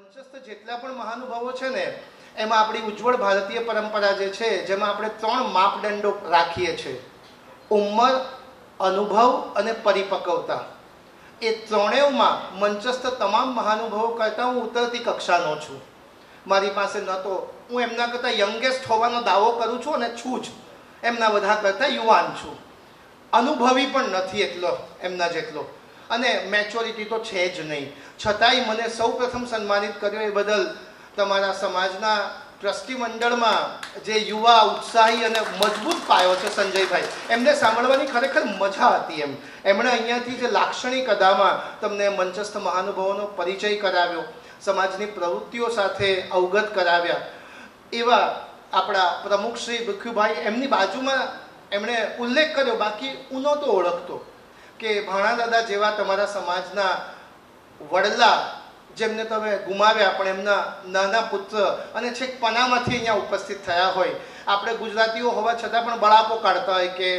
મંચસ્થ જેટલા પણ મહાનુભાવો છે ને એમાં આપણી ઉજ્જવળ ભારતીય પરંપરા જે છે જેમાં આપણે 3 માપદંડો રાખીએ છીએ: ઉંમર, અનુભવ અને પરિપક્વતા. એ ત્રણેયમાં મંચસ્થ તમામ મહાનુભાવો કરતાં હું ઉતરતી કક્ષાનો છું. મારી પાસે ન તો હું એમના કરતાં યંગેસ્ટ હોવાનો દાવો કરું છું અને છું જ એમના બધા કરતાં યુવાન છું. અનુભવી પણ નથી એટલો એમના જેટલો, અને મેચ્યોરિટી તો છે જ નહીં. છતાંય મને સૌ પ્રથમ સન્માનિત કર્યો એ બદલ તમારા સમાજના ટ્રસ્ટી મંડળમાં જે યુવા ઉત્સાહી અને મજબૂત પાયો છે સંજયભાઈ, એમને સાંભળવાની ખરેખર મજા હતી. એમણે અહીંયાથી જે લાક્ષણિક અદામાં તમને મંચસ્થ મહાનુભાવોનો પરિચય કરાવ્યો, સમાજની પ્રવૃત્તિઓ સાથે અવગત કરાવ્યા, એવા આપણા પ્રમુખ શ્રી ભીખુભાઈ એમની બાજુમાં એમણે ઉલ્લેખ કર્યો. બાકી હું નહોતો ઓળખતો કે ભાણા દાદા જેવા તમારા સમાજના વડલા જેમને તમે ગુમાવ્યા પણ એમના નાના પુત્ર અને છેક પનામાંથી અહીંયા ઉપસ્થિત થયા હોય. આપણે ગુજરાતીઓ હોવા છતાં પણ બળાપો કાઢતા હોય કે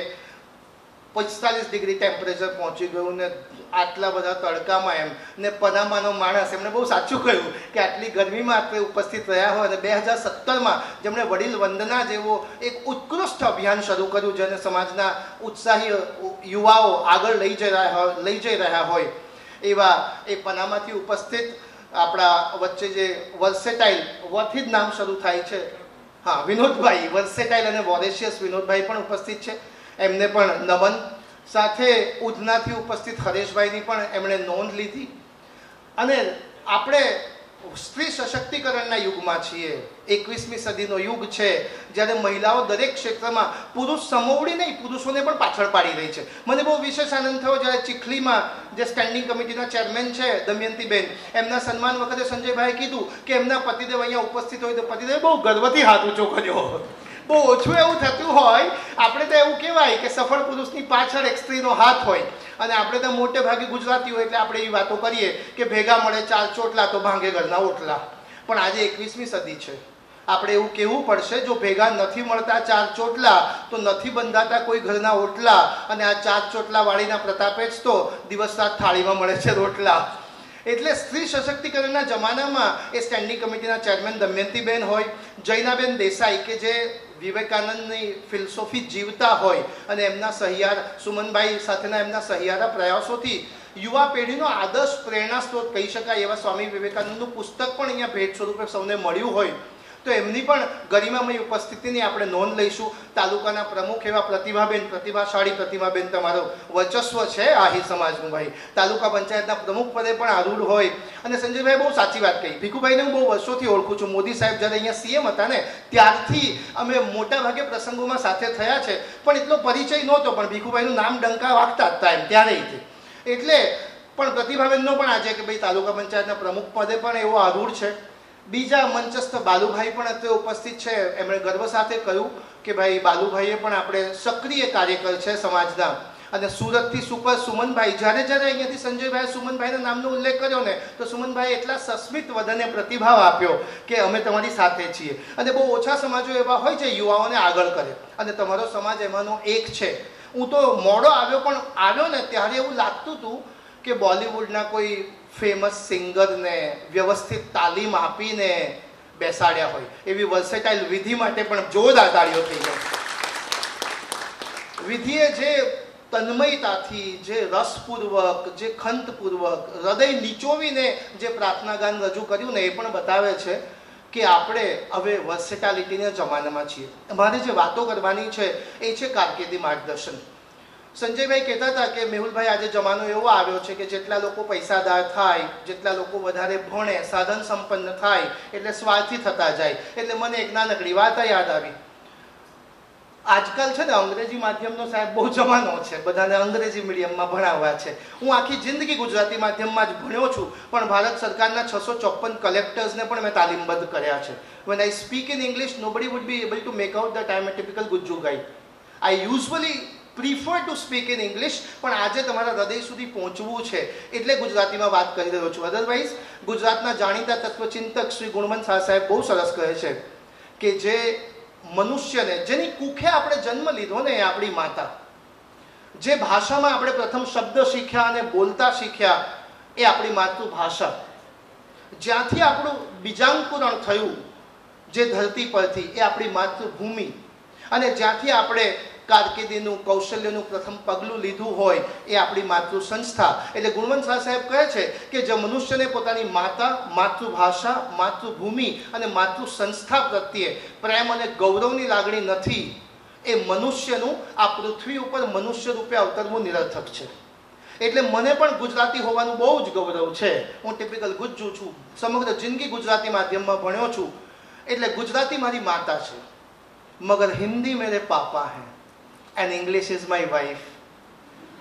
45 ડિગ્રી ટેમ્પરેચર પહોંચી ગયું ને આટલા બધા તડકામાં એમ ને પનામાનો માણસ એમણે બહુ સાચું કહ્યું કે આટલી ગરમીમાં આપણે ઉપસ્થિત રહ્યા હોય. અને 2017માં જેમણે વડીલ વંદના જેવો એક ઉત્કૃષ્ટ અભિયાન શરૂ કર્યું જેને સમાજના ઉત્સાહી યુવાઓ આગળ લઈ જઈ રહ્યા હોય એવા એ પનામાંથી ઉપસ્થિત આપણા વચ્ચે જે વર્સેટાઇલ, વથી જ નામ શરૂ થાય છે, હા, વિનોદભાઈ, વર્સેટાઇલ અને વોરેશિયસ વિનોદભાઈ પણ ઉપસ્થિત છે. એમને પણ નમન. સાથે ઉધનાથી ઉપસ્થિત હરેશભાઈની પણ એમણે નોંધ લીધી. અને આપણે સ્ત્રી સશક્તિકરણના યુગમાં છીએ. 21મી સદીનો યુગ છે જ્યારે મહિલાઓ દરેક ક્ષેત્રમાં પુરુષ સમોવડી નહીં, પુરુષોને પણ પાછળ પાડી રહી છે. મને બહુ વિશેષ આનંદ થયો જ્યારે ચીખલીમાં જે સ્ટેન્ડિંગ કમિટીના ચેરમેન છે દમયંતીબેન, એમના સન્માન વખતે સંજયભાઈએ કીધું કે એમના પતિદેવ અહીંયા ઉપસ્થિત હોય તો પતિદેવ બહુ ગર્વથી હાથ ઊંચો કર્યો. બહુ ઓછું એવું થતું હોય. આપણે તો એવું કહેવાય કે સફળ પુરુષની પાછળ એક સ્ત્રીનો હાથ હોય, અને આપણે તો મોટે ભાગે ગુજરાતીઓ એટલે આપણે એવી વાતો કરીએ કે ભેગા મળે 4 ચોટલા તો ભાંગે ઘરના ઓટલા. પણ આજે 21મી સદી છે. આપણે એવું કહેવું પડશે, જો ભેગા નથી મળતા 4 ચોટલા તો નથી બંધાતા કોઈ ઘરના ઓટલા. અને આ 4 ચોટલા વાળીના પ્રતાપે જ તો દિવસ રાત થાળીમાં મળે છે રોટલા. એટલે સ્ત્રી સશક્તિકરણના જમાનામાં એ સ્ટેન્ડિંગ કમિટીના ચેરમેન દમયંતીબેન હોય, જૈનાબેન દેસાઈ કે જે વિવેકાનંદની ફિલોસોફી જીવતા હોય, અને એમના સહિયાર સુમનભાઈ સાથેના એમના સહિયારા પ્રયાસોથી યુવા પેઢીનો આદર્શ પ્રેરણા સ્ત્રોત કહી શકાય એવા સ્વામી વિવેકાનંદનું પુસ્તક પણ અહીંયા ભેટ સ્વરૂપે સૌને મળ્યું હોય તો એમની પણ ગરિમામય ઉપસ્થિતિની આપણે નોંધ લઈશું. તાલુકાના પ્રમુખ એવા પ્રતિભાશાળી પ્રતિમાબેન, તમારો વર્ચસ્વ છે આહિર સમાજનું ભાઈ. તાલુકા પંચાયતના પ્રમુખ પદે પણ આરૂઢ હોય. અને સંજયભાઈ બહુ સાચી વાત કહી. ભીખુભાઈને હું બહુ વર્ષોથી ઓળખું છું. મોદી સાહેબ જ્યારે અહીંયા સીએમ હતા ને ત્યારથી અમે મોટા ભાગે પ્રસંગોમાં સાથે થયા છે, પણ એટલો પરિચય નહોતો. પણ ભીખુભાઈનું નામ ડંકા વાગતા હતા એમ ત્યારેથી. એટલે પણ પ્રતિભાબેનનો પણ આજે કે ભાઈ તાલુકા પંચાયતના પ્રમુખ પદે પણ એવો આરૂઢ છે. બીજા મંચસ્થ બાલુભાઈ પણ અત્યારે ઉપસ્થિત છે. એમણે ગર્વ સાથે કહ્યું કે ભાઈ બાલુભાઈએ પણ આપણે સક્રિય કાર્યકર છે સમાજના. અને સુરતથી સુપર સુમનભાઈ, જ્યારે અહીંયાથી સંજયભાઈ સુમનભાઈના નામનો ઉલ્લેખ કર્યો ને તો સુમનભાઈ એટલા સસ્મિત વદને પ્રતિભાવ આપ્યો કે અમે તમારી સાથે છીએ. અને બહુ ઓછા સમાજો એવા હોય છે યુવાઓને આગળ કરે, અને તમારો સમાજ એમાંનો એક છે. હું તો મોડો આવ્યો, પણ આવ્યો ને ત્યારે એવું લાગતું હતું કે બોલિવૂડના કોઈ ફેમસ સિંગરને વ્યવસ્થિત તાલીમ આપીને બેસાડ્યા હોય એવી વર્સેટાઇલ વિધિ માટે પણ જોરદાર તાળીઓ થઈ જાય. વિધિએ જે તન્મયતાથી, જે રસપૂર્વક, જે ખંતપૂર્વક, હૃદય નીચોવીને જે પ્રાર્થના ગાન રજૂ કર્યું ને એ પણ બતાવે છે કે આપણે હવે વર્સેટાલિટીના જમાનામાં છીએ. અમારે જે વાતો કરવાની છે એ છે કારકિર્દી માર્ગદર્શન. સંજયભાઈ કહેતા હતા કે મેહુલભાઈ આજે જમાનો એવો આવ્યો છે કે જેટલા લોકો પૈસાદાર થાય, જેટલા લોકો વધારે ભણે, સાધન સંપન્ન થાય એટલે સ્વાર્થી થતા જાય. એટલે મને એક નાનકડી વાત યાદ આવી. આજકાલ છે ને અંગ્રેજી માધ્યમનો સાહેબ બહુ જમાનો છે, બધાને અંગ્રેજી મીડિયમમાં ભણાવવા છે. હું આખી જિંદગી ગુજરાતી માધ્યમમાં જ ભણ્યો છું, પણ ભારત સરકારના 654 કલેક્ટર્સને પણ મેં તાલીમબદ્ધ કર્યા છે. When I speak in English, nobody would be able to make out that I am a typical Gujju guy. I usually prefer to speak in English, પણ આજે તમારા હૃદય સુધી પહોંચવું છે એટલે ગુજરાતીમાં વાત કરી રહ્યો છું. અધરવાઇઝ ગુજરાતના જાણીતા તત્વચિંતક શ્રી ગુણવંત શાહ સાહેબ બહુ સરસ કહે છે કે જે મનુષ્યને, જેની કુખે આપણે જન્મ લીધો ને એ આપણી માતા, જે ભાષામાં આપણે પ્રથમ શબ્દ શીખ્યા અને બોલતા શીખ્યા એ આપણી માતૃભાષા, જ્યાંથી આપણું બીજાંકુરણ થયું જે ધરતી પરથી, એ આપણી માતૃભૂમિ, અને જ્યાંથી આપણે કારકિર્દીનું કૌશલ્યનું પ્રથમ પગલું લીધું હોય એ આપણી માતૃ સંસ્થા. એટલે ગુણવંત શાહ સાહેબ કહે છે કે જે મનુષ્યને પોતાની માતા, માતૃભાષા, માતૃભૂમિ અને માતૃ સંસ્થા પ્રત્યે પ્રેમ અને ગૌરવની લાગણી નથી, એ મનુષ્યનું આ પૃથ્વી ઉપર મનુષ્ય રૂપે અવતરવું નિરર્થક છે. એટલે મને પણ ગુજરાતી હોવાનું બહુ જ ગૌરવ છે. હું ટિપિકલ ગુજ્જુ છું, સમગ્ર જિંદગી ગુજરાતી માધ્યમમાં ભણ્યો છું, એટલે ગુજરાતી મારી માતા છે. મગર હિન્દી મેરે પાપા હૈ and English is my wife.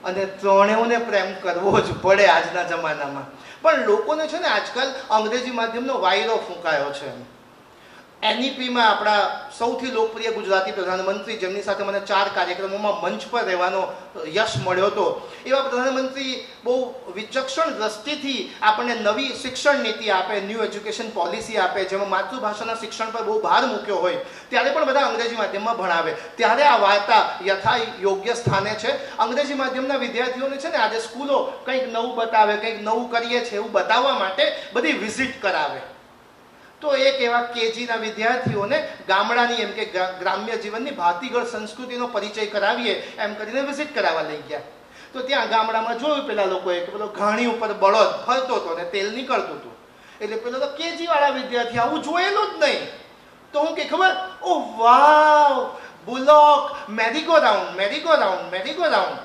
અને ત્રણેયને પ્રેમ કરવો જ પડે આજના જમાનામાં. પણ લોકોને છે ને આજકાલ અંગ્રેજી માધ્યમનો વાયરો ફૂંકાયો છે. એનઈપીમાં આપણા સૌથી લોકપ્રિય ગુજરાતી પ્રધાનમંત્રી, જેમની સાથે મને 4 કાર્યક્રમોમાં મંચ પર રહેવાનો યશ મળ્યો હતો, એવા પ્રધાનમંત્રી બહુ વિચક્ષણ દ્રષ્ટિથી આપણને નવી શિક્ષણ નીતિ આપે, ન્યૂ એજ્યુકેશન પોલિસી આપે, જેમાં માતૃભાષાના શિક્ષણ પર બહુ ભાર મૂક્યો હોય, ત્યારે પણ બધા અંગ્રેજી માધ્યમમાં ભણાવે. ત્યારે આ વાર્તા યથા યોગ્ય સ્થાને છે. અંગ્રેજી માધ્યમના વિદ્યાર્થીઓને છે ને આજે સ્કૂલો કંઈક નવું બતાવે, કંઈક નવું કરીએ છીએ એવું બતાવવા માટે બધી વિઝિટ કરાવે. તો એક એવા કેજીના વિદ્યાર્થીઓને ગામડાની, એમ કે ગ્રામ્ય જીવનની ભાતીગળ સંસ્કૃતિનો પરિચય કરાવીએ એમ કરીને વિઝિટ કરાવવા લઈ ગયા. તો ત્યાં ગામડામાં જોયું પેલા લોકોએ કે પેલો ઘાણી ઉપર બળદ ફરતો હતો ને તેલ નીકળતું હતું. એટલે પેલો તો કેજી વાળા વિદ્યાર્થી આવું જોયેલું જ નહીં. તો હું કે ખબર, oh wow, bullock, merry go round, merry go round, merry go round.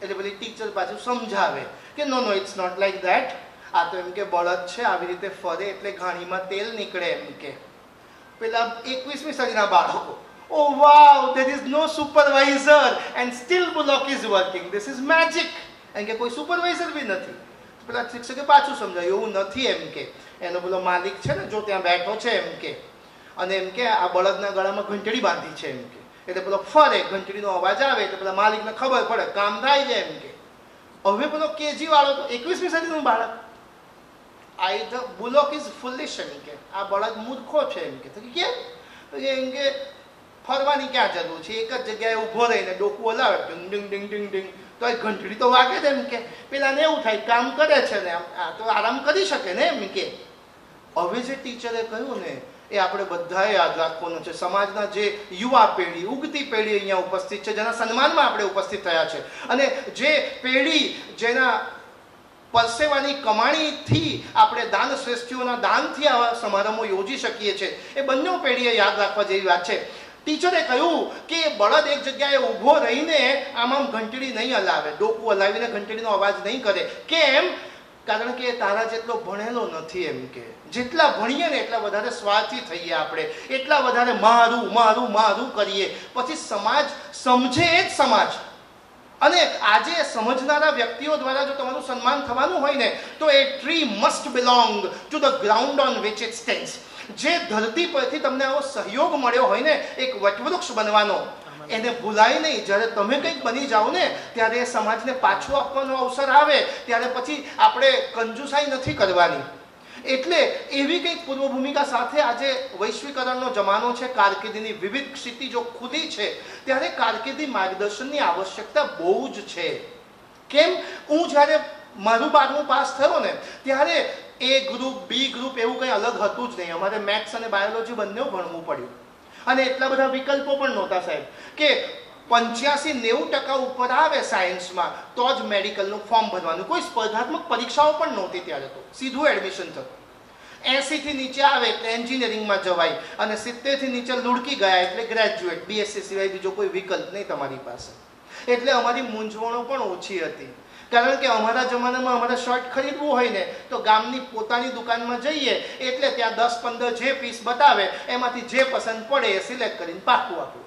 એટલે પેલી ટીચર પાછું સમજાવે કે no no, it's not like that. આ તો એમ કે બળદ છે, આવી રીતે ફરે એટલે ઘાણીમાં તેલ નીકળે એમ કે. પેલા 21મી સદીના બાળકો, ઓ વાવ, there is no supervisor and still Bullock is working, this is magic. એમ કે કોઈ સુપરવાઇઝર બી નથી. પેલા શિક્ષકે પાછું સમજાવ્યું, એવું નથી એમ કે. એનો પેલો માલિક છે ને જો ત્યાં બેઠો છે એમ કે, અને એમ કે આ બળદના ગળામાં ઘંટડી બાંધી છે એમ કે. એટલે પેલો ફરે, ઘંટડીનો અવાજ આવે એટલે પેલા માલિકને ખબર પડે, કામ થાય છે એમ કે. હવે પેલો કેજી વાળો તો 21મી સદીનું બાળક, either Bullock is foolish એમ કે, આ બળદ મૂર્ખો છે એમ કે. તો કેમ? એમ કે ફરવાની ક્યાં જરૂર છે, એક જ જગ્યાએ ઊભો રહીને ડોકું હલાવે, ડિંગ ડિંગ ડિંગ ડિંગ ડિંગ, તો એ ઘંટડી તો વાગે જ એમ કે. પેલાને એવું થાય કામ કરે છે ને, આ તો આરામ કરી શકે ને એમ કે. હવે જે ટીચરે કહ્યું ને એ આપણે બધાએ યાદ રાખવાનું છે. સમાજના જે યુવા પેઢી, ઉગતી પેઢી અહીંયા ઉપસ્થિત છે, જેના સન્માનમાં આપણે ઉપસ્થિત થયા છે, અને જે પેઢી જેના પરસેવાની કમાણીથી આપણે દાન શ્રેષ્ઠીઓના દાનથી આવા સમારંભો યોજી શકીએ છીએ, એ બંને પેઢીએ યાદ રાખવા જેવી વાત છે. ટીચરે કહ્યું કે બળદ એક જગ્યાએ ઊભો રહીને આમ ઘંટડી નહીં હલાવે, ડોકું હલાવીને ઘંટડીનો અવાજ નહીં કરે. કેમ? કારણ કે તારા જેટલો ભણેલો નથી એમ કે. જેટલા ભણીએ ને એટલા વધારે સ્વાર્થી થઈએ આપણે, એટલા વધારે મારું મારું મારું કરીએ, પછી સમાજ સમજે એ જ સમાજ. અને આજે સમજનારા વ્યક્તિઓ દ્વારા જો તમારું સન્માન થવાનું હોય ને, તો a tree must belong to the ground on which it stands. જે ધરતી પરથી તમને આવો સહયોગ મળ્યો હોય ને એક વટવૃક્ષ બનવાનો, એને ભૂલાય નહીં. જ્યારે તમે કંઈક બની જાઓ ને ત્યારે એ સમાજને પાછું આપવાનો અવસર આવે ત્યારે પછી આપણે કંજુસાઈ નથી કરવાની. એટલે એવી કંઈક પૂર્વ ભૂમિકા સાથે આજે વૈશ્વિકરણનો જમાનો છે, કારકિર્દીની વિવિધ ક્ષિતિજો ખુલી છે, ત્યારે કારકિર્દી માર્ગદર્શનની આવશ્યકતા બહુ જ છે. કેમ? હું જ્યારે મારું 12મું પાસ થયો ને ત્યારે એ ગ્રુપ, બી ગ્રુપ એવું કંઈ અલગ હતું જ નહીં. અમારે મેથ્સ અને બાયોલોજી બંને ભણવું પડ્યું, અને એટલા બધા વિકલ્પો પણ નહોતા સાહેબ, કે 85-90% ઉપર આવે સાયન્સમાં તો જ મેડિકલનું ફોર્મ ભરવાનું. કોઈ સ્પર્ધાત્મક પરીક્ષાઓ પણ નહોતી ત્યારે, તો સીધું એડમિશન થતું. 80થી નીચે આવે એટલે એન્જિનિયરિંગમાં જવાય, અને 70થી નીચે લુડકી ગયા એટલે ગ્રેજ્યુએટ. બીએસસી સિવાય બીજો કોઈ વિકલ્પ નહીં તમારી પાસે. એટલે અમારી મૂંઝવણો પણ ઓછી હતી, કારણ કે અમારા જમાનામાં અમારે શર્ટ ખરીદવું હોય ને તો ગામની પોતાની દુકાનમાં જઈએ એટલે ત્યાં 10-15 જે પીસ બતાવે એમાંથી જે પસંદ પડે એ સિલેક્ટ કરીને પાકું આપવું.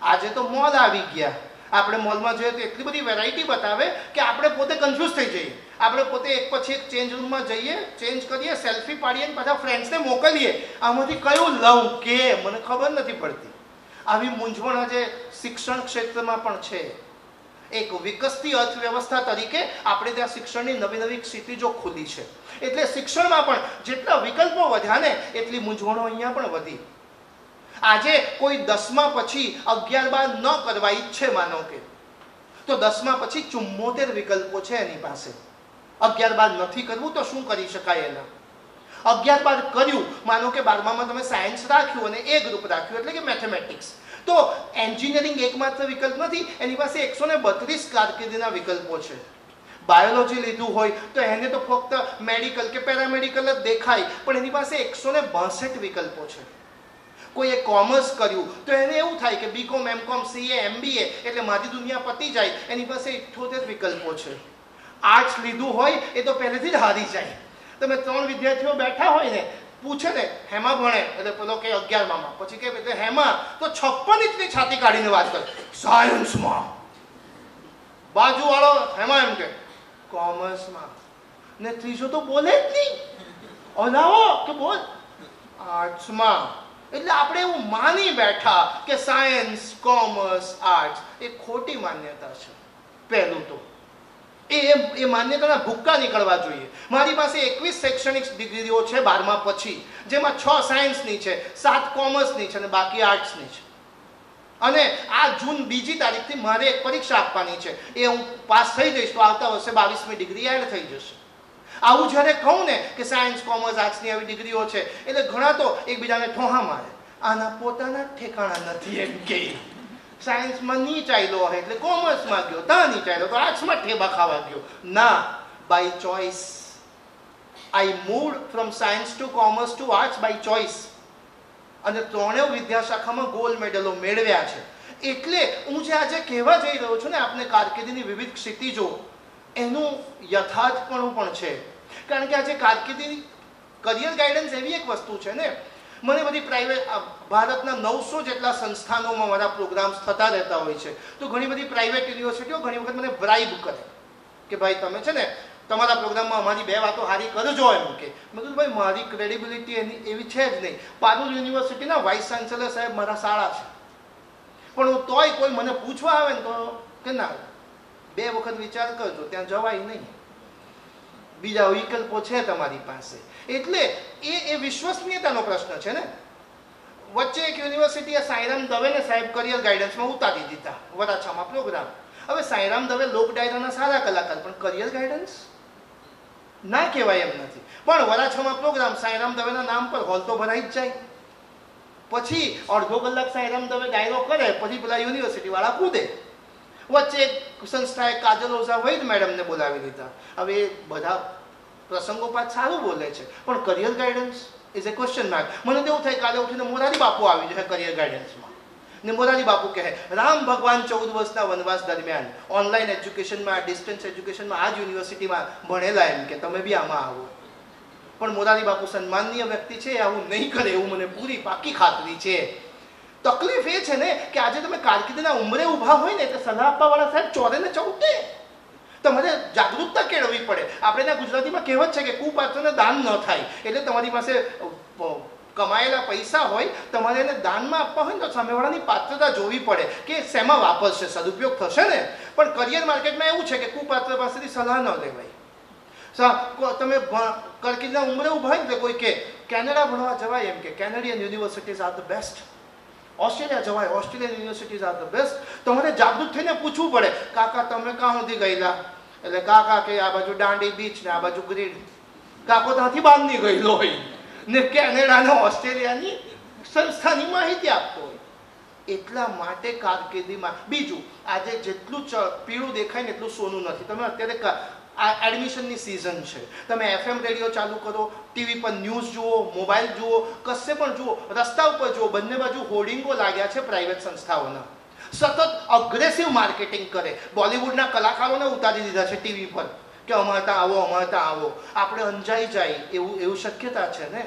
આજે તો મોલ આવી ગયા, આપણે મોલમાં જોઈએ તો એટલી બધી વેરાયટી બતાવે કે આપણે પોતે કન્ફ્યુઝ થઈ જઈએ. આપણે પોતે એક પછી એક ચેન્જ રૂમમાં જઈએ, ચેન્જ કરીએ, સેલ્ફી પાડીએ, બધા ફ્રેન્ડ્સને મોકલીએ, આમાંથી કયું લઉં કે મને ખબર નથી પડતી. આવી મૂંઝવણ આજે શિક્ષણ ક્ષેત્રમાં પણ છે. એક વિકસતી અર્થવ્યવસ્થા તરીકે આપણે ત્યાં શિક્ષણની નવી નવી ક્ષિતિજો ખુલી છે. એટલે શિક્ષણમાં પણ જેટલા વિકલ્પો વધ્યા ને એટલી મૂંઝવણો અહીંયા પણ વધી. આજે કોઈ 10મા પછી 11-12 ન કરવા ઈચ્છે માનો કે, તો 10મા પછી 74 વિકલ્પો છે એની પાસે. 11-12 નથી કરવું તો શું કરી શકાય એના? 11-12 કર્યું, માનો કે 12માં તમે સાયન્સ રાખ્યું અને એ ગ્રુપ રાખ્યું એટલે કે મેથેમેટિક્સ, તો એન્જિનિયરિંગ એકમાત્ર વિકલ્પ નથી, એની પાસે 132 કારકિર્દીના વિકલ્પો છે. બાયોલોજી લીધું હોય તો એને તો ફક્ત મેડિકલ કે પેરામેડિકલ જ દેખાય, પણ એની પાસે 162 વિકલ્પો છે. કોઈએ કોમર્સ કર્યું તો એને એવું થાય કે બીકોમ, એમકોમ, સીએ, એમબીએ એટલે મારી દુનિયા પતી જાય, એની પાસે 78 વિકલ્પો છે. આર્ટ્સ લીધું હોય એ તો પહેલેથી જ હારી જાય. તમે 3 વિદ્યાર્થીઓ બેઠા હોય ને, પૂછે ને હેમા ભણે એટલે પેલો કે 11માં, પછી કે એટલે હેમા તો 56 ઇંચની છાતી કાઢીને વાત કરે સાયન્સમાં, બાજુવાળો હેમા એમ કે કોમર્સમાં, ને ત્રીજો તો બોલે જ નહીં, ઓલાવો કે બોલ આર્ટ્સમાં. એટલે આપણે એવું માની બેઠા કે સાયન્સ, કોમર્સ, આર્ટ્સ એ ખોટી માન્યતા છે. પહેલું તો એ માન્યતાના ભૂક્કા નીકળવા જોઈએ. મારી પાસે 21 શૈક્ષણિક ડિગ્રીઓ છે 12મા પછી, જેમાં 6 સાયન્સની છે, 7 કોમર્સની છે અને બાકી આર્ટ્સની છે. અને આ જૂન 2જી તારીખથી મારે એક પરીક્ષા આપવાની છે, એ હું પાસ થઈ જઈશ તો આવતા વર્ષે 22મી ડિગ્રી એડ થઈ જશે. આવું જ્યારે કહું ને કે સાયન્સ, કોમર્સ, આર્ટ્સની આવી ડિગ્રીઓ છે, એટલે ઘણા તો એકબીજાને ઠોહા મારે, આના પોતાના ઠેકાણા નથી એમ કે. સાયન્સમાં ની ચાલ્યો હોય એટલે કોમર્સમાં ગયો, ત્યાં ની ચાલ્યો તો આર્ટ્સમાં ઠેબા ખાવા ગયો. ના, by choice. I moved from science to commerce to arts by choice, અને ત્રણેય વિદ્યાશાખામાં ગોલ્ડ મેડલો મેળવ્યા છે. એટલે હું જે આજે કહેવા જઈ રહ્યો છું ને આપને કારકિર્દીની વિવિધ ક્ષિતિજો, એનું યથાર્થપણું પણ છે. કારણ કે આજે કારકિર્દી કરિયર ગાઈડન્સ એવી એક વસ્તુ છે ને, મને બધી પ્રાઇવેટ ભારતના 900 જેટલા સંસ્થાનોમાં મારા પ્રોગ્રામ્સ થતા રહેતા હોય છે, તો ઘણી બધી પ્રાઇવેટ યુનિવર્સિટીઓ ઘણી વખત મને બ્રાઇબ કરે કે ભાઈ તમે છે ને તમારા પ્રોગ્રામમાં અમારી 2 વાતો સારી કરજો એમ કે. મેં કીધું ભાઈ મારી ક્રેડિબિલિટી એવી છે જ નહીં. પારુલ યુનિવર્સિટીના વાઇસ ચાન્સેલર સાહેબ મારા શાળા છે, પણ હું તોય કોઈ મને પૂછવા આવે ને તો કે ના 2 વખત વિચાર કરજો, ત્યાં જવાય નહીં, બીજા વિકલ્પો છે તમારી પાસે. એટલે એ વિશ્વસનીયતાનો પ્રશ્ન છે ને. વચ્ચે એક યુનિવર્સિટીએ સાંઈરામ દવેને સાહેબ કરિયર ગાઈડન્સમાં ઉતારી દીધા વરાછામાં પ્રોગ્રામ. હવે સાંઈરામ દવે લોક ડાયરાના સારા કલાકાર, પણ કરિયર ગાઈડન્સ ના કહેવાય એમ નથી. પણ વરાછામાં પ્રોગ્રામ, સાંઈરામ દવેના નામ પર હોલ તો ભરાઈ જ જાય. પછી અડધો કલાક સાંઈરામ દવે ડાયરો કરે, પછી પેલા યુનિવર્સિટી વાળા કૂદે. વચ્ચે એક સંસ્થાએ કાજલ ઓઝા વૈદ મેડમને બોલાવી લીધા. હવે એ બધા પ્રસંગો પાછ સારું બોલે છે, પણ career guidance is A question mark. મને તો એવું થાય કાલે ઉઠીને મોરારી બાપુ આવી જાય કરિયર ગાઈડન્સમાં, ને મોરારી બાપુ કહે રામ ભગવાન 14 વર્ષના વનવાસ દરમિયાન ઓનલાઈન એજ્યુકેશનમાં, ડિસ્ટન્સ એજ્યુકેશનમાં આ જ યુનિવર્સિટીમાં ભણેલા, એમ કે તમે બી આમાં આવો. પણ મોરારી બાપુ સન્માનનીય વ્યક્તિ છે, આવું નહીં કરે એવું મને પૂરી પાકી ખાતરી છે. તકલીફ એ છે ને કે આજે તમે કારકિર્દીના ઉંમરે ઊભા હોય ને એટલે સલાહ આપવાવાળા સાહેબ ચોરે ને ચૌટે. તમારે જાગૃતતા કેળવવી પડે. આપણે ગુજરાતીમાં કહેવત છે કે કુપાત્રને દાન ન થાય. એટલે તમારી પાસે કમાયેલા પૈસા હોય, તમારે એને દાનમાં આપવા હોય ને તો સામેવાળાની પાત્રતા જોવી પડે કે શેમાં વાપરશે, સદુપયોગ થશે ને. પણ કરિયર માર્કેટમાં એવું છે કે કુપાત્ર પાસેથી સલાહ ન લેવાય. તમે કારકિર્દીના ઉંમરે ઊભા હોય ને કોઈ કે કેનેડા ભણવા જવાય, એમ કે Canadian universities are the best. Australia જવાય, Australian universities are the best. તમારે જાગૃત થઈને પૂછવું પડે કાકા તમે કાં સુધી ગયેલા, એટલે કાકા કે આ બાજુ દાંડી બીચ ને આ બાજુ ગ્રીન. કાકો ત્યાંથી બહાર નહીં ગયેલો હોય ને કેનેડા ને ઓસ્ટ્રેલિયાની સંસ્થાની માહિતી આપતો હોય. એટલા માટે કારકિર્દીમાં બીજું, આજે જેટલું પીળું દેખાય ને એટલું સોનું નથી. તમે અત્યારે આ એડમિશનની સિઝન છે, તમે FM રેડિયો ચાલુ કરો, ટીવી પર ન્યૂઝ જુઓ, મોબાઈલ જુઓ, કશે પણ જુઓ, રસ્તા ઉપર જુઓ, બંને બાજુ હોર્ડિંગો લાગ્યા છે પ્રાઇવેટ સંસ્થાઓના. સતત અગ્રેસિવ માર્કેટિંગ કરે. બોલિવૂડના કલાકારોને ઉતારી દીધા છે ટીવી પર કે અમારે ત્યાં આવો, અમારે ત્યાં આવો. આપણે અંજાઈ જાય એવું શક્યતા છે ને.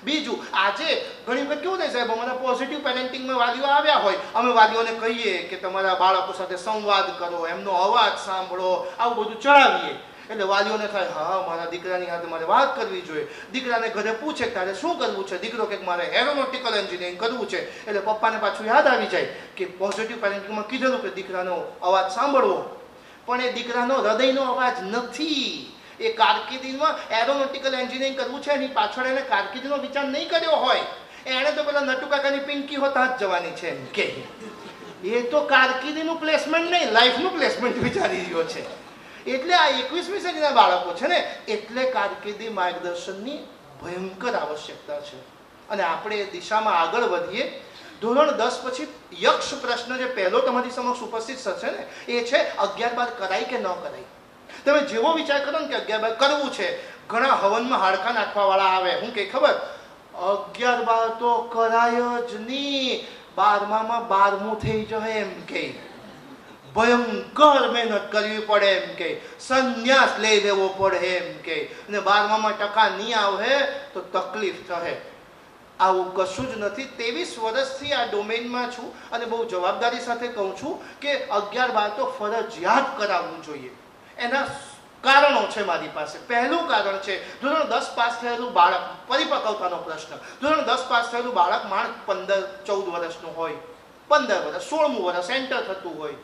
બીજું, આજે ઘણી વખત કેવું થાય સાહેબ, અમારા પોઝિટિવ પેરેન્ટિંગમાં વાલીઓ આવ્યા હોય, અમે વાલીઓને કહીએ કે તમારા બાળકો સાથે સંવાદ કરો, એમનો અવાજ સાંભળો, આવું બધું ચડાવીએ. એટલે વાલીઓને થાય હા મારા દીકરાની સાથે મારે વાત કરવી જોઈએ. દીકરાને ઘરે પૂછે તારે શું કરવું છે, દીકરો કે મારે એરોનોટિકલ એન્જિનિયરિંગ કરવું છે. એટલે પપ્પાને પાછું યાદ આવી જાય કે પોઝિટિવ પેરેન્ટિંગમાં કીધેલું કે દીકરાનો અવાજ સાંભળવો, પણ એ દીકરાનો હૃદયનો અવાજ નથી. એ કારકિર્દીમાં એરોનોટિકલ એન્જિનિયરિંગ કરવું છે, એની પાછળ એને કારકિર્દીનો વિચાર નહીં કર્યો હોય. એણે તો પેલા નટુ કાકાની પિંકી હોતા જ જવાની છે એમ કે. એ તો કારકિર્દીનું પ્લેસમેન્ટ નહીં, લાઈફનું પ્લેસમેન્ટ વિચારી રહ્યો છે. એટલે આ 21મી સદીના બાળકો છે ને, એટલે કારકિર્દી માર્ગદર્શનની ભયંકર આવશ્યકતા છે અને આપણે એ દિશામાં આગળ વધીએ. ધોરણ 10 પછી યક્ષ પ્રશ્ન જે પહેલો તમારી સમક્ષ ઉપસ્થિત થશે ને એ છે 11-12 કરાય કે ન કરાય. તમે જેવો વિચાર કરો ને કે 11-12 કરવું છે, ઘણા હવનમાં હાડકા નાખવાવાળા આવે. હું કે ખબર, 11-12 તો કરાય જ નહીં, 12માં 12મું થઈ જાય એમ કે, ભયંકર મહેનત કરવી પડે એમ કે, સંન્યાસ લઈ લેવો પડે એમ કે, અને 12માં ટકા નહીં આવે તો તકલીફ થશે. આવું કશું જ નથી. 23 વર્ષથી આ ડોમેનમાં છું અને બહુ જવાબદારી સાથે કહું છું કે 11-12 તો ફરજિયાત કરાવવું જોઈએ. એના કારણો છે મારી પાસે. પહેલું કારણ છે ધોરણ 10 પાસ થયેલું બાળક, પરિપક્વતાનો પ્રશ્ન. ધોરણ 10 પાસ થયેલું બાળક માંડ 15-14 વર્ષનું હોય, 15 વર્ષ, 16મું વર્ષ એન્ટર થતું હોય.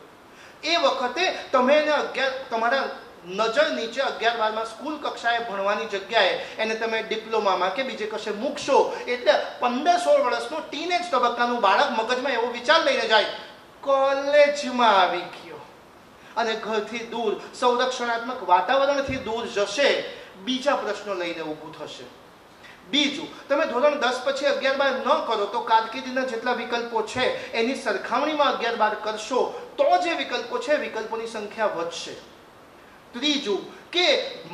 એ વખતે તમે એને તમારા નજર નીચે 11-12માં સ્કૂલ કક્ષાએ ભણવાની જગ્યાએ એને તમે ડિપ્લોમામાં કે બીજે કશે મૂકશો એટલે 15-16 વર્ષનું ટીનેજ તબક્કાનું બાળક મગજમાં એવો વિચાર લઈને જાય, કોલેજમાં આવી ગયો, અને ઘરથી દૂર, સંરક્ષણાત્મક વાતાવરણથી દૂર જશે, બીજા પ્રશ્નો લઈને ઊભું થશે. બીજું, તમે ધોરણ 10 પછી 11-12 ન કરો તો કારકિર્દીના જેટલા વિકલ્પો છે એની સરખામણીમાં 11-12 કરશો તો જે વિકલ્પો છે વિકલ્પોની સંખ્યા વધશે. ત્રીજું કે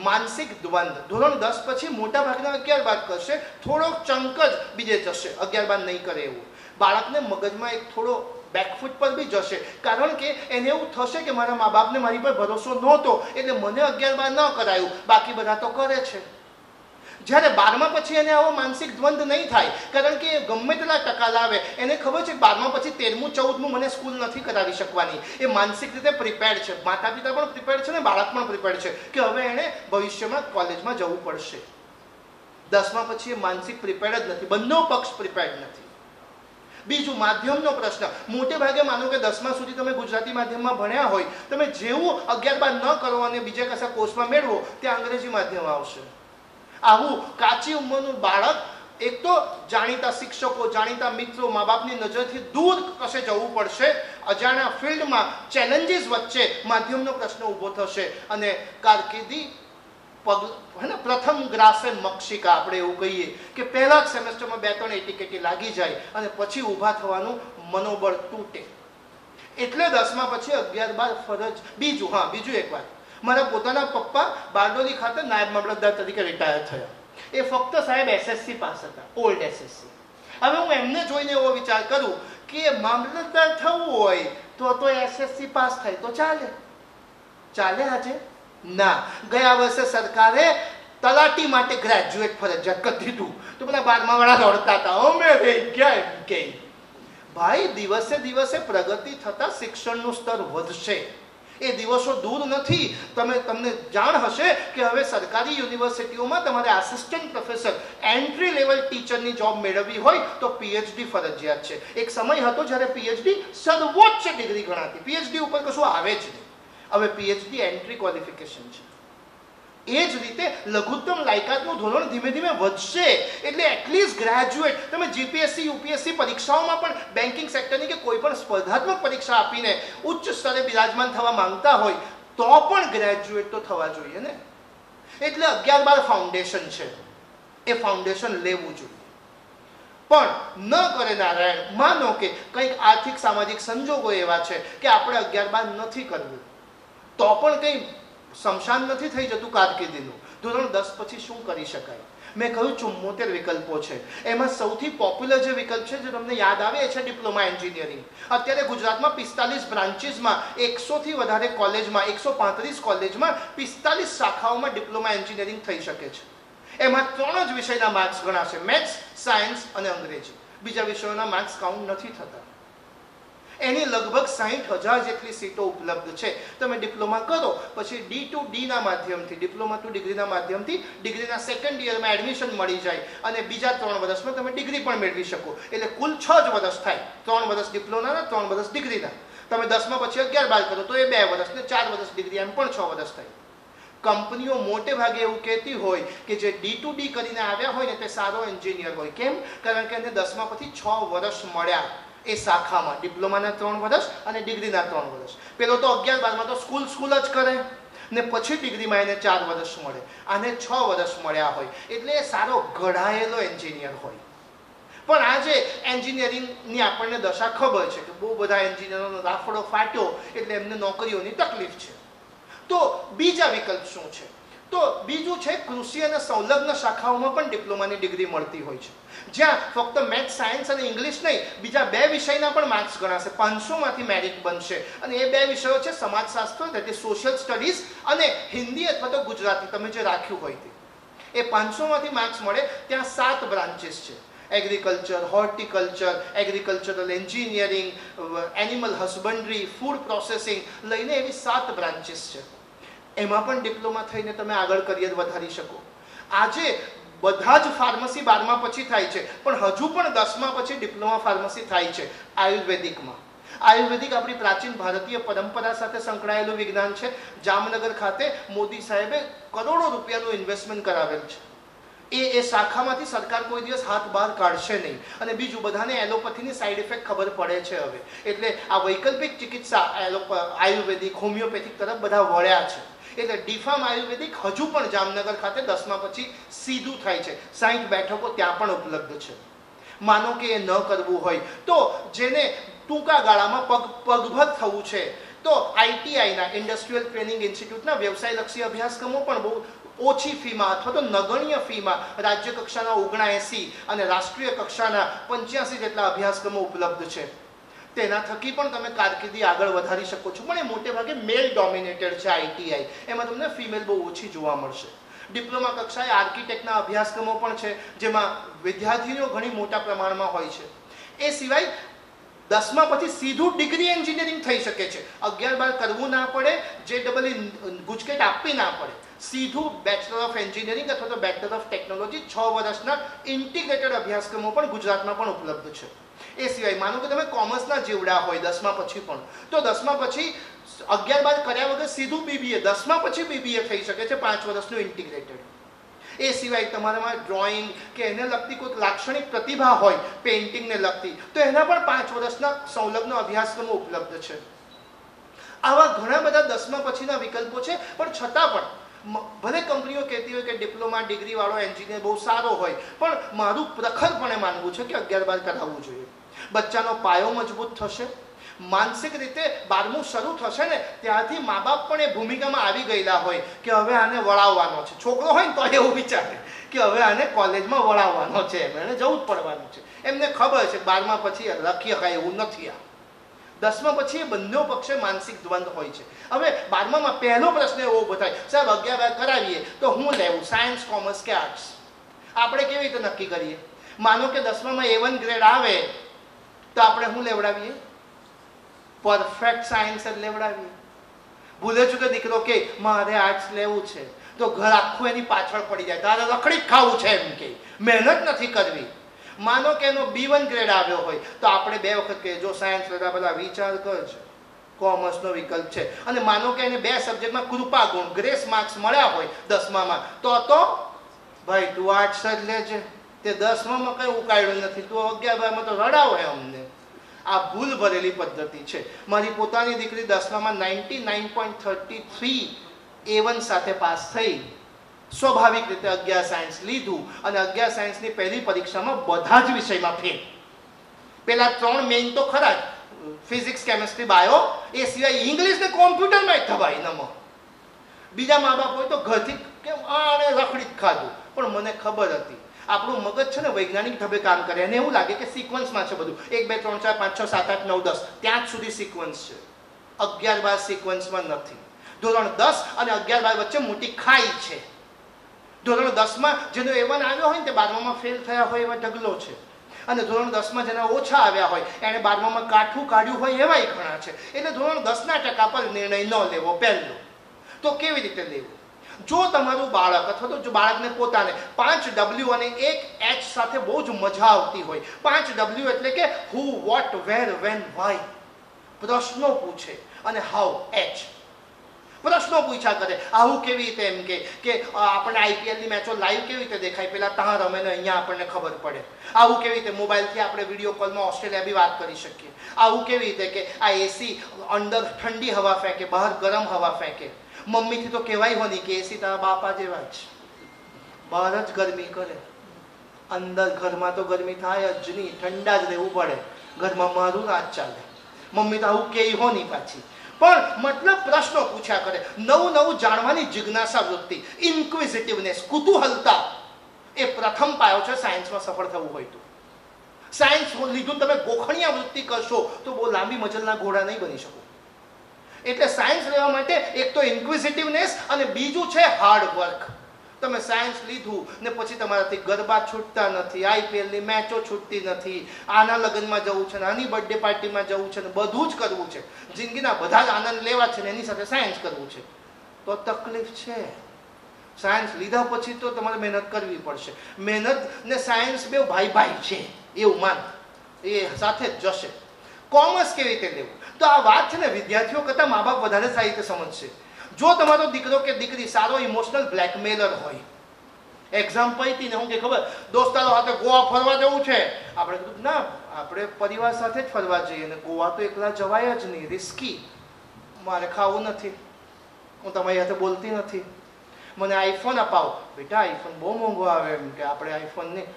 માનસિક દ્વંદ, ધોરણ 10 પછી મોટા ભાગના 11-12 કરશે, થોડોક ચંક જ બીજે જશે, 11-12 નહીં કરે એવું. બાળકને મગજમાં એક થોડો બેકફૂટ પર બી જશે, કારણ કે એને એવું થશે કે મારા મા બાપને મારી પર ભરોસો નહોતો એટલે મને 11-12 ન કરાયું, બાકી બધા તો કરે છે. જ્યારે 12મા પછી એને આવો માનસિક દ્વંદ નહીં થાય, કારણ કે એ ગમે તેટલા ટકા લાવે, એને ખબર છે કે 12મા પછી 13મું 14મું મને સ્કૂલ નથી કરાવી શકવાની. એ માનસિક રીતે પ્રિપેર્ડ છે, માતા પિતા પણ પ્રિપેર્ડ છે ને બાળક પણ પ્રિપેર્ડ છે કે હવે એણે ભવિષ્યમાં કોલેજમાં જવું પડશે. 10મા પછી એ માનસિક પ્રિપેર્ડ જ નથી, બંને પક્ષ પ્રિપેર્ડ નથી. બીજું, માધ્યમનો પ્રશ્ન. મોટે ભાગે માનો કે 10મા સુધી તમે ગુજરાતી માધ્યમમાં ભણ્યા હોય, તમે જેવું 11-12 ન કરો અને બીજા કશા કોર્સમાં મેળવો ત્યાં અંગ્રેજી માધ્યમ આવશે. આવું કાચી ઉંમરનું બાળક એક તો જાણીતા શિક્ષકો, જાણીતા મિત્રો, મા બાપની નજરથી દૂર કશે જવું પડશે, અજાણ્યા ફિલ્ડમાં ચેલેન્જીસ વચ્ચે માધ્યમનો પ્રશ્ન ઊભો થશે અને કારકિર્દી પ્રથમ ગ્રાસે મક્ષિકા આપણે એવું કહીએ કે પહેલા જ સેમેસ્ટરમાં 2-3 એટીકેટી લાગી જાય અને પછી ઊભા થવાનું મનોબળ તૂટે. એટલે 10મા પછી 11-12 ફરજ. બીજું એક વાત, મારા પોતાના પપ્પા બારડોલી ખાતે નાયબ મામલતદાર તરીકે રિટાયર થયા. એ ફક્ત સાહેબ SSC પાસ હતા, ઓલ્ડ SSC. હવે હું એમને જોઈને એવો વિચાર કરું કે મામલતદાર થવું હોય તો SSC પાસ થાય તો ચાલે આજે? ના. ગયા વર્ષે સરકારે તલાટી માટે ગ્રેજ્યુએટ ફરજિયાત કરી દીધું તો બધા 12મા વાળા રડતા હતા, અમે રહી ગયા એમ કે. ભાઈ, દિવસે દિવસે પ્રગતિ થતા શિક્ષણનું સ્તર વધશે, એ દિવસો દૂર નથી. તમને જાણ હશે કે હવે સરકારી યુનિવર્સિટીઓમાં તમારે આસિસ્ટન્ટ પ્રોફેસર, એન્ટ્રી લેવલ ટીચરની જોબ મેળવવી હોય તો PhD ફરજિયાત છે. એક સમય હતો જ્યારે PhD સર્વોચ્ચ ડિગ્રી ગણાતી, PhD ઉપર કશું આવે જ નહીં. હવે PhD એન્ટ્રી ક્વોલિફિકેશન છે. એ જ રીતે લઘુત્તમ લાયકાતનું ધોરણ ધીમે ધીમે વધશે, એટલે એટલીસ્ટ ગ્રેજ્યુએટ. તમે GPSC UPSC પરીક્ષાઓમાં પણ બેન્કિંગ સેક્ટરની કે કોઈ પણ સ્પર્ધાત્મક પરીક્ષા આપીને ઉચ્ચ સ્તરે બિરાજમાન થવા માંગતા હોય તો પણ ગ્રેજ્યુએટ તો થવા જોઈએ ને. એટલે 11-12 ફાઉન્ડેશન છે, એ ફાઉન્ડેશન લેવું જોઈએ. પણ ન કરે નારાયણ, માનો કે કંઈક આર્થિક સામાજિક સંજોગો એવા છે કે આપણે 11-12 નથી કરવું, તો પણ કંઈ શમશાન નથી થઈ જતું કારકિર્દીનું. ધોરણ 10 પછી શું કરી શકાય? મેં કહ્યું 74 વિકલ્પો છે. એમાં સૌથી પોપ્યુલર જે વિકલ્પ છે જે તમને યાદ આવે એ છે ડિપ્લોમા એન્જિનિયરિંગ. અત્યારે ગુજરાતમાં 45 બ્રાન્ચીસમાં 100થી વધારે કોલેજમાં, 135 કોલેજમાં 45 શાખાઓમાં ડિપ્લોમા એન્જિનિયરિંગ થઈ શકે છે. એમાં 3 જ વિષયના માર્ક્સ ગણાશે, મેથ્સ, સાયન્સ અને અંગ્રેજી. બીજા વિષયોના માર્ક્સ કાઉન્ટ નથી થતા. એની લગભગ 60,000 જેટલી સીટો ઉપલબ્ધ છે. તમે ડિપ્લોમા કરો પછી D to D ના માધ્યમથી, ડિપ્લોમા ટુ ડિગ્રીના માધ્યમથી ડિગ્રીના સેકન્ડ યરમાં એડમિશન મળી જાય અને બીજા 3 વર્ષમાં તમે ડિગ્રી પણ મેળવી શકો. એટલે કુલ 6 જ વર્ષ થાય, 3 વર્ષ ડિપ્લોમાના, 3 વર્ષ ડિગ્રીના. તમે 10મા પછી 11-12 કરો તો એ 2 વર્ષ ને 4 વર્ષ ડિગ્રી, એમ પણ 6 વર્ષ થાય. કંપનીઓ મોટે ભાગે એવું કહેતી હોય કે જે D to D કરીને આવ્યા હોય ને તે સારો એન્જિનિયર હોય. કેમ? કારણ કે એને 10મા પછી 6 વર્ષ મળ્યા એ શાખામાં, ડિપ્લોમાના 3 વર્ષ અને ડિગ્રીના 3 વર્ષ. પેલો તો 11-12માં તો સ્કૂલ જ કરે. ને પછી ડિગ્રીમાં એને 4 વર્ષ મળે, આને 6 વર્ષ મળ્યા હોય, એટલે એ સારો ઘડાયેલો એન્જિનિયર હોય. પણ આજે એન્જિનિયરિંગની આપણને દશા ખબર છે કે બહુ બધા એન્જિનિયરોનો રાફડો ફાટ્યો એટલે એમને નોકરીઓની તકલીફ છે. તો બીજા વિકલ્પ શું છે? તો બીજું છે કૃષિ અને સંલગ્ન શાખાઓમાં પણ ડિપ્લોમાની ડિગ્રી મળતી હોય છે, જ્યાં ફક્ત મેથ્સ, સાયન્સ અને ઇંગ્લિશ નહીં, બીજા 2 વિષયના પણ માર્ક્સ ગણાશે. 500માંથી મેરિટ બનશે અને એ 2 વિષયો છે સમાજશાસ્ત્ર એટલે સોશિયલ સ્ટડીઝ અને હિન્દી અથવા તો ગુજરાતી, તમે જે રાખ્યું હોય તે. એ 500માંથી માર્ક્સ મળે. ત્યાં 7 બ્રાન્ચીસ છે: agriculture, horticulture, agricultural engineering, animal husbandry, food processing લઈને એવી 7 બ્રાન્ચીસ છે. એમાં પણ ડિપ્લોમા થઈને તમે આગળ કરિયર વધારી શકો. આજે બધા જ ફાર્મસી 12મા પછી થાય છે, પણ હજુ પણ 10મા પછી ડિપ્લોમા ફાર્મસી થાય છે આયુર્વેદિકમાં. આયુર્વેદિક આપણી પ્રાચીન ભારતીય પરંપરા સાથે સંકળાયેલું વિજ્ઞાન છે. જામનગર ખાતે મોદી સાહેબે કરોડો રૂપિયાનું ઇન્વેસ્ટમેન્ટ કરાવેલ છે. એ શાખામાંથી સરકાર કોઈ દિવસ હાથ બહાર કાઢશે નહીં. અને બીજું, બધાને એલોપેથીની સાઈડ ઇફેક્ટ ખબર પડે છે હવે, એટલે આ વૈકલ્પિક ચિકિત્સા આયુર્વેદિક, હોમિયોપેથિક તરફ બધા વળ્યા છે. એટલે ડીફાર્મ આયુર્વેદિક હજુ પણ જામનગર ખાતે 10મા પછી સીધું થાય છે. 60 બેઠકો ત્યાં પણ ઉપલબ્ધ છે. માનો કે એ ન કરવું હોય તો જેને ટૂંકા ગાળામાં પગભર થવું છે તો આઈટીઆઈના ઇન્ડસ્ટ્રીયલ ટ્રેનિંગ ઇન્સ્ટિટ્યૂટના વ્યવસાયલક્ષી અભ્યાસક્રમો પણ બહુ ઓછી ફીમાં અથવા તો નગણ્ય ફીમાં રાજ્ય કક્ષાના 79 અને રાષ્ટ્રીય કક્ષાના 85 જેટલા અભ્યાસક્રમો ઉપલબ્ધ છે. તેના થકી પણ તમે કારકિર્દી આગળ વધારી શકો છો. પણ એ મોટે ભાગે મેલ ડોમિનેટેડ છે આઈટીઆઈ, એમાં તમને ફિમેલ બહુ ઓછી જોવા મળશે. ડિપ્લોમા કક્ષાએ આર્કિટેક્ટના અભ્યાસક્રમો પણ છે, જેમાં વિદ્યાર્થીઓ ઘણી મોટા પ્રમાણમાં હોય છે. એ સિવાય 10મા પછી સીધું ડિગ્રી એન્જિનિયરિંગ થઈ શકે છે. 11-12 કરવું ના પડે, JEE ગુજકેટ આપવી ના પડે. સીધું બેચલર ઓફ એન્જિનિયરિંગ અથવા તો બેચલર ઓફ ટેકનોલોજી 6 વર્ષના ઇન્ટિગ્રેટેડ અભ્યાસક્રમો પણ ગુજરાતમાં પણ ઉપલબ્ધ છે. એ સિવાય માનો કે તમે કોમર્સના જેવડા હોય 10મા પછી પણ, તો 10મા પછી 11-12 કર્યા વગર સીધું BBA, 10મા પછી BBA થઈ શકે છે 5 વર્ષનું ઇન્ટિગ્રેટેડ. એ સિવાય તમારામાં ડ્રોઈંગ કે એને લગતી કોઈ લાક્ષણિક પ્રતિભા હોય, પેઇન્ટિંગને લગતી, તો એના પણ 5 વર્ષના સંલગ્ન અભ્યાસક્રમો ઉપલબ્ધ છે. આવા ઘણા બધા 10મા પછીના વિકલ્પો છે. પણ છતાં પણ ભલે કંપનીઓ કહેતી હોય કે ડિપ્લોમા ડિગ્રીવાળો એન્જિનિયર બહુ સારો હોય, પણ મારું પ્રખરપણે માનવું છે કે 11-12 કરાવવું જોઈએ. બચ્ચાનો પાયો મજબૂત થશે. માનસિક રીતે 12મું શરૂ થશે ને ત્યારથી મા બાપ પણ એ ભૂમિકામાં આવી ગયેલા હોય કે હવે આને વળાવવાનો છે. છોકરો હોય ને તો એવું વિચારે કે હવે આને કોલેજમાં વળાવવાનો છે, એને જવું જ પડવાનું છે. એમને ખબર છે 12મા પછી લખી શકાય એવું નથી. આ 10મા પછી એ બંને પક્ષે માનસિક દ્વંદ હોય છે. હવે 12મામાં પહેલો પ્રશ્ન એવો ઉભો થાય, સાહેબ 11-12 કરાવીએ તો હું લેવું, સાયન્સ, કોમર્સ કે આર્ટ્સ? આપણે કેવી રીતે નક્કી કરીએ? માનો કે 10મામાં A1 ગ્રેડ આવે તો આપણે શું લેવડાવીએ? પરફેક્ટ સાયન્સ જ લેવડાવીએ. ભૂલે છું કે દીકરો કે મારે આર્ટ્સ લેવું છે તો ઘર આખું એની પાછળ પડી જાય, તારે રખડી જ ખાવું છે એમ કે, મહેનત નથી કરવી. માનો કે એનો B1 ગ્રેડ આવ્યો હોય તો આપણે 2 વખત કહીએ જો સાયન્સ લેતા બધા વિચાર કરજો, કોમર્સનો વિકલ્પ છે. અને માનો કે એને 2 સબ્જેક્ટમાં કૃપા ગુણ, ગ્રેસ માર્ક્સ મળ્યા હોય 10મામાં, તો ભાઈ તું આર્ટ્સ જ લેજે, તે 10મામાં કઈ ઉકાળ્યું નથી, તું 11-12માં તો રડાવે અમને. આ ભૂલ ભરેલી પદ્ધતિ છે. મારી પોતાની દીકરી 10મામાં 99.33 A1 સાથે પાસ થઈ. સ્વાભાવિક રીતે 11 સાયન્સ લીધું અને 11 સાયન્સની પહેલી પરીક્ષામાં બધા જ વિષયમાં ફેલ. પેલા 3 મેઇન તો ખરા જ, ફિઝિક્સ, કેમેસ્ટ્રી, બાયો, એ સિવાય ઇંગ્લિશ ને કોમ્પ્યુટરમાં જ થવાય નમો. બીજા મા બાપ હોય તો ઘરથી કે આને રખડી જ ખાધું. પણ મને ખબર હતી આપણું મગજ છે ને વૈજ્ઞાનિક ઢબે કામ કરે, એને એવું લાગે કે સિક્વન્સમાં છે બધું, 1 2 3 4 5 6 7 8 9 10 ત્યાં જ સુધી સિક્વન્સ છે. 11-12 સિક્વન્સમાં નથી. ધોરણ 10 અને 11-12 વચ્ચે મોટી ખાઈ છે. ધોરણ 10માં જેનો A1 આવ્યો હોય ને તે 12મામાં ફેલ થયા હોય એવા ઢગલો છે. અને ધોરણ 10માં જેના ઓછા આવ્યા હોય એને 12મામાં કાઠું કાઢ્યું હોય એવાય ઘણા છે. એટલે ધોરણ 10ના ટકા પર નિર્ણય ન લેવો પહેલો. તો કેવી રીતે લેવું? જો તમારું બાળક અથવા તો જો બાળકને પોતાને 5 W અને 1 H સાથે બહુ જ મજા આવતી હોય, 5 W એટલે કે who, what, where, when, why, પ્રશ્નો પૂછે, અને how, H, પ્રશ્નો પૂછ્યા કરે. આવું કેવી રીતે એમ કે આપણને આઈપીએલની મેચો લાઈવ કેવી રીતે દેખાય, પેલા ત્યાં રમે ને અહીંયા આપણને ખબર પડે. આવું કેવી રીતે મોબાઈલથી આપણે વિડીયો કોલમાં ઓસ્ટ્રેલિયા બી વાત કરી શકીએ. આવું કેવી રીતે કે આ એસી અંદર ઠંડી હવા ફેંકે, બહાર ગરમ હવા ફેંકે. મમ્મીથી તો કહેવાય હોની કે એસી તારા બાપા જેવા જ, બહાર જ ગરમી કરે, અંદર ઘરમાં તો ગરમી થાય જ નહીં, ઠંડા જ રહેવું પડે. ઘરમાં મારું રાજ ચાલે. મમ્મી તો આવું કે હોની પાછી, પણ મતલબ પ્રશ્નો પૂછ્યા કરે, નવું નવું જાણવાની જિજ્ઞાસા વૃત્તિ, ઇન્ક્વિઝિટિવનેસ, કુતૂહલતા, એ પ્રથમ પાયો છે સાયન્સમાં સફળ થવું હોય તો. સાયન્સ લીધું તમે ગોખણિયા વૃત્તિ કરશો તો બહુ લાંબી મજલના ઘોડા નહીં બની શકો. એટલે સાયન્સ લેવા માટે એક તો ઇન્ક્વિઝિટિવનેસ અને બીજું છે હાર્ડ વર્ક. તમે સાયન્સ લીધું ને પછી તમારાથી ગરબા છૂટતા નથી, આઈપીએલની મેચો છૂટતી નથી, આના લગ્નમાં જવું છે ને આની બર્થડે પાર્ટીમાં જવું છે ને બધું જ કરવું છે, જિંદગીના બધા જ આનંદ લેવા છે ને એની સાથે સાયન્સ કરવું છે, તો તકલીફ છે. સાયન્સ લીધા પછી તો તમારે મહેનત કરવી પડશે. મહેનત ને સાયન્સ બે ભાઈ ભાઈ છે એવું માન, એ સાથે જ જશે. કોમર્સ કેવી રીતે લેવું? તો આ વાત છે ને વિદ્યાર્થીઓ કરતાં મા બાપ વધારે સારી રીતે સમજશે. જો તમારો દીકરો કે દીકરી સારો ઇમોશનલ બ્લેકમેલર હોય, એક્ઝામ પૈતી ને હું કે ખબર દોસ્તારો સાથે ગોવા ફરવા જવું છે, આપણે કીધું ના આપણે પરિવાર સાથે જ ફરવા જઈએ, ને ગોવા તો એકલા જવાય જ નહીં, રિસ્કી, મારે ખાવું નથી, હું તમારી સાથે બોલતી નથી, મને આઈફોન અપાવો. બેટા આઈફોન બહુ મોંઘો આવે, એમ કે આપણે આઈફોન નહીં,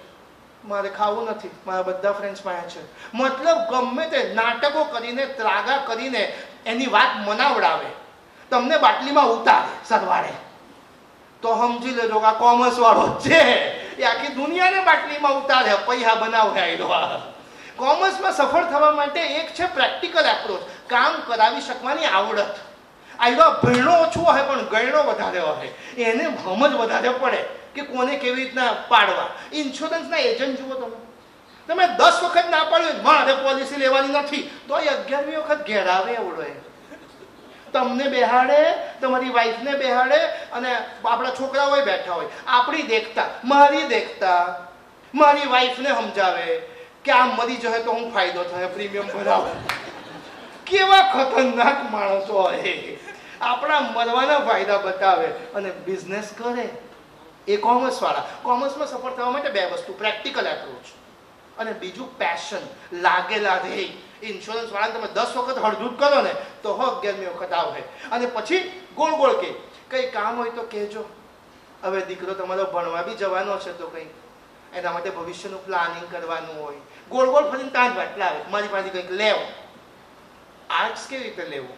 મારે ખાવું નથી, મારા બધા ફ્રેન્ડ્સ પાસે છે. મતલબ ગમે તે નાટકો કરીને, ત્રાગા કરીને એની વાત મનાવડાવે, તમને બાટલીમાં ઉતારે સરવાળે, તો સમજી લેજો કે આ કોમર્સ વાળો છે, એ આખી દુનિયાને બાટલીમાં ઉતારે, પૈસા બનાવે. કોમર્સમાં સફળ થવા માટે એક છે પ્રેક્ટિકલ એપ્રોચ, કામ કરાવી શકવાની આવડત. આયરો ભણો ઓછો હોય પણ ગયણો વધારે હોય, એને સમજ વધારે પડે કે કોને કેવી રીતના પાડવા. ઇન્સ્યોરન્સના એજન્ટ જુઓ તમે 10 વખત ના પાડ્યું મારે પોલિસી લેવાની નથી, તો 11મી વખત ઘેરાવે એવડો, તમને બેહાડે, તમારી વાઈફને બેહાડે, અને આપણા છોકરાઓ બેઠા હોય, આપણી દેખતા મારી વાઈફને સમજાવે કે આ મરી જશે તો હું ફાયદો થાય, પ્રીમિયમ ભરાવો. કેવા ખતરનાક માણસો હોય, આપણા મરવાના ફાયદા બતાવે અને બિઝનેસ કરે. એ કોમર્સ વાળા. કોમર્સમાં સફળ થવા માટે બે વસ્તુ, પ્રેક્ટિકલ એપ્રોચ અને બીજું પેશન, લાગેલા રહે. ઇન્સ્યોરન્સ વાળાને તમે 10 વખત હળધૂત કરો ને તો 11મી વખત આવે, અને પછી ગોળ ગોળ કે કંઈ કામ હોય તો કહેજો. હવે દીકરો તમારો ભણવા બી જવાનો છે તો કંઈ એના માટે ભવિષ્યનું પ્લાનિંગ કરવાનું હોય, ગોળ ગોળ ફરીને ત્યાં જ વાટલા આવે, મારી પાસે કંઈક લેવો. આર્ટ્સ કેવી રીતે લેવું?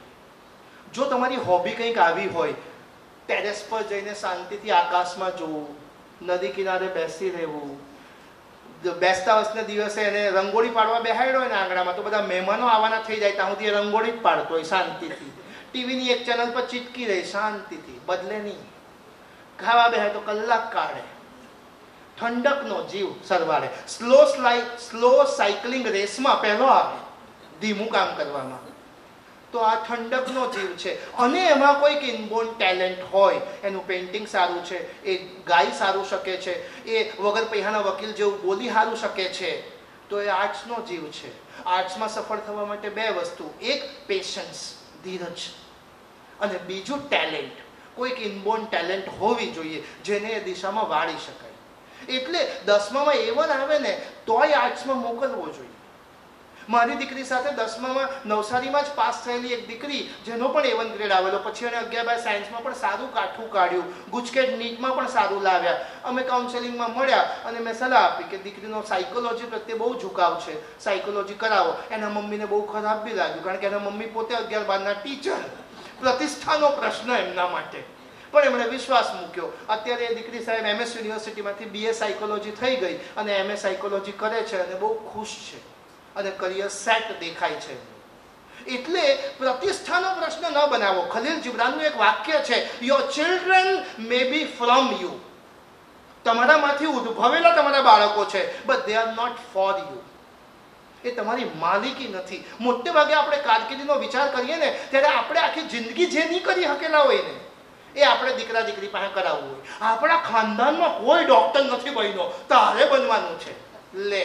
જો તમારી હોબી કંઈક આવી હોય, ટેરેસ પર જઈને શાંતિથી આકાશમાં જોવું, નદી કિનારે બેસી રહેવું, બેસતા વર્ષના દિવસે એને રંગોળી પાડવા બેહાડ્યો હોય ને આંગણામાં, તો બધા મહેમાનો આવવાના થઈ જાય ત્યાં સુધી રંગોળી જ પાડતો હોય શાંતિથી. ટીવીની એક ચેનલ પર ચીટકી રહી શાંતિથી, બદલે નહીં. ખાવા બેહાય તો કલાક કાઢે. ઠંડકનો જીવ સરવાળે. સ્લો સાયકલિંગ રેસમાં પહેલો આવે, ધીમું કામ કરવામાં. તો આ ઠંડકનો જીવ છે. અને એમાં કોઈક ઇનબોર્ન ટેલેન્ટ હોય, એનું પેઇન્ટિંગ સારું છે, એ ગાઈ સારું શકે છે, એ વગર પૈસાના વકીલ જેવું બોલી સારું શકે છે, તો એ આર્ટ્સનો જીવ છે. આર્ટ્સમાં સફળ થવા માટે બે વસ્તુ, એક પેશન્સ, ધીરજ, અને બીજું ટેલેન્ટ. કોઈક ઇનબોર્ન ટેલેન્ટ હોવી જોઈએ જેને એ દિશામાં વાળી શકાય. એટલે 10મામાં A1 આવે ને તોય આર્ટ્સમાં મોકલવો જોઈએ. મારી દીકરી સાથે 10મામાં નવસારીમાં જ પાસ થયેલી એક દીકરી, જેનો પણ A1 ગ્રેડ આવેલો, પછી એને 11 સાયન્સમાં પણ સારું કાઠું કાઢ્યું, ગુજકેટ નીટમાં પણ સારું લાવ્યા. અમે કાઉન્સેલિંગમાં મળ્યા અને મેં સલાહ આપી કે દીકરીનો સાયકોલોજી પ્રત્યે બહુ ઝુકાવ છે, સાયકોલોજી કરાવો. એના મમ્મીને બહુ ખરાબ બી લાગ્યું, કારણ કે એના મમ્મી પોતે 11-12ના ટીચર, પ્રતિષ્ઠાનો પ્રશ્ન એમના માટે. પણ એમણે વિશ્વાસ મૂક્યો. અત્યારે એ દીકરી સાહેબ MS યુનિવર્સિટીમાંથી BA સાયકોલોજી થઈ ગઈ અને MS સાયકોલોજી કરે છે અને બહુ ખુશ છે અને કરિયર સેટ દેખાય છે. એટલે પ્રતિષ્ઠાનો પ્રશ્ન ન બનાવો. ખલીલ જીબ્રાનનું એક વાક્ય છે, your children may be from you. તમારામાંથી ઉદ્ભવેલા તમારા બાળકો છે, but they are not for you. એ તમારી માલિકી નથી. મોટે ભાગે આપણે કારકિર્દીનો વિચાર કરીએ ને ત્યારે આપણે આખી જિંદગી જે નહીં કરી શકેલા હોય ને એ આપણે દીકરા દીકરી પાસે કરાવવું હોય. આપણા ખાનદાનમાં કોઈ ડોક્ટર નથી બન્યો, તારે બનવાનું છે. લે,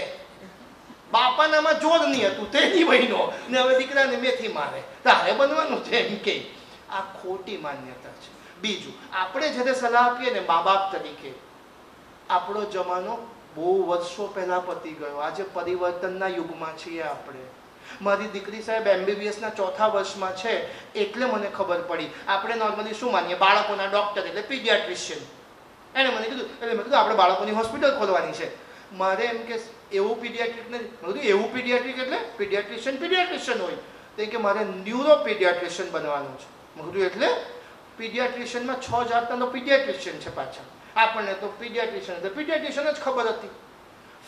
બાપાનામાં જોર નહીં હતું તે નહીં બન્યો ને હવે દીકરાને મેથી મારે, તારે બનવાનું છે એમ કે. આ ખોટી માન્યતા છે. બીજું, આપણે જ્યારે સલાહ આપીએ ને મા બાપ તરીકે, આપણો જમાનો બહુ વર્ષો પહેલા પતી ગયો. આજે પરિવર્તનના યુગમાં છીએ આપણે. મારી દીકરી સાહેબ MBBSના 4થા વર્ષમાં છે એટલે મને ખબર પડી. આપણે નોર્મલી શું માનીએ, બાળકોના ડૉક્ટર એટલે પીડિયાટ્રિશિયન. એણે મને કીધું, એટલે મેં કીધું આપણે બાળકોની હોસ્પિટલ ખોલવાની છે. મારે એમ કે એવું પીડિયાટ્રિક નથી. મેં કીધું એવું પીડિયાટ્રિક એટલે પીડિયાટ્રિશિયન હોય. તો કે મારે ન્યુરો પીડિયાટ્રિશિયન બનવાનું છે. મેં કીધું એટલે પીડિયાટ્રિશિયનમાં 6 જાતના પીડિયાટ્રિશિયન છે પાછા. આપણને તો પીડિયાટ્રિશિયન જ ખબર હતી.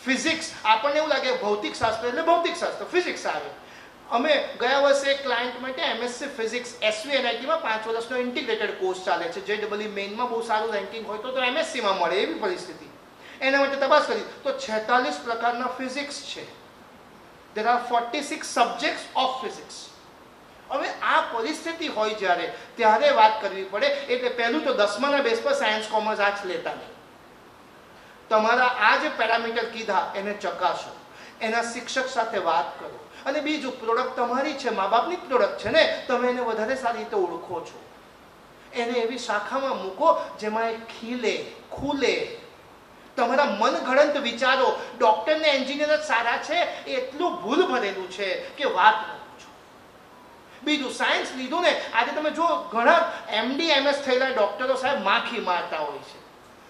ફિઝિક્સ આપણને એવું લાગે ભૌતિક શાસ્ત્ર એટલે ભૌતિક શાસ્ત્ર, ફિઝિક્સ આવે. અમે ગયા વર્ષે એક ક્લાયન્ટ માટે MSc ફિઝિક્સ SVNITમાં 5 વર્ષનો ઇન્ટિગ્રેટેડ કોર્સ ચાલે છે. JEE મેઇનમાં બહુ સારું રેન્કિંગ હોય તો MScમાં મળે એવી પરિસ્થિતિ. એના માટે તપાસ કરી તો 46 પ્રકારના ફિઝિક્સ છે. there are 46 subjects of physics. હવે આ પરિસ્થિતિ હોય જ્યારે ત્યારે વાત કરવી પડે. એટલે પહેલું તો 10માના બેઝ પર સાયન્સ કોમર્સ આર્ટ્સ લેતા નહીં. તમારા આ જે પેરામીટર કીધા એને ચકાસો, એના શિક્ષક સાથે વાત કરો. અને બીજું, પ્રોડક્ટ તમારી છે, મા બાપની પ્રોડક્ટ છે ને, તમે એને વધારે સારી રીતે ઓળખો છો. એને એવી શાખામાં મૂકો જેમાં એ ખુલે. તમારા મનગણંત વિચારો ડૉક્ટર ને એન્જિનિયર જ સારા છે એટલું ભૂલ ભરેલું છે કે વાત ન પૂછો. બીજું, સાયન્સ લીધું ને, આજે તમે જો ઘણા MD MS થયેલા ડૉક્ટરો સાહેબ માખી મારતા હોય છે,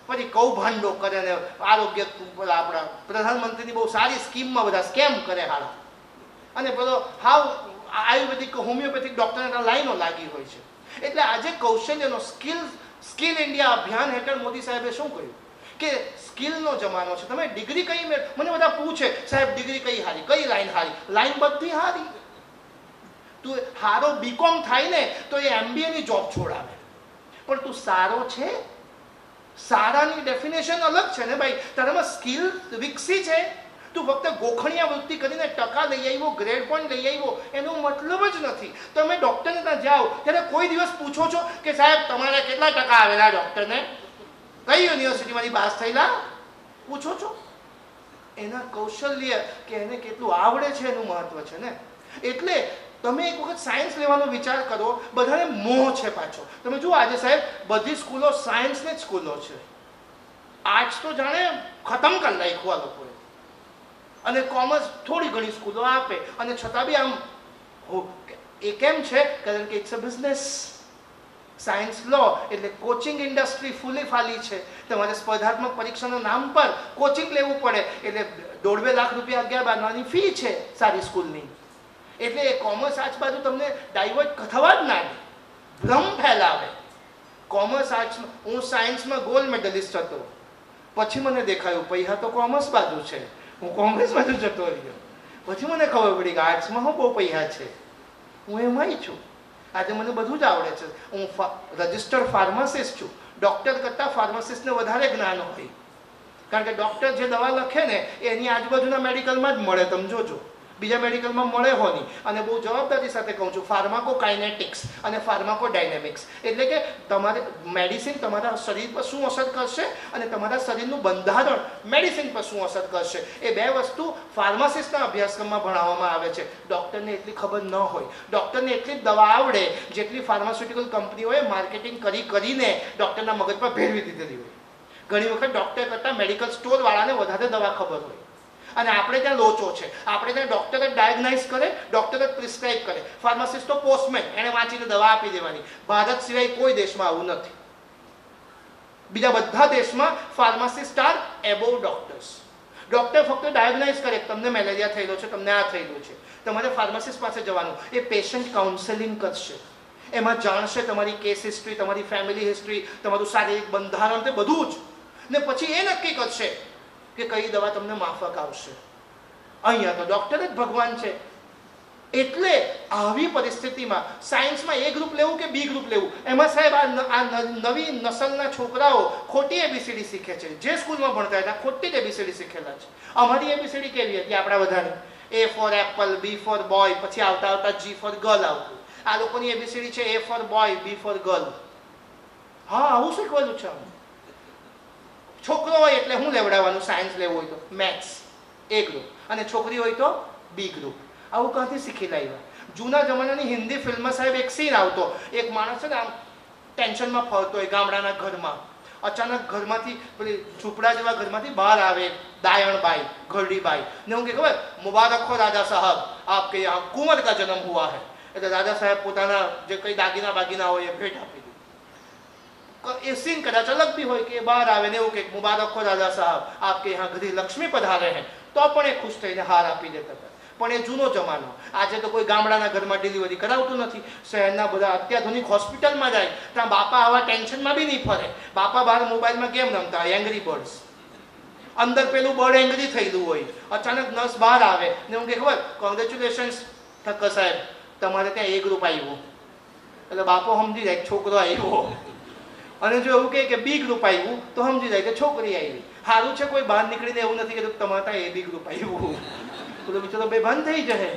પછી કૌભાંડો કરે ને આરોગ્ય આપણા પ્રધાનમંત્રીની બહુ સારી સ્કીમમાં બધા સ્કેમ કરે હાલ. અને પેલો હાવ આયુર્વેદિક હોમિયોપેથિક ડૉક્ટરના લાઈનો લાગી હોય છે. એટલે આજે કૌશલ્યનો સ્કિલ ઇન્ડિયા અભિયાન હેઠળ મોદી સાહેબે શું કર્યું કે સ્કિલનો જમાનો છે. તમે ડિગ્રી કઈ, મને બધા પૂછે સાહેબ ડિગ્રી કઈ હારી, કઈ લાઈન હારી? લાઈન બધી હારી. તું હારો BCom થાય ને તો એ MBAની જોબ છોડાવે, પણ તું સારો છે. સારાની ડેફિનેશન અલગ છે ને ભાઈ. તારામાં સ્કિલ વિકસી છે. તું ફક્ત ગોખણિયા વૃત્તિ કરીને ટકા લઈ આવ્યો, ગ્રેડ પોઈન્ટ લઈ આવ્યો, એનો મતલબ જ નથી. તમે ડૉક્ટરને ત્યાં જાઓ ત્યારે કોઈ દિવસ પૂછો છો કે સાહેબ તમારે કેટલા ટકા આવેલા ડૉક્ટરને, કઈ યુનિવર્સિટીમાંથી પાસ થયેલા? પૂછો છો? એના કૌશલ્ય કે એને કેટલું આવડે છે એનું મહત્વ છે ને. એટલે તમે એક વખત સાયન્સ લેવાનો વિચાર કરો. બધાને મોહ છે પાછો. તમે જુઓ આજે સાહેબ બધી સ્કૂલો સાયન્સની જ સ્કૂલો છે. આર્ટ્સ તો જાણે ખતમ કરી નાખ્યું આ લોકોએ, અને કોમર્સ થોડી ઘણી સ્કૂલો આપે, અને છતાં બી આમ એ કેમ છે? કારણ કે ઇટ્સ અ બિઝનેસ. સાયન્સ લો એટલે કોચિંગ ઇન્ડસ્ટ્રી ફૂલી ફાલી છે. તમારે સ્પર્ધાત્મક પરીક્ષાના નામ પર કોચિંગ લેવું પડે. એટલે 1.5 લાખ રૂપિયા 11-12ની ફી છે સારી સ્કૂલની. એટલે એ કોમર્સ આર્ટ્સ બાજુ તમને ડાયવર્ટ થવા જ ના દે, ભ્રમ ફેલાવે. કોમર્સ આર્ટ્સમાં, હું સાયન્સમાં ગોલ્ડ મેડલિસ્ટ હતો, પછી મને દેખાયું પૈસા તો કોમર્સ બાજુ છે, હું કોમર્સ બાજુ જતો રહ્યો. પછી મને ખબર પડી કે આર્ટ્સમાં હું બહુ પૈસા છે, હું એમાંય છું. આજે મને બધું જ આવડે છે. હું રજિસ્ટર્ડ ફાર્માસિસ્ટ છું. ડૉક્ટર કરતાં ફાર્માસિસ્ટને વધારે જ્ઞાન હોય, કારણ કે ડૉક્ટર જે દવા લખે ને એની આજુબાજુના મેડિકલમાં જ મળે. તમે જોજો, બીજા મેડિકલમાં મળે હો નહીં. અને બહુ જવાબદારી સાથે કહું છું, ફાર્માકોકાઇનેટિક્સ અને ફાર્માકોડાયનેમિક્સ, એટલે કે તમારે મેડિસિન તમારા શરીર પર શું અસર કરશે અને તમારા શરીરનું બંધારણ મેડિસિન પર શું અસર કરશે, એ બે વસ્તુ ફાર્માસિસ્ટના અભ્યાસક્રમમાં ભણાવવામાં આવે છે. ડૉક્ટરને એટલી ખબર ન હોય. ડૉક્ટરને એટલી જ દવા આવડે જેટલી ફાર્માસ્યુટિકલ કંપનીઓએ માર્કેટિંગ કરીને ડૉક્ટરના મગજ પર ભેળવી દીધેલી હોય. ઘણી વખત ડૉક્ટર કરતાં મેડિકલ સ્ટોરવાળાને વધારે દવા ખબર હોય. અને આપણે ત્યાં લોચો છે. આપણે ત્યાં ડૉક્ટર જ ડાયગ્નાઇઝ કરે, ડૉક્ટર જ પ્રિસ્ક્રાઇબ કરે. ફાર્માસિસ્ટ તો પોસ્ટમેન, એને વાંચીને દવા આપી દેવાની. ભારત સિવાય કોઈ દેશમાં આવું નથી. બીજા બધા દેશમાં pharmacist are above doctors. Doctor ફક્ત ડાયગ્નાઇઝ કરે, તમને મેલેરિયા થયેલો છે, તમને આ થયેલું છે. તમારે ફાર્માસિસ્ટ પાસે જવાનું. એ પેશન્ટ કાઉન્સેલિંગ કરશે, એમાં જાણશે તમારી કેસ હિસ્ટ્રી, તમારી ફેમિલી હિસ્ટ્રી, તમારું શારીરિક બંધારણ, તે બધું જ. ને પછી એ નક્કી કરશે કે કઈ દવા તમને માફક આવશે. અહીંયા તો ડૉક્ટર જ ભગવાન છે. એટલે આવી પરિસ્થિતિમાં સાયન્સમાં એ ગ્રુપ લેવું કે બી ગ્રુપ લેવું, એમાં સાહેબ આ નવી નસલના છોકરાઓ ખોટી ABCD શીખે છે. જે સ્કૂલમાં ભણતા હતા ખોટી જ ABCD શીખેલા છે. અમારી ABCD કેવી હતી આપણા બધાની? A for apple, B for boy, પછી આવતા G ફોર ગર્લ આવતું. આ લોકોની ABCD છે A for boy, B for girl. હા, આવું શીખવાનું છે. છોકરો હોય એટલે હું લેવડાવવાનું? સાયન્સ લેવું હોય તો મેથ્સ A ગ્રુપ, અને છોકરી હોય તો B ગ્રુપ. આવું ક્યાંથી શીખી લાવ્યા? જૂના જમાનાની હિન્દી ફિલ્મમાં સાહેબ એક સીન આવતો. એક માણસ છે ને આમ ટેન્શનમાં ફરતો હોય ગામડાના ઘરમાં. અચાનક ઘરમાંથી પેલી ઝૂંપડા જેવા ઘરમાંથી બહાર આવે દાયણબાઈ, ઘરડીબાઈ, ને હું કે ખબર, મુબારક હો રાજા સાહેબ, आपके यहाँ कुंवर का जन्म हुआ है, એટલે રાજા સાહેબ પોતાના જે કઈ દાગીના બાગીના હોય એ ભેટ આપી દીધી। એ સીન કદાચ અલગ બી હોય કે બહાર આવે ને એવું કે મુબારક હો રાજા સાહેબ, આપકે यहाँ ઘરે લક્ષ્મી પધારે हैं, તો પણ એ ખુશ થઈને હાર આપી દેતા હતા। પણ એ જૂનો જમાનો। આજે તો કોઈ ગામડાના ઘરમાં ડિલિવરી કરાવતું નથી, શહેરના બધા અત્યાધુનિક હોસ્પિટલમાં જાય ત્યાં બાપા આવા ટેન્શનમાં બી નહીં ફરે। બાપા બહાર મોબાઈલમાં ગેમ રમતા હોય, એંગ્રી બર્ડ્સ, અંદર પેલું બર્ડ એંગ્રી થયેલું હોય, અચાનક નર્સ બહાર આવે ને હું કે ખબર, કોંગ્રેચ્યુલેશન્સ ઠક્કર સાહેબ, તમારે ત્યાં એ ગ્રુપ આવ્યું। એટલે બાપો સમજી જાય છોકરો આવ્યો, અને જો એવું કહે કે બી ગ્રુપ આવ્યું તો સમજી જાય કે છોકરી આવી। સારું છે કોઈ બહાર નીકળીને એવું નથી કે તમારે ત્યાં એ બી ગ્રુપ આવ્યું, તો બિચારો બેભાન થઈ જશે।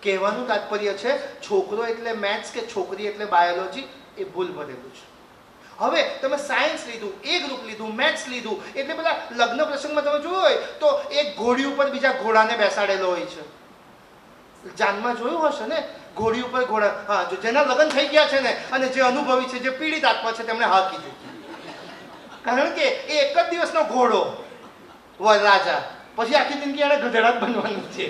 કહેવાનું તાત્પર્ય છે છોકરો એટલે મેથ્સ કે છોકરી એટલે બાયોલોજી એ ભૂલ ભરેલું છે। હવે તમે સાયન્સ લીધું, એ ગ્રુપ લીધું, મેથ્સ લીધું, એટલે બધા લગ્ન પ્રસંગમાં તમે જોયું હોય તો એક ઘોડી ઉપર બીજા ઘોડાને બેસાડેલો હોય છે। જાનમાં જોયું હશે ને, ઘોડી ઉપર ઘોડા, હા, જો જેના લગ્ન થઈ ગયા છે ને અને જે અનુભવી છે, જે પીડિત આત્મા છે, તેમણે હા કીધું, કારણ કે એ એક જ દિવસનો ઘોડો રાજા, પછી આખી જિંદગી એને ગધેડા જ બનવાનું છે।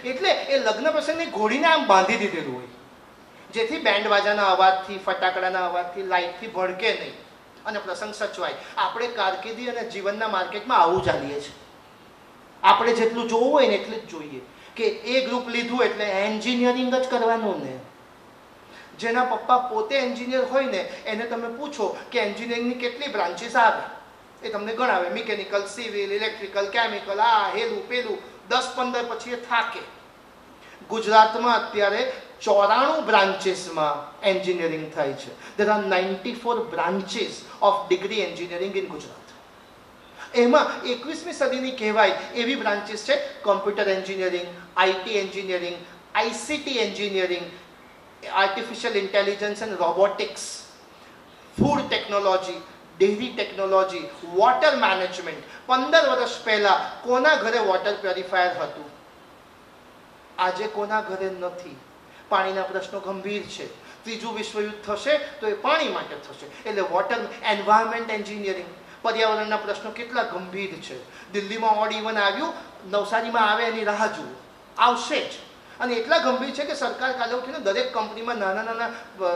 એટલે એ લગ્ન પ્રસંગની ઘોડીને આમ બાંધી દીધેલું હોય, જેથી બેન્ડ વાજાના અવાજથી, ફટાકડાના અવાજથી, લાઇટથી ભડકે નહીં અને પ્રસંગ સચવાય। આપણે કારકિર્દી અને જીવનના માર્કેટમાં આવું ચાલીએ છીએ। આપણે જેટલું જોવું હોય ને એટલું જ જોઈએ કે એ ગ્રુપ લીધું એટલે એન્જિનિયરિંગ જ કરવાનું ને। જેના પપ્પા પોતે એન્જિનિયર હોય ને એને તમે પૂછો કે એન્જિનિયરિંગની કેટલી બ્રાન્ચીસ આવે, એ તમને ગણાવે, મિકેનિકલ, સિવિલ, ઇલેક્ટ્રિકલ, કેમિકલ, આ હેલું પેલું, 10-15 પછી એ થાકે। ગુજરાતમાં અત્યારે 94 બ્રાન્ચીસમાં એન્જિનિયરિંગ થાય છે। There are 94 branches of degree engineering in Gujarat. એમાં 21મી સદીની કહેવાય એવી બ્રાન્ચીસ છે computer engineering, IT engineering, ICT engineering, artificial intelligence and robotics, food technology, dairy technology, water management. 15 વર્ષ પહેલા કોના ઘરે વોટર પ્યોરિફાયર હતું? આજે કોના ઘરે નથી? પાણીના પ્રશ્નો ગંભીર છે। ત્રીજું વિશ્વયુદ્ધ થશે તો એ પાણી માટે થશે, એટલે વોટર એન્વાયરમેન્ટ એન્જિનિયરિંગ, પર્યાવરણના પ્રશ્નો કેટલા ગંભીર છે। દિલ્હીમાં ઓડ ઇવન આવ્યું, નવસારીમાં આવે એની રાહ જુઓ, આવશે જ। અને એટલા ગંભીર છે કે સરકાર કાલે ઉઠીને દરેક કંપનીમાં નાના નાના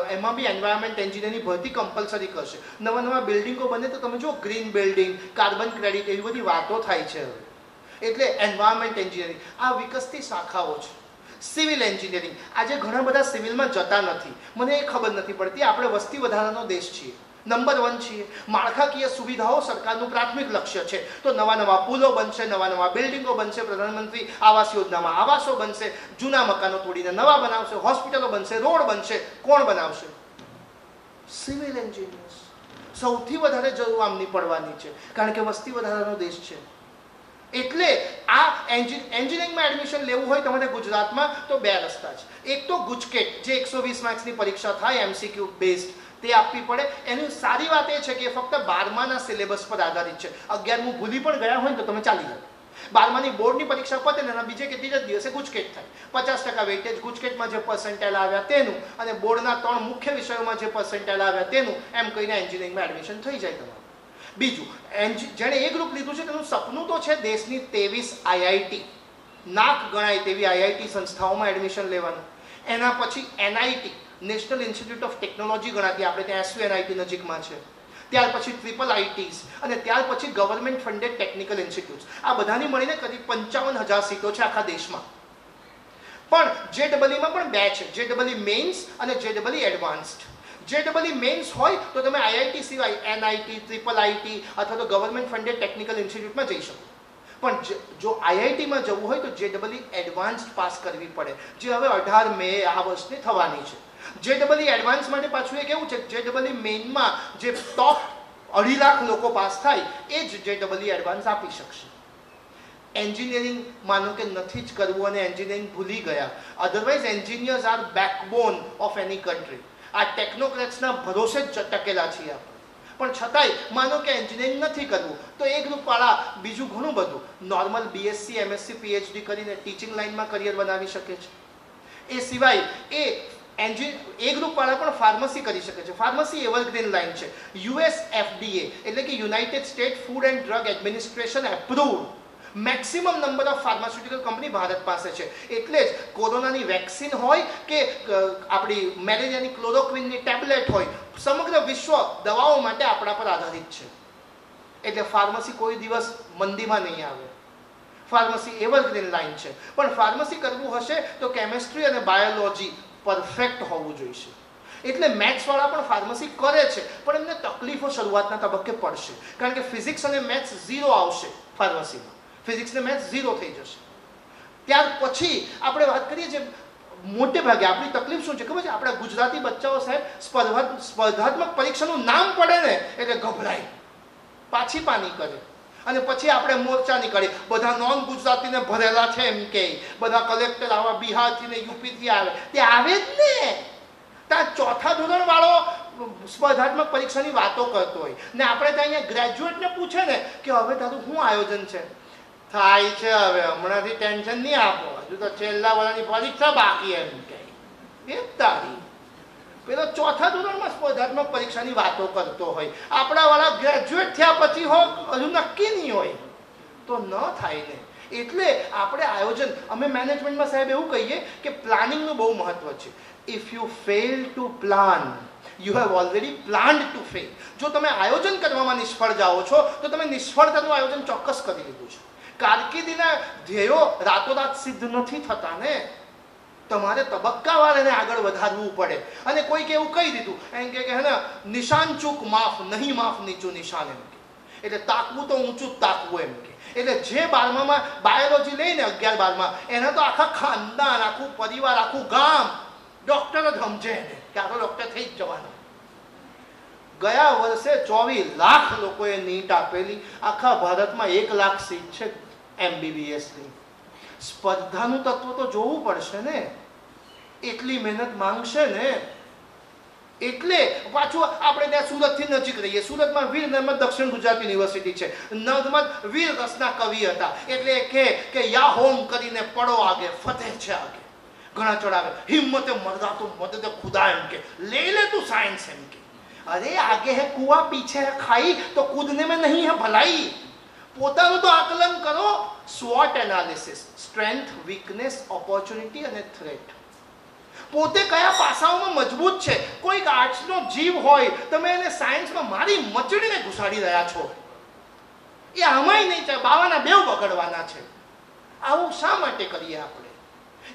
એમાં બી એન્વાયરમેન્ટ એન્જિનિયરની ભરતી કમ્પલસરી કરશે। નવા નવા બિલ્ડિંગો બને તો તમે જુઓ, ગ્રીન બિલ્ડિંગ, કાર્બન ક્રેડિટ, એવી બધી વાતો થાય છે હવે। એટલે એન્વાયરમેન્ટ એન્જિનિયરિંગ આ વિકસતી શાખાઓ છે। સિવિલ એન્જિનિયરિંગ, આજે ઘણા બધા સિવિલમાં જતા નથી, મને એ ખબર નથી પડતી। આપણે વસ્તી વધારાનો દેશ છીએ, નંબર 1 છીએ। માળખાકીય સુવિધાઓ સરકારનું પ્રાથમિક લક્ષ્ય છે, તો નવા નવા પુલો બનશે, નવા નવા બિલ્ડિંગો બનશે, પ્રધાનમંત્રી આવાસ યોજનામાં આવાસો બનશે, જૂના મકાનો તોડીને નવા બનાવશે, હોસ્પિટલો બનશે, રોડ બનશે। કોણ બનાવશે? Civil engineers. સૌથી વધારે જરૂર આમની પડવાની છે, કારણ કે વસ્તી વધારાનો દેશ છે। એટલે આ એન્જિનિયરિંગમાં એડમિશન લેવું હોય તમારે ગુજરાતમાં તો 2 રસ્તા છે। એક તો ગુજકેટ, જે 120 માર્ક્સની પરીક્ષા થાય, એમસીક્યુ બેઝડ, તે આપવી પડે। એની સારી વાત એ છે કે ફક્ત 12માના સિલેબસ પર આધારિત છે। 11મું ભૂલી પણ ગયા હોય તો તમે ચાલી જાઓ। 12માની બોર્ડની પરીક્ષા પતે ને એના બીજે કે ત્રીજા દિવસે ગુજકેટ થાય, 50% વેઇટેજ, ગુજકેટમાં જે પર્સન્ટાઇલ આવ્યા તેનું અને બોર્ડના 3 મુખ્ય વિષયોમાં જે પર્સન્ટાઇલ આવ્યા તેનું, એમ કહીને એન્જિનિયરિંગમાં એડમિશન થઈ જાય તમારું। બીજું, જેણે એ ગ્રુપ લીધું છે તેનું સપનું તો છે દેશની 23 આઈઆઈટી, નાક ગણાય તેવી આઈઆઈટી સંસ્થાઓમાં એડમિશન લેવાનું। એના પછી NIT, national institute of technology ગણાતી, આપણે ત્યાં એસવીએનઆઈટી નજીકમાં છે। ત્યાર પછી ટ્રિપલ આઈટીઝ અને ત્યાર પછી ગવર્મેન્ટ ફંડેડ ટેકનિકલ ઇન્સ્ટિટ્યૂટ્સ। આ બધાની મળીને કરીબ 55,000 સીટો છે આખા દેશમાં। પણ જેડબલઈમાં પણ 2 છે, જેડબલઈ મેઇન્સ અને જેડબલઈ એડવાન્સ્ડ। જેડબલઈ મેઇન્સ હોય તો તમે આઈઆઈટી સિવાય એનઆઈટી, ટ્રિપલ આઈટી અથવા તો ગવર્મેન્ટ ફંડેડ ટેકનિકલ ઇન્સ્ટિટ્યૂટમાં જઈ શકો। પણ જો આઈઆઈટીમાં જવું હોય તો જેડબલઈ એડવાન્સ્ડ પાસ કરવી પડે, જે હવે 18 મે આ વર્ષની થવાની છે। જેડબલઈ એડવાન્સ માટે પાછું એ કેવું છે, જેડબલઈ મેઇનમાં જે ટોપ 2.5 લાખ લોકો પાસ થાય એ જ જેડબલઈ એડવાન્સ આપી શકશે। એન્જિનિયરિંગ માનો કે નથી જ કરવું અને એન્જિનિયરિંગ ભૂલી ગયા, otherwise engineers are backbone of any country. આ ટેકનોક્રેટ્સના ભરોસે જ ટકેલા છીએ આપણે। પણ છતાંય માનો કે એન્જિનિયરિંગ નથી કરવું તો એ ગ્રુપવાળા બીજું ઘણું બધું નોર્મલ બીએસસી, એમએસસી, પીએચડી કરીને ટીચિંગ લાઇનમાં કરિયર બનાવી શકે છે। એ સિવાય એ ગ્રુપવાળા પણ ફાર્મસી કરી શકે છે। ફાર્મસી એવરગ્રીન લાઇન છે, યુએસ FDA એટલે કે United state food and drug administration approved maximum number of pharmaceutical company Bharat પાસે છે. એટલે જ કોરોનાની વેક્સિન હોય કે આપણી મેલેરિયાની ક્લોરોક્વિનની ટેબ્લેટ હોય, સમગ્ર વિશ્વ દવાઓ માટે આપણા પર આધારિત છે. એટલે ફાર્મસી કોઈ દિવસ મંદીમાં નહીં આવે. ફાર્મસી એવરગ્રીન લાઈન છે. પણ ફાર્મસી કરવું હશે તો કેમેસ્ટ્રી અને બાયોલોજી પરફેક્ટ હોવું જોઈએ. એટલે મેથ્સવાળા પણ ફાર્મસી કરે છે, પણ એમને તકલીફો શરૂઆતના તબક્કે પડશે. કારણ કે ફિઝિક્સ અને મેથ્સ 0 આવશે ફાર્મસીમાં. ફિઝિક્સ ને મેથ્સ 0 થઈ જશે. ત્યાર પછી આપણે વાત કરીએ છીએ મોટે ભાગે આપણી તકલીફ શું છે ખબર છે? આપણા ગુજરાતી બચ્ચાઓ સાહેબ સ્પર્ધાત્મક પરીક્ષાનું નામ પડે ને એટલે ગભરાય, પાછી પાની કરે, અને પછી આપણે મોરચા નીકળીએ. બધા નોન ગુજરાતીને ભરેલા છે એમ કે, બધા કલેક્ટર આવા બિહારથી ને યુપીથી આવે, તે આવે જ ને. ત્યાં ચોથા ધોરણ વાળો સ્પર્ધાત્મક પરીક્ષાની વાતો કરતો હોય ને આપણે ત્યાં અહીંયા ગ્રેજ્યુએટને પૂછે ને કે હવે તારું શું આયોજન છે? થાય છે હવે, હમણાંથી ટેન્શન નહીં આપો, હજુ તો છેલ્લા વર્ષની પરીક્ષા બાકી એમ કે. એ તારી પેલો ચોથા ધોરણમાં સ્પર્ધાત્મક પરીક્ષાની વાતો કરતો હોય, આપણા વાળા ગ્રેજ્યુએટ થયા પછી હજુ નક્કી નહીં હોય, તો ન થાય ને. એટલે આપણે આયોજન, અમે મેનેજમેન્ટમાં સાહેબ એવું કહીએ કે પ્લાનિંગનું બહુ મહત્વ છે. If you fail to plan, you have already planned to fail. જો તમે આયોજન કરવામાં નિષ્ફળ જાઓ છો તો તમે નિષ્ફળતાનું આયોજન ચોક્કસ કરી લીધું છે. કારકિર્દીના ધ્યેયો રાતોરાત સિદ્ધ નથી થતા ને. તમારે તબક્કાવાર એને આગળ વધારવું પડે. અને કોઈક એવું કહી દીધું એમ કે હે ને, નિશાન ચૂક માફ, નહીં માફ નીચું નિશાન એમ કે. એટલે તાકવું તો ઊંચું જ તાકવું એમ કે. એટલે જે 12માં બાયોલોજી લઈને 11-12માં એને તો આખા ખાનદાન, આખું પરિવાર, આખું ગામ ડોક્ટર જ સમજે એને કે આ તો ડોક્ટર થઈ જ જવાનો. ગયા વર્ષે 24 લાખ લોકોએ નીટ આપેલી. આખા ભારતમાં 1 લાખ સીટ છે MBBSની. સ્પર્ધાનું તત્વ તો જોવું પડશે ને, એટલી મહેનત માંગશે ને. એટલે પાછું આપણે ત્યાં સુરતથી નજીક રહીએ. સુરતમાં વીર નર્મદ દક્ષિણ ગુજરાત યુનિવર્સિટી છે. નર્મદ વીર રસના કવિ હતા. એટલે કે યા હોમ કરીને પડો આગે, ફતેહ છે આગે. ઘણા ચડાવે હિમ્મતે મરદા તો મદદ ખુદા એમ કે, લે લે તું સાયન્સ એમ કે. અરે આગે હે કુઆ, પીછે હે ખાઈ, તો કૂદને में नहीं है भलाई. પોતાનું તો આકલન કરો. SWOT analysis, strength, weakness, opportunity અને થ્રેટ. પોતે કયા પાસાઓમાં મજબૂત છે. કોઈક આર્ટ્સનો જીવ હોય, તમે એને સાયન્સમાં મારી મચડીને ઘુસાડી રહ્યા છો. એ આમાંય નહીં ચાલે, બાવાના બેવ બગડવાના છે. આવું શા માટે કરીએ આપણે?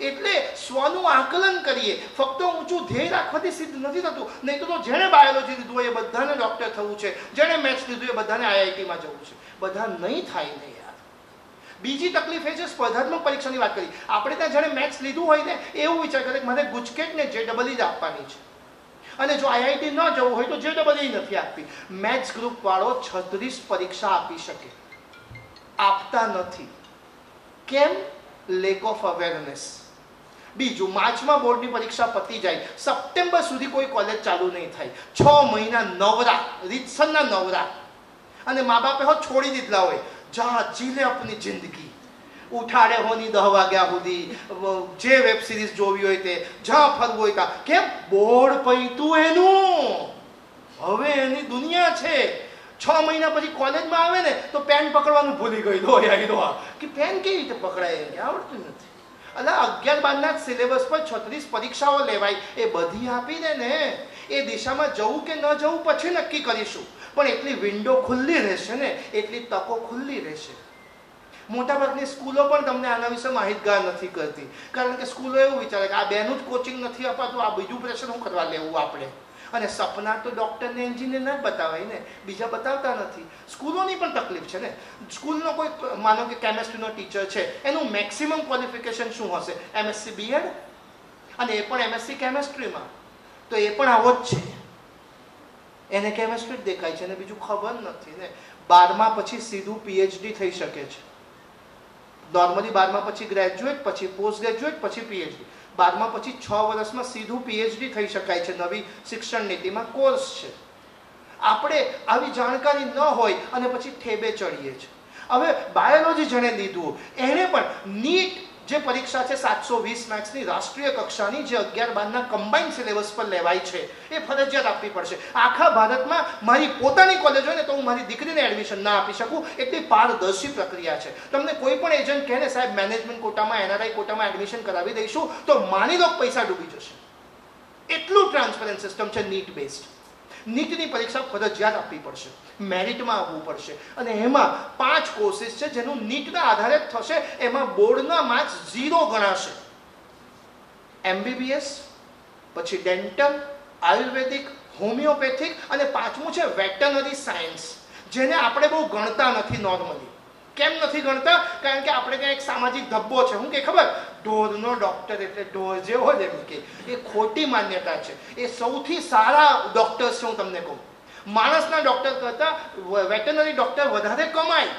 એટલે સ્વનું આકલન કરીએ. ફક્ત ઊંચું ધ્યેય રાખવાથી સિદ્ધ નથી થતું. નહીં તો જેણે બાયોલોજી લીધું હોય એ બધાને ડોક્ટર થવું છે, જેણે મેથ્સ લીધું એ બધાને IITમાં જવું છે. બધા નહીં થાય ને યાર. બીજી તકલીફ એ છે સ્પર્ધાત્મક પરીક્ષાની વાત કરી. આપણે ત્યાં જેણે મેથ્સ લીધું હોય ને એવું વિચાર કરે કે મારે ગુજકેટ ને JEE જ આપવાની છે, અને જો IIT ન જવું હોય તો JEE નથી આપવી. મેથ્સ ગ્રુપ વાળો 36 પરીક્ષા આપી શકે, આપતા નથી. કેમ? Lack of awareness. બીજું, માર્ચમાં બોર્ડની પરીક્ષા પતી જાય, સપ્ટેમ્બર સુધી કોઈ કોલેજ ચાલુ નહીં થાય. 6 મહિના નવરા, રીતસરના નવરા. અને મા બાપે છોડી દીધલા હોય, જા જીલે આપની જિંદગી. ઉઠાડે હોની 10 વાગ્યા સુધી, જે વેબ સિરીઝ જોવી હોય તે, જ્યાં ફરવું હોય ત્યાં. કેમ? બોર્ડ પૈતું એનું. હવે એની દુનિયા છે. 6 મહિના પછી કોલેજમાં આવે ને તો પેન પકડવાનું ભૂલી ગઈ. કે પેન કેવી રીતે પકડાય આવડતું નથી. એટલે 11-12ના સિલેબસ પર 36 પરીક્ષાઓ લેવાય, એ બધી આપી દે ને. એ દિશામાં જવું કે ન જવું પછી નક્કી કરીશું. પણ એટલી વિન્ડો ખુલ્લી રહેશે ને, એટલી તકો ખુલ્લી રહેશે. મોટાભાગની સ્કૂલો પણ તમને આના વિશે માહિતગાર નથી કરતી. કારણ કે સ્કૂલો એવું વિચારે કે આ બેનું જ કોચિંગ નથી અપાતું, આ બીજું પ્રેશર શું કરવા લેવું આપણે. અને સપના તો ડૉક્ટરને એન્જિનિયરને જ બતાવાય ને, બીજા બતાવતા નથી. સ્કૂલોની પણ તકલીફ છે ને. સ્કૂલનો કોઈ માનો કે કેમેસ્ટ્રીનો ટીચર છે, એનું મેક્સિમમ ક્વોલિફિકેશન શું હશે? MSc BEd, અને એ પણ MSc કેમેસ્ટ્રીમાં. તો એ પણ આવો જ છે. એને કેમેસ્ટ્રી જ દેખાય છે અને બીજું ખબર નથી ને. 12મા પછી સીધું PhD થઈ શકે છે. નોર્મલી 12મા પછી ગ્રેજ્યુએટ, પછી પોસ્ટ ગ્રેજ્યુએટ, પછી PhD. 12મા પછી 6 વર્ષમાં સીધું PhD થઈ શકાય છે. નવી શિક્ષણ નીતિમાં કોર્સ છે. આપણે આવી જાણકારી ન હોય અને પછી ઠેબે ચડીએ છીએ. હવે બાયોલોજી જેણે લીધું એણે પણ નીટ જે પરીક્ષા છે 720 માર્ક્સની રાષ્ટ્રીય કક્ષાની, જે 11-12ના કમ્બાઇન્ડ સિલેબસ પર લેવાય છે, એ ફરજિયાત આપવી પડશે. આખા ભારતમાં મારી પોતાની કોલેજ હોય ને તો હું મારી દીકરીને એડમિશન ના આપી શકું, એટલી પારદર્શી પ્રક્રિયા છે. તમને કોઈ પણ એજન્ટ કહે ને સાહેબ મેનેજમેન્ટ કોટામાં, NRI કોટામાં એડમિશન કરાવી દઈશું, તો માની લો પૈસા ડૂબી જશે. એટલું ટ્રાન્સપરન્ટ સિસ્ટમ છે નીટ બેસ્ડ. નીટની પરીક્ષા ફરજિયાત આપવી પડશે, મેરિટમાં આવવું પડશે, અને એમાં 5 કોર્સીસ છે જેનું નીટના આધારે થશે. એમાં બોર્ડના માર્ક્સ 0 ગણાશે. MBBS, પછી ડેન્ટલ, આયુર્વેદિક, હોમિયોપેથિક, અને 5મું છે વેટરનરી સાયન્સ, જેને આપણે બહુ ગણતા નથી નોર્મલી. કેમ નથી ગણતા? કારણ કે આપણે ત્યાં એક સામાજિક ધબ્બો છે. હું કે ખબર, ઢોરનો ડોક્ટર એટલે ઢોર જે હોય એમ કે, એ ખોટી માન્યતા છે. એ સૌથી સારા ડોક્ટર્સ છે. હું તમને કહું, માણસના ડોક્ટર કરતા વેટરનરી ડોક્ટર વધારે કમાય.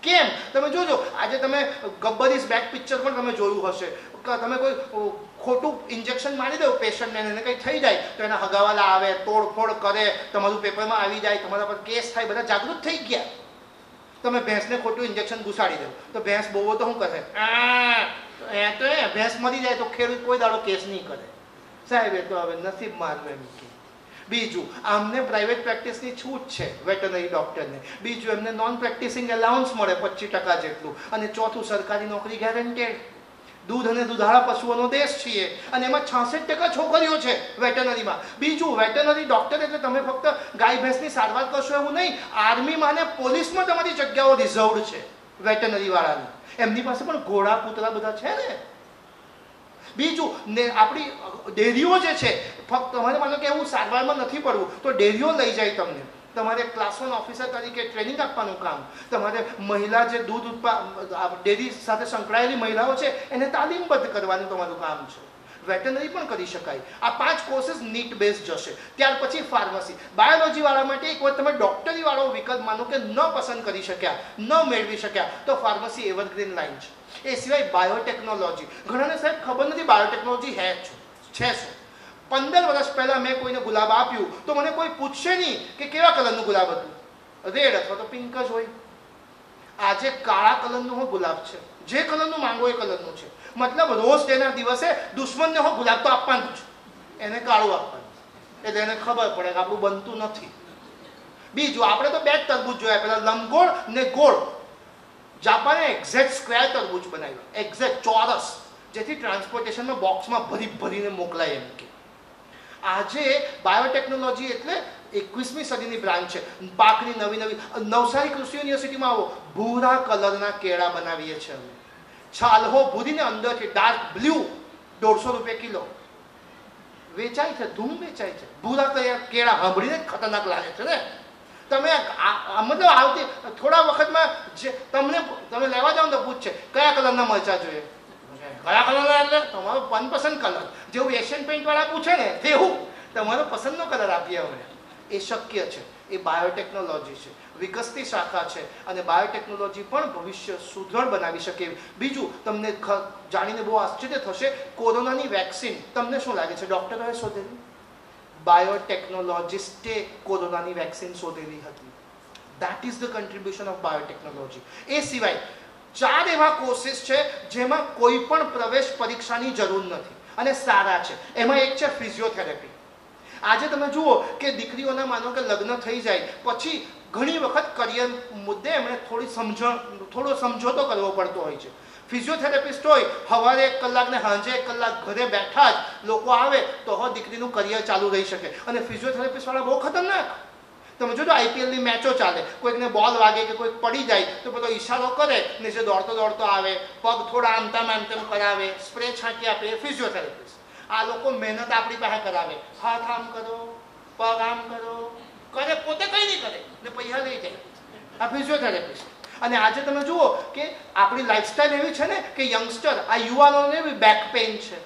કેમ? તમે જોજો, આજે તમે ગબ્બર ઇઝ બેક પિક્ચર પણ તમે જોયું હશે. તમે કોઈ ખોટું ઇન્જેક્શન મારી દો પેશન્ટને, એને કંઈ થઈ જાય તો એના હગાવાલા આવે, તોડફોડ કરે, તમારું પેપરમાં આવી જાય, તમારા પર કેસ થાય, બધા જાગૃત થઈ ગયા. તમે ભેંસને ખોટું ઇન્જેક્શન ઘુસાડી દો તો ભેંસ બહુ તો શું કરે? તો ભેંસ મરી જાય તો ખેડૂત કોઈ દાડો કેસ નહીં કરે. સાહેબ એ તો હવે નસીબ મારવું એમ કે. બીજું, આમને પ્રાઇવેટ પ્રેક્ટિસની છૂટ છે વેટરનરી ડોક્ટરને. બીજું, એમને નોન પ્રેક્ટિસિંગ એલાઉન્સ મળે 25% જેટલું. અને ચોથું, સરકારી નોકરી ગેરંટેડ. દૂધ અને દુધાળા પશુઓનો દેશ છીએ, અને એમાં 66% છોકરીઓ છે વેટરનરીમાં. બીજું, વેટરનરી ડોક્ટર એટલે તમે ફક્ત ગાય ભેંસની સારવાર કરશો એવું નહીં. આર્મીમાં અને પોલીસમાં તમારી જગ્યાઓ રિઝર્વડ છે વેટરનરી વાળાની. એમની પાસે પણ ઘોડા, કૂતરા બધા છે ને. બીજું, આપણી ડેરીઓ જે છે, ફક્ત તમારે માનો કે એવું સારવારમાં નથી પડવું તો ડેરીઓ લઈ જાય તમને. તમારે ક્લાસ 1 ઓફિસર તરીકે ટ્રેનિંગ આપવાનું કામ. તમારે મહિલા જે દૂધ ડેરી સાથે સંકળાયેલી મહિલાઓ છે એને તાલીમબદ્ધ કરવાનું તમારું કામ છે. વેટરનરી પણ કરી શકાય. આ 5 કોર્સીસ નીટ બેઝ જશે. ત્યાર પછી ફાર્મસી. બાયોલોજી વાળા માટે એક વાર તમે ડોક્ટરી વાળો વિકલ્પ માનો કે ન પસંદ કરી શક્યા, ન મેળવી શક્યા, તો ફાર્મસી એવરગ્રીન લાઈન છે. એ સિવાય બાયોટેકનોલોજી. ઘણાને સાહેબ ખબર નથી બાયોટેકનોલોજી છે શું. 15 વર્ષ પહેલા મેં કોઈને ગુલાબ આપ્યું તો મને કોઈ પૂછશે નહીં કે કેવા કલરનું ગુલાબ હતું, રેડ અથવા તો પિંક જ હોય. આજે કાળા કલરનું ગુલાબ છે, જે કલરનું માંગો એ કલરનું છે. મતલબ રોઝ ડેના દિવસે દુશ્મનને ગુલાબ તો આપવાનું છે, એને કાળું આપવાનું, એટલે એને ખબર પડે કે આપણું બનતું નથી. બીજું, આપણે તો 2 તરબૂચ જોયા, પેલા લંબગોળ ને ગોળ. જાપાને એક્ઝેક્ટ સ્ક્વેર તરબૂચ બનાવ્યું, એક્ઝેક્ટ ચોરસ, જેથી ટ્રાન્સપોર્ટેશનમાં બોક્સમાં ભરીને મોકલાય એમ કે. આજે બાયોટેકનોલોજી એટલે 21મી સદીની બ્રાન્ચ છે. પાકની નવી નવસારી કૃષિ યુનિવર્સિટીમાં આવો, ભૂરા કલરના કેળા બનાવીએ છીએ અમે. છાલહો ભૂરીને અંદરથી ડાર્ક બ્લુ, 150 રૂપિયા કિલો વેચાય છે, ધૂમ વેચાય છે. ભૂરા કેળા સાંભળીને ખતરનાક લાગે છે ને. તમે મતલબ આવતી થોડા વખતમાં જે તમે લેવા જાઓ તો પૂછશે કયા કલરના મરચા જોઈએ, કયા કલર એટલે તમારો મનપસંદ કલર. જેવું એશિયન પેઇન્ટ વાળા પૂછે ને તેવું તમારો પસંદનો કલર આપીએ અમે. એ શક્ય છે. એ બાયોટેકનોલોજી છે, વિકસતી શાખા છે, અને બાયોટેકનોલોજી પણ ભવિષ્ય સુદૃઢ બનાવી શકે. બીજું, તમને જાણીને બહુ આશ્ચર્ય થશે, કોરોનાની વેક્સિન તમને શું લાગે છે ડોક્ટરોએ શોધેલી? બાયોટેકનોલોજીસ્ટે કોરોનાની વેક્સિન શોધેલી હતી. That is the contribution of biotechnology. એ સિવાય 4 એવા કોર્સીસ છે જેમાં કોઈ પણ પ્રવેશ પરીક્ષાની જરૂર નથી અને સારા છે. એમાં એક છે ફિઝિયોથેરાપી. આજે તમે જુઓ કે દીકરીઓના માનો કે લગ્ન થઈ જાય પછી ઘણી વખત કરિયર મુદ્દે એમણે થોડો સમજોતો કરવો પડતો હોય છે. ફિઝિયોથેરાપિસ્ટ હોય, સવારે 1 કલાક ને સાંજે 1 કલાક ઘરે બેઠા જ લોકો આવે તો દીકરીનું કરિયર ચાલુ રહી શકે. અને ફિઝિયોથેરાપિસ્ટ વાળા બહુ ખતરનાક. તમે જોજો આઈપીએલની મેચો ચાલે, કોઈકને બોલ વાગે કે કોઈક પડી જાય તો બધો ઈશારો કરે ને જે દોડતો આવે, પગ થોડા આમતેમ કરાવે, સ્પ્રે છાંટી આપે. ફિઝિયોથેરાપિસ્ટ આ લોકો મહેનત આપણી પાસે કરાવે. હાથ આમ કરો, પગ આમ કરો, કરે પોતે કંઈ નહીં કરે ને પૈસા લઈ જાય. આ ફિઝિયોથેરાપિસ્ટ. અને આજે તમે જુઓ કે આપણી લાઈફસ્ટાઈલ એવી છે ને કે યંગસ્ટર, આ યુવાનોને બી બેક પેઇન છે,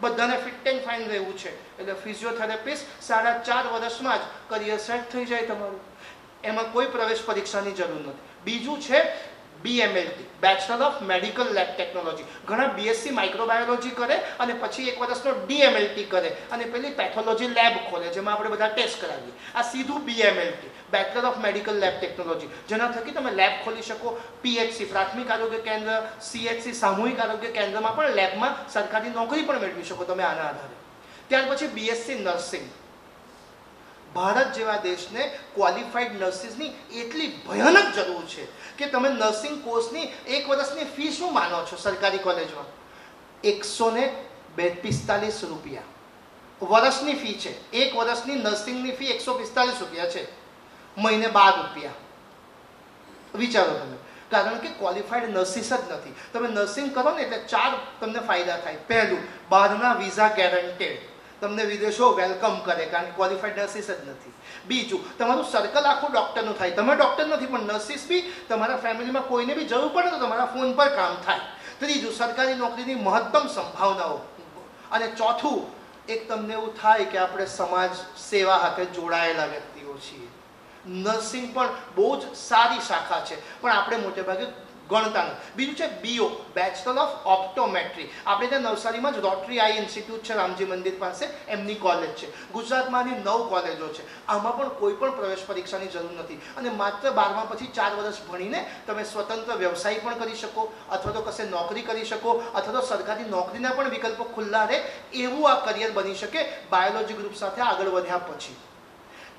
બધાને ફિટ એન્ડ ફાઇન રહેવું છે. એટલે ફિઝિયોથેરાપિસ્ટ 4.5 વર્ષમાં જ કરિયર સેટ થઈ જાય તમારું. એમાં કોઈ પ્રવેશ પરીક્ષાની જરૂર નથી. બીજું છે BMLT, bachelor of medical lab technology. ઘણા BSc માઇક્રોબાયોલોજી કરે અને પછી 1 વર્ષનો DMLT કરે અને પેલી પેથોલોજી લેબ ખોલે જેમાં આપણે બધા ટેસ્ટ કરાવીએ. આ સીધું BMLT, bachelor of medical lab technology, જેના થકી તમે લેબ ખોલી શકો. PHC, પ્રાથમિક આરોગ્ય કેન્દ્ર, CHC, સામૂહિક આરોગ્ય કેન્દ્રમાં પણ લેબમાં સરકારી નોકરી પણ મેળવી શકો તમે આના આધારે. ત્યાર પછી BSc નર્સિંગ. ભારત જેવા દેશને ક્વોલિફાઈડ નર્સિસની એટલી ભયાનક જરૂર છે કે તમે નર્સિંગ કોર્સની 1 વર્ષની ફી શું માનો છો સરકારી કોલેજમાં? 145 રૂપિયા વર્ષની ફી છે. 1 વર્ષની નર્સિંગની ફી 145 રૂપિયા છે, મહિને 12 રૂપિયા. વિચારો તમે, કારણ કે ક્વોલિફાઈડ નર્સિસ જ નથી. તમે નર્સિંગ કરો ને એટલે 4 તમને ફાયદા થાય. પહેલું, બહારના વિઝા ગેરંટેડ, તમને વિદેશો વેલકમ કરે કારણ કે ક્વોલિફાઈડ નર્સિસ જ નથી. બીજું, તમારું સર્કલ આખું ડૉક્ટરનું થાય. તમે ડૉક્ટર નથી પણ નર્સિસ બી, તમારા ફેમિલીમાં કોઈને બી જરૂર પડે તો તમારા ફોન પર કામ થાય. ત્રીજું, સરકારી નોકરીની મહત્તમ સંભાવનાઓ. અને ચોથું, એક તમને એવું થાય કે આપણે સમાજ સેવા સાથે જોડાયેલા વ્યક્તિઓ છીએ. નર્સિંગ પણ બહુ જ સારી શાખા છે પણ આપણે મોટે ભાગે ગણતા નથી. બીજું છે BO, બેચલર ઓફ ઓપ્ટોમેટ્રી. આપણે ત્યાં નવસારીમાં જ રોટરી આઈ ઇન્સ્ટિટ્યૂટ છે રામજી મંદિર પાસે, એમની કોલેજ છે. ગુજરાતમાંની 9 કોલેજો છે. આમાં પણ કોઈ પણ પ્રવેશ પરીક્ષાની જરૂર નથી અને માત્ર 12મા પછી 4 વર્ષ ભણીને તમે સ્વતંત્ર વ્યવસાય પણ કરી શકો અથવા તો કશે નોકરી કરી શકો અથવા તો સરકારી નોકરીના પણ વિકલ્પો ખુલ્લા રહે એવું આ કરિયર બની શકે બાયોલોજી ગ્રુપ સાથે આગળ વધ્યા પછી.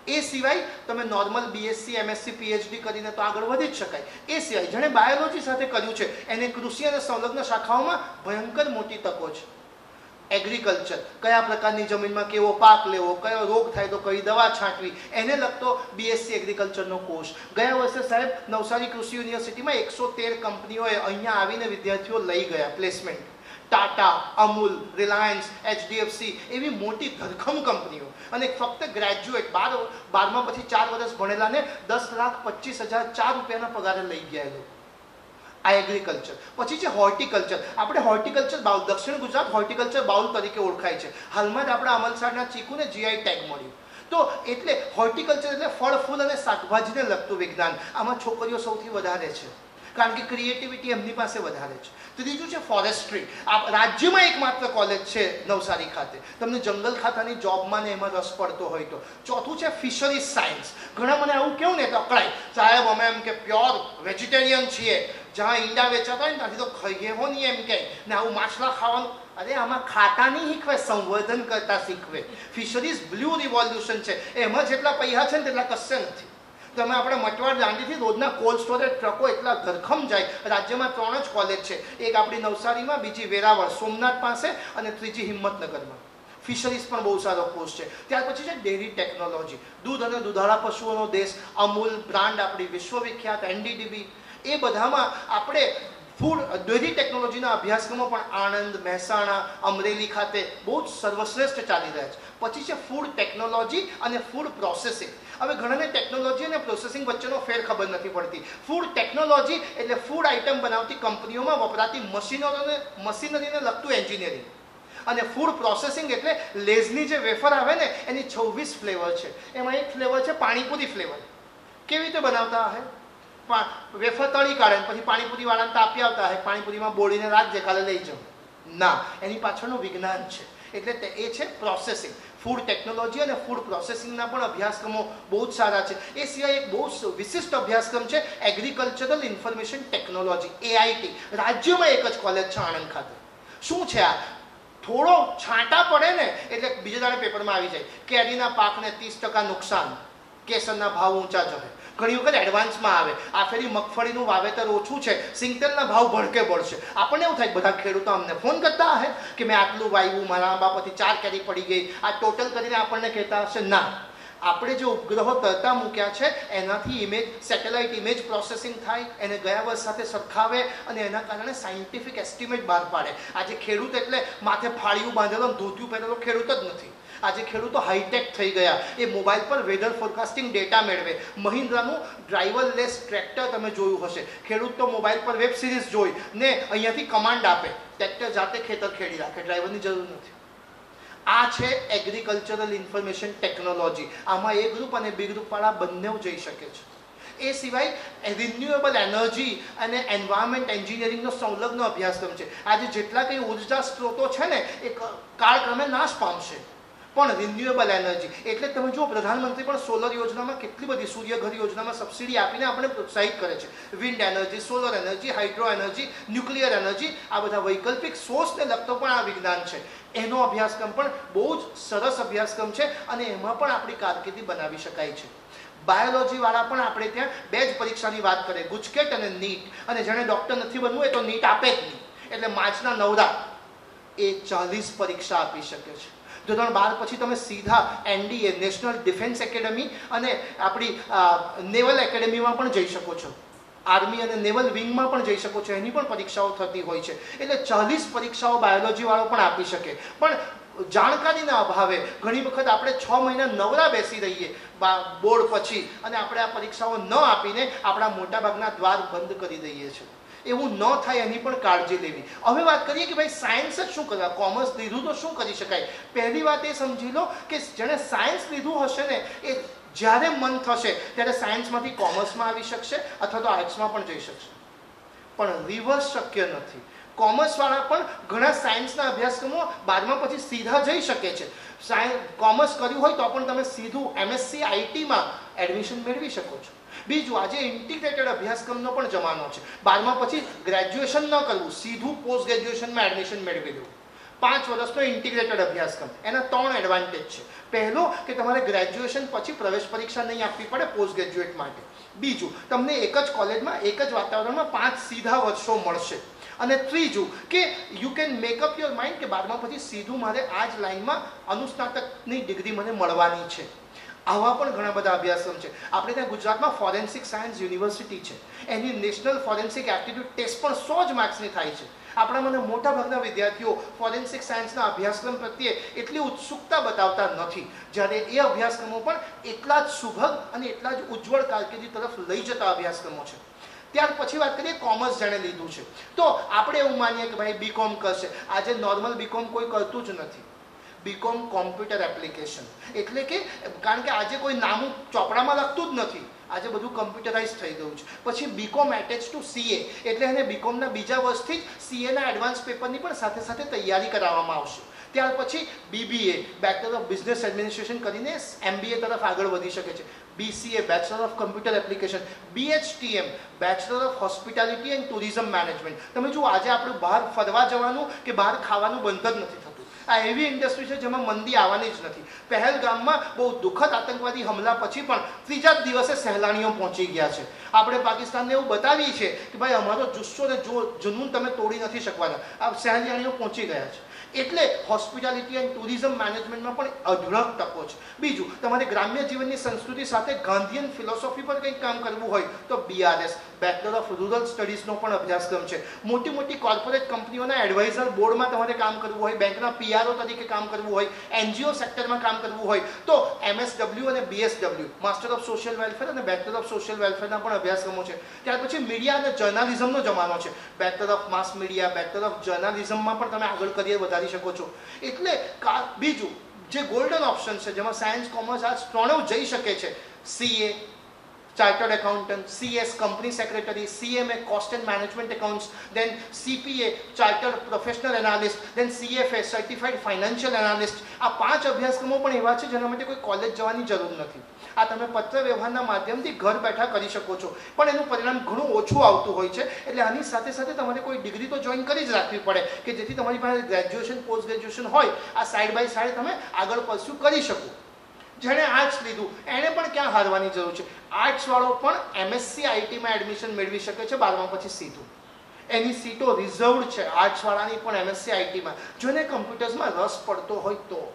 એ સિવાય તમે નોર્મલ BSc MSc PhD કરીને તો આગળ વધી જ શકાય. એ સિવાય જેણે બાયોલોજી સાથે કર્યું છે એને કૃષિ અને સંલગ્ન શાખાઓમાં ભયંકર મોટી તકો છે. એગ્રીકલ્ચર, કયા પ્રકારની જમીનમાં કેવો પાક લેવો, કયો રોગ થાય તો કઈ દવા છાંટવી, એને લગતો BSc એગ્રીકલ્ચરનો કોર્સ. ગયા વર્ષે સાહેબ નવસારી કૃષિ યુનિવર્સિટીમાં 113 કંપનીઓએ અહીંયા આવીને વિદ્યાર્થીઓ લઈ ગયા placement. Tata, Amul, Reliance, HDFC એવી મોટી ધરખમ કંપનીઓ અને ફક્ત ગ્રેજ્યુએટ 12મા પછી 4 વર્ષ ભણેલાને 10,25,004 રૂપિયાના પગારે લઈ ગયા એ લોકો. આ એગ્રીકલ્ચર. પછી છે હોર્ટિકલ્ચર. આપણે હોર્ટિકલ્ચર બાઉલ, દક્ષિણ ગુજરાત હોર્ટિકલ્ચર બાઉલ તરીકે ઓળખાય છે. હાલમાં જ આપણા અમલસાડના ચીકુને GI ટેગ મળ્યું. તો એટલે હોર્ટિકલ્ચર એટલે ફળ, ફૂલ અને શાકભાજીને લગતું વિજ્ઞાન. આમાં છોકરીઓ સૌથી વધારે છે કારણ કે ક્રિએટિવિટી એમની પાસે વધારે છે. ત્રીજું છે ફોરેસ્ટ્રી. રાજ્યમાં એકમાત્ર કોલેજ છે નવસારી ખાતે. તમને જંગલ ખાતાની જોબમાં ને એમાં રસ પડતો હોય તો. ચોથું છે ફિશરીઝ સાયન્સ. ઘણા મને આવું કેવું ને તો અકળાય, સાહેબ અમે એમ કે પ્યોર વેજીટેરિયન છીએ, જ્યાં ઈંડા વેચાતા હોય ને ત્યાંથી તો ખાઈએ હો નહીં એમ કહે ને આવું માછલા ખાવાનું. અરે આમાં ખાતા નહીં શીખવે, સંવર્ધન કરતા શીખવે. ફિશરીઝ બ્લુ રિવોલ્યુશન છે, એમાં જેટલા પૈસા છે ને તેટલા કશે નથી. તમે આપણે મટવાડ દાંડીથી રોજના કોલ્ડ સ્ટોરેજ ટ્રકો એટલા ધરખમ જાય. રાજ્યમાં 3 જ કોલેજ છે, એક આપણી નવસારીમાં, બીજી વેરાવળ સોમનાથ પાસે અને ત્રીજી હિંમતનગરમાં. ફિશરીઝ પણ બહુ સારો કોર્સ છે. ત્યાર પછી છે ડેરી ટેકનોલોજી. દૂધ અને દૂધાળા પશુઓનો દેશ, અમૂલ બ્રાન્ડ આપણી વિશ્વવિખ્યાત, NDDB, એ બધામાં આપણે ફૂડ ડેરી ટેકનોલોજીના અભ્યાસક્રમો પણ આણંદ, મહેસાણા, અમરેલી ખાતે બહુ જ સર્વશ્રેષ્ઠ ચાલી રહ્યા છે. પછી છે ફૂડ ટેકનોલોજી અને ફૂડ પ્રોસેસિંગ. હવે ઘણાને ટેકનોલોજી અને પ્રોસેસિંગ વચ્ચેનો ફેર ખબર નથી પડતી. ફૂડ ટેકનોલોજી એટલે ફૂડ આઇટમ બનાવતી કંપનીઓમાં વપરાતી મશીનરીને લગતું એન્જિનિયરિંગ. અને ફૂડ પ્રોસેસિંગ એટલે લેઝની જે વેફર આવે ને એની 26 ફ્લેવર છે. એમાં એક ફ્લેવર છે પાણીપુરી ફ્લેવર. કેવી રીતે બનાવતા હશે? વેફર તળી કાઢે પછી પાણીપુરી વાળાને તાપી આવતા હશે, પાણીપુરીમાં બોળીને રાખજે કાલે લઈ જાઉં. ના, એની પાછળનું વિજ્ઞાન છે. એટલે એ છે પ્રોસેસિંગ. ફૂડ ટેકનોલોજી અને ફૂડ પ્રોસેસિંગના પણ અભ્યાસક્રમો બહુ જ સારા છે. એ સિવાય એક બહુ વિશિષ્ટ અભ્યાસક્રમ છે એગ્રીકલ્ચરલ ઇન્ફોર્મેશન ટેકનોલોજી, AIT. રાજ્યમાં એક જ કોલેજ છે આણંદ ખાતે. શું છે આ? થોડો છાંટા પડે ને એટલે બીજા દાડે પેપરમાં આવી જાય, કેરીના પાકને 30% નુકસાન, કેસરના ભાવ ઊંચા જશે. ઘણી વખત એડવાન્સમાં આવે, આ ફેરી મગફળીનું વાવેતર ઓછું છે, સિંગતેલના ભાવ ભડકે પડશે. આપણને એવું થાય બધા ખેડૂતો અમને ફોન કરતા હશે કે મેં આટલું વાવ્યું, મારા બાપથી 4 કેરી પડી ગઈ. આ ટોટલ કરીને આપણને કહેતા હશે ના, આપણે જે ઉપગ્રહો તરતા મૂક્યા છે એનાથી ઇમેજ, સેટેલાઇટ ઇમેજ પ્રોસેસિંગ થાય, એને ગયા વર્ષ સાથે સરખાવે અને એના કારણે સાયન્ટિફિક એસ્ટિમેટ બહાર પાડે. આજે ખેડૂત એટલે માથે ફાળિયું બાંધેલો, ધોતિયું પહેરેલો ખેડૂત જ નથી. આજે ખેડૂતો હાઈટેક થઈ ગયા. એ મોબાઈલ પર વેધર ફોરકાસ્ટિંગ ડેટા મેળવે. મહિન્દ્રાનું ડ્રાઈવરલેસ ટ્રેક્ટર તમે જોયું હશે. ખેડૂત તો મોબાઈલ પર વેબ સિરીઝ જોઈ ને અહીંયાથી કમાન્ડ આપે, ટ્રેક્ટર જાતે ખેતર ખેડી રાખે, ડ્રાઈવરની જરૂર નથી. આ છે એગ્રીકલ્ચરલ ઇન્ફોર્મેશન ટેકનોલોજી. આમાં A ગ્રુપ અને B ગ્રુપ વાળા બંને જઈ શકે છે. એ સિવાય રિન્યુએબલ એનર્જી અને એન્વાયરમેન્ટ એન્જિનિયરિંગનો સંલગ્ન અભ્યાસક્રમ છે. આજે જેટલા કંઈ ઉર્જા સ્ત્રોતો છે ને એ કાળક્રમે નાશ પામશે, પણ રિન્યુએબલ એનર્જી એટલે તમે જુઓ પ્રધાનમંત્રી પણ સોલર યોજનામાં કેટલી બધી સૂર્યઘર યોજનામાં સબસિડી આપીને આપણે પ્રોત્સાહિત કરે છે. Wind energy, solar energy, hydro energy, nuclear energy, આ બધા વૈકલ્પિક સોર્સને લગતો પણ આ વિજ્ઞાન છે. એનો અભ્યાસક્રમ પણ બહુ જ સરસ અભ્યાસક્રમ છે અને એમાં પણ આપણી કારકિર્દી બનાવી શકાય છે. બાયોલોજી વાળા પણ આપણે ત્યાં 2 જ પરીક્ષાની વાત કરીએ, ગુજકેટ અને નીટ. અને જેને ડૉક્ટર નથી બનવું એ તો નીટ આપે જ નહીં. એટલે માર્ચના 9 એ 40 પરીક્ષા આપી શકે છે. ધોરણ 12 પછી તમે સીધા NDA નેશનલ ડિફેન્સ એકેડમી અને આપણી નેવલ એકેડમીમાં પણ જઈ શકો છો. આર્મી અને નેવલ વિંગમાં પણ જઈ શકો છો. એની પણ પરીક્ષાઓ થતી હોય છે. એટલે 40 પરીક્ષાઓ બાયોલોજી વાળો પણ આપી શકે. પણ જાણકારીના અભાવે ઘણી વખત આપણે 6 મહિના નવરા બેસી રહીએ બોર્ડ પછી અને આપણે આ પરીક્ષાઓ ન આપીને આપણા મોટાભાગના દ્વાર બંધ કરી દઈએ છીએ. એવું ન થાય એની પણ કાળજી લેવી. હવે વાત કરીએ કે ભાઈ સાયન્સ જ શું કરવા, કોમર્સ લીધું તો શું કરી શકાય. પહેલી વાત એ સમજી લો કે જેણે સાયન્સ લીધું હશે ને એ જ્યારે મન થશે ત્યારે સાયન્સમાંથી કોમર્સમાં આવી શકશે અથવા તો આર્ટ્સમાં પણ જઈ શકશે. પણ રિવર્સ શક્ય નથી. કોમર્સવાળા પણ ઘણા સાયન્સના અભ્યાસક્રમો 12મા પછી સીધા જઈ શકે છે. કોમર્સ કર્યું હોય તો પણ તમે સીધું MSc ITમાં એડમિશન મેળવી શકો છો. બીજું, આજે ઇન્ટિગ્રેટેડ અભ્યાસક્રમનો પણ જમાનો છે. 12મા પછી ગ્રેજ્યુએશન ન કરવું, સીધું પોસ્ટ ગ્રેજ્યુએશનમાં એડમિશન મેળવી લેવું. 5 વર્ષનો ઇન્ટિગ્રેટેડ અભ્યાસક્રમ. એના 3 એડવાન્ટેજ છે. પહેલો કે તમારે ગ્રેજ્યુએશન પછી પ્રવેશ પરીક્ષા નહીં આપવી પડે પોસ્ટ ગ્રેજ્યુએટ માટે. બીજું, તમને એક જ કોલેજમાં એક જ વાતાવરણમાં 5 સીધા વર્ષો મળશે. અને ત્રીજું કે you can makeup your mind કે 12મા પછી સીધું મારે આ જ લાઇનમાં અનુસ્નાતકની ડિગ્રી મને મળવાની છે. આવા પણ ઘણા બધા અભ્યાસક્રમ છે. આપણે ત્યાં ગુજરાતમાં ફોરેન્સિક સાયન્સ યુનિવર્સિટી છે. એની નેશનલ ફોરેન્સિક એપ્ટિટ્યૂડ ટેસ્ટ પણ 100 જ માર્ક્સની થાય છે. આપણામાંના મોટાભાગના વિદ્યાર્થીઓ ફોરેન્સિક સાયન્સના અભ્યાસક્રમ પ્રત્યે એટલી ઉત્સુકતા બતાવતા નથી, જ્યારે એ અભ્યાસક્રમો પણ એટલા જ સુભગ અને એટલા જ ઉજ્જવળ કારકિર્દી તરફ લઈ જતા અભ્યાસક્રમો છે. ત્યાર પછી વાત કરીએ કોમર્સ જેણે લીધું છે તો આપણે એવું માનીએ કે ભાઈ બીકોમ કરશે. આજે નોર્મલ બીકોમ કોઈ કરતું જ નથી. બીકોમ કોમ્પ્યુટર એપ્લિકેશન એટલે કે કારણ કે આજે કોઈ નામું ચોપડામાં લખતું જ નથી. આજે બધું કમ્પ્યુટરાઇઝ થઈ ગયું છે. પછી બીકોમ એટેચ ટુ CA એટલે એને બીકોમના બીજા વર્ષથી જ CAના એડવાન્સ પેપરની પણ સાથે સાથે તૈયારી કરાવવામાં આવશે. ત્યાર પછી BBA bachelor of business administration કરીને MBA તરફ આગળ વધી શકે છે. BCA bachelor of computer application, BHTM bachelor of hospitality and tourism management. તમે જુઓ આજે આપણે બહાર ફરવા જવાનું કે બહાર ખાવાનું બંધ જ નથી થતું. આ એવી ઇન્ડસ્ટ્રી છે જેમાં મંદી આવવાની જ નથી. પહેલગામમાં બહુ દુઃખદ આતંકવાદી હમલા પછી પણ 3જા જ દિવસે સહેલાણીઓ પહોંચી ગયા છે. આપણે પાકિસ્તાનને એવું બતાવીએ છીએ કે ભાઈ અમારો જુસ્સો ને જુનૂન તમે તોડી નથી શકવાના. આ સહેલાણીઓ પહોંચી ગયા છે. એટલે હોસ્પિટાલિટી એન્ડ ટુરિઝમ મેનેજમેન્ટમાં પણ અઢળક તકો છે. બીજું, તમારે ગ્રામ્ય જીવનની સંસ્કૃતિ સાથે ગાંધીયન ફિલોસોફી પર કંઈક કામ કરવું હોય તો BRS બેચલર ઓફ રૂરલ સ્ટડીઝનો પણ અભ્યાસક્રમ છે. મોટી મોટી કોર્પોરેટ કંપનીઓના એડવાઇઝર બોર્ડમાં તમારે કામ કરવું હોય, બેંકના PRO તરીકે કામ કરવું હોય, NGO સેક્ટરમાં કામ કરવું હોય તો MSW અને BSW master of social welfare અને બેચલર ઓફ સોશિયલ વેલફેરના પણ અભ્યાસક્રમો છે. ત્યાર પછી મીડિયા અને જર્નાલિઝમનો જમાનો છે. Bachelor of mass media, bachelor of જર્નાલિઝમમાં પણ તમે આગળ કરિયર વધારી શકો છો. એટલે બીજું જે ગોલ્ડન ઓપ્શન છે જેમાં સાયન્સ કોમર્સ આર્ટ્સ ત્રણેય જઈ શકે છે. CA chartered accountant, CS company secretary, CMA cost and management accounts, then CPA chartered professional analyst, then CFA certified financial analyst. આ 5 અભ્યાસક્રમો પણ એવા છે જેના માટે કોઈ કોલેજ જવાની જરૂર નથી. આ તમે પત્ર વ્યવહારના માધ્યમથી ઘર બેઠા કરી શકો છો. પણ એનું પરિણામ ઘણું ઓછું આવતું હોય છે. એટલે આની સાથે સાથે તમારે કોઈ ડિગ્રી તો જોઈન કરી જ રાખવી પડે કે જેથી તમારી પાસે ગ્રેજ્યુએશન પોસ્ટ ગ્રેજ્યુએશન હોય આ સાઈડ બાય સાઈડ તમે આગળ પરસ્યુ કરી શકો. જેણે આર્ટ્સ લીધું એણે પણ ક્યાં હારવાની જરૂર છે. આર્ટ્સવાળો પણ MSc ITમાં એડમિશન મેળવી શકે છે 12મા પછી સીધું. એની સીટો રિઝર્વડ છે આર્ટ્સવાળાની પણ MSc ITમાં, જોને કમ્પ્યુટર્સમાં રસ પડતો હોય તો.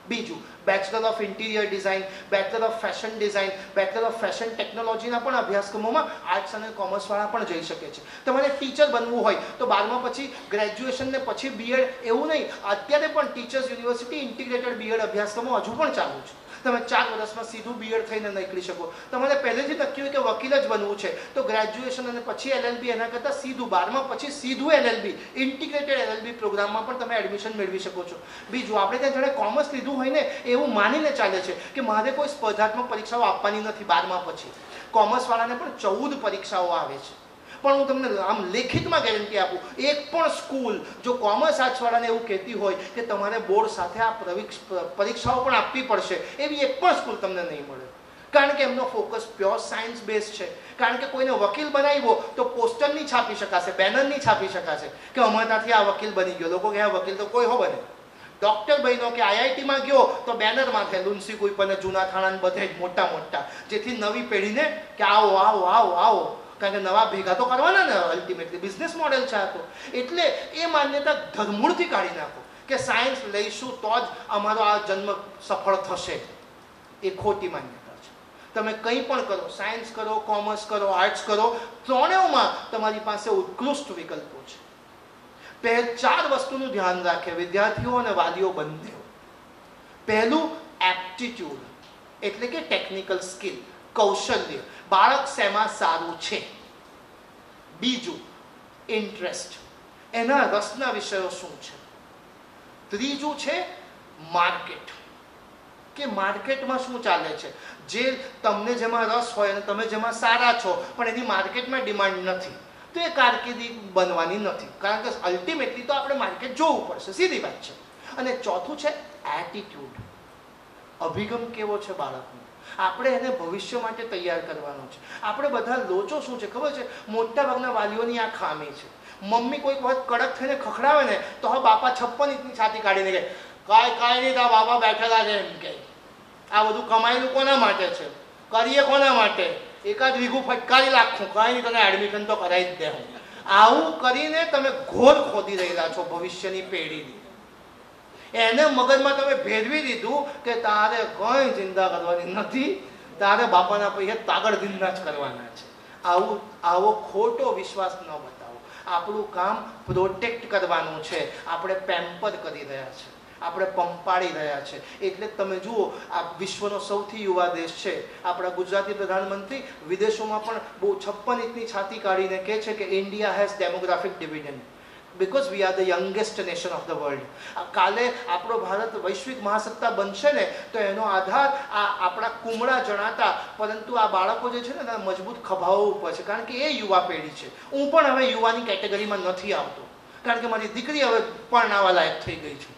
બીજું, bachelor of interior design, bachelor of fashion design, bachelor of fashion ટેકનોલોજીના પણ અભ્યાસક્રમોમાં આર્ટ્સ અને કોમર્સવાળા પણ જઈ શકે છે. તમારે ટીચર બનવું હોય તો 12મા પછી ગ્રેજ્યુએશન ને પછી BEd એવું નહીં. અત્યારે પણ ટીચર્સ યુનિવર્સિટી ઇન્ટિગ્રેટેડ BEd અભ્યાસક્રમો હજુ પણ ચાલુ છે. તમે 4 વર્ષમાં સીધું BEd થઈને નીકળી શકો. તમારે પહેલેથી નક્કી હોય કે વકીલ જ બનવું છે તો ગ્રેજ્યુએશન અને પછી LLB એના કરતાં સીધું 12મા પછી સીધું LLB ઇન્ટિગ્રેટેડ LLB પ્રોગ્રામમાં પણ તમે એડમિશન મેળવી શકો છો. બીજું, આપણે ત્યાં જેણે કોમર્સ લીધું હોય ને એવું માનીને ચાલે છે કે મારે કોઈ સ્પર્ધાત્મક પરીક્ષાઓ આપવાની નથી 12મા પછી, કોમર્સવાળાને પણ 14 પરીક્ષાઓ આવે છે. પણ હું તમને આમ લેખિતમાં ગેરંટી આપું, એક પણ સ્કૂલ જો કોમર્સ આર્ટ્સવાળાને એવું કહેતી હોય કે તમારે બોર્ડ સાથે આ પરીક્ષાઓ પણ આપવી પડશે, એવી એક પણ સ્કૂલ તમને નહીં મળે. કારણ કે એમનો ફોકસ પ્યોર સાયન્સ બેઝ છે. કારણ કે કોઈને વકીલ બનાવ્યો તો પોસ્ટર નહીં છાપી શકાશે, બેનર નહીં છાપી શકાશે કે અમારાથી આ વકીલ બની ગયો. લોકો કે આ વકીલ તો કોઈ હો બને. ડૉક્ટર બન્યો કે આઈઆઈટીમાં ગયો તો બેનરમાં થાય લુન્સી કોઈ પણ જૂના થાણા બધે જ મોટા મોટા, જેથી નવી પેઢીને કે આવો આવો આવો આવો, કારણ કે નવા ભેગા તો કરવાના ને, અલ્ટિમેટલી બિઝનેસ મોડેલ છે આ તો. એટલે એ માન્યતા ધરમૂળથી કાઢી નાખો કે સાયન્સ લઈશું તો જ અમારો આ જન્મ સફળ થશે. એ ખોટી માન્યતા. તમે કંઈ પણ કરો, સાયન્સ કરો, કોમર્સ કરો, આર્ટ્સ કરો, ત્રણેયમાં તમારી પાસે ઉત્કૃષ્ટ વિકલ્પો છે. 4 વસ્તુનું ધ્યાન રાખે વિદ્યાર્થીઓ અને વાલીઓ બંને. પહેલું એપ્ટિટ્યૂડ, એટલે કે ટેકનિકલ સ્કિલ, કૌશલ્ય, બાળક શેમાં સારું છે. બીજું ઇન્ટરેસ્ટ, એના રસના વિષયો શું છે. ત્રીજું છે માર્કેટ, કે માર્કેટમાં શું ચાલે છે. જે તમને જેમાં રસ હોય અને તમે જેમાં સારા છો પણ એની માર્કેટમાં ડિમાન્ડ નથી તો એ કારકિર્દી બનવાની નથી. કારણ કે અલ્ટિમેટલી તો આપણે માર્કેટ જોવું પડશે, સીધી વાત છે. અને ચોથું છે એટીટ્યુડ, અભિગમ કેવો છે બાળકનો. આપણે એને ભવિષ્ય માટે તૈયાર કરવાનો છે. આપણે બધા લોચો શું છે ખબર છે, મોટા ભાગના વાલીઓની આ ખામી છે. મમ્મી કોઈક વખત કડક થઈને ખખડાવે ને તો હવે બાપા 56 ઇંચની છાતી કાઢીને કહે કાંઈ નહીં, તા બાપા બેઠેલા છે એમ કે આ બધું કમાયેલું કોના માટે છે, કરીએ કોના માટે, એકાદ વીઘું ફટકારી નાખું, કાંઈ નહીં તને એડમિશન તો કરાવી જ દે. આવું કરીને તમે ઘોર ખોદી રહેલા છો ભવિષ્યની પેઢીની. એને મગજમાં તમે ભેરવી દીધું કે તારે કંઈ ચિંતા કરવાની નથી, તારે બાપાના પૈસા તાગડ દિનના જ કરવાના છે. આવો ખોટો વિશ્વાસ ન બતાવો. આપણું કામ પ્રોટેક્ટ કરવાનું છે. આપણે પેમ્પર કરી રહ્યા છે, આપણે પંપાડી રહ્યા છે. એટલે તમે જુઓ આ વિશ્વનો સૌથી યુવા દેશ છે. આપણા ગુજરાતી પ્રધાનમંત્રી વિદેશોમાં પણ બહુ 56 ઇંચની છાતી કાઢીને કહે છે કે India has demographic dividend because we are the youngest nation of the world. કાલે આપણો ભારત વૈશ્વિક મહાસત્તા બનશે ને તો એનો આધાર આ આપણા કુમળા જણાતા પરંતુ આ બાળકો જે છે ને એના મજબૂત ખભાઓ ઉપર છે. કારણ કે એ યુવા પેઢી છે. હું પણ હવે યુવાની કેટેગરીમાં નથી આવતો કારણ કે મારી દીકરી હવે પરણાવા લાયક થઈ ગઈ છે.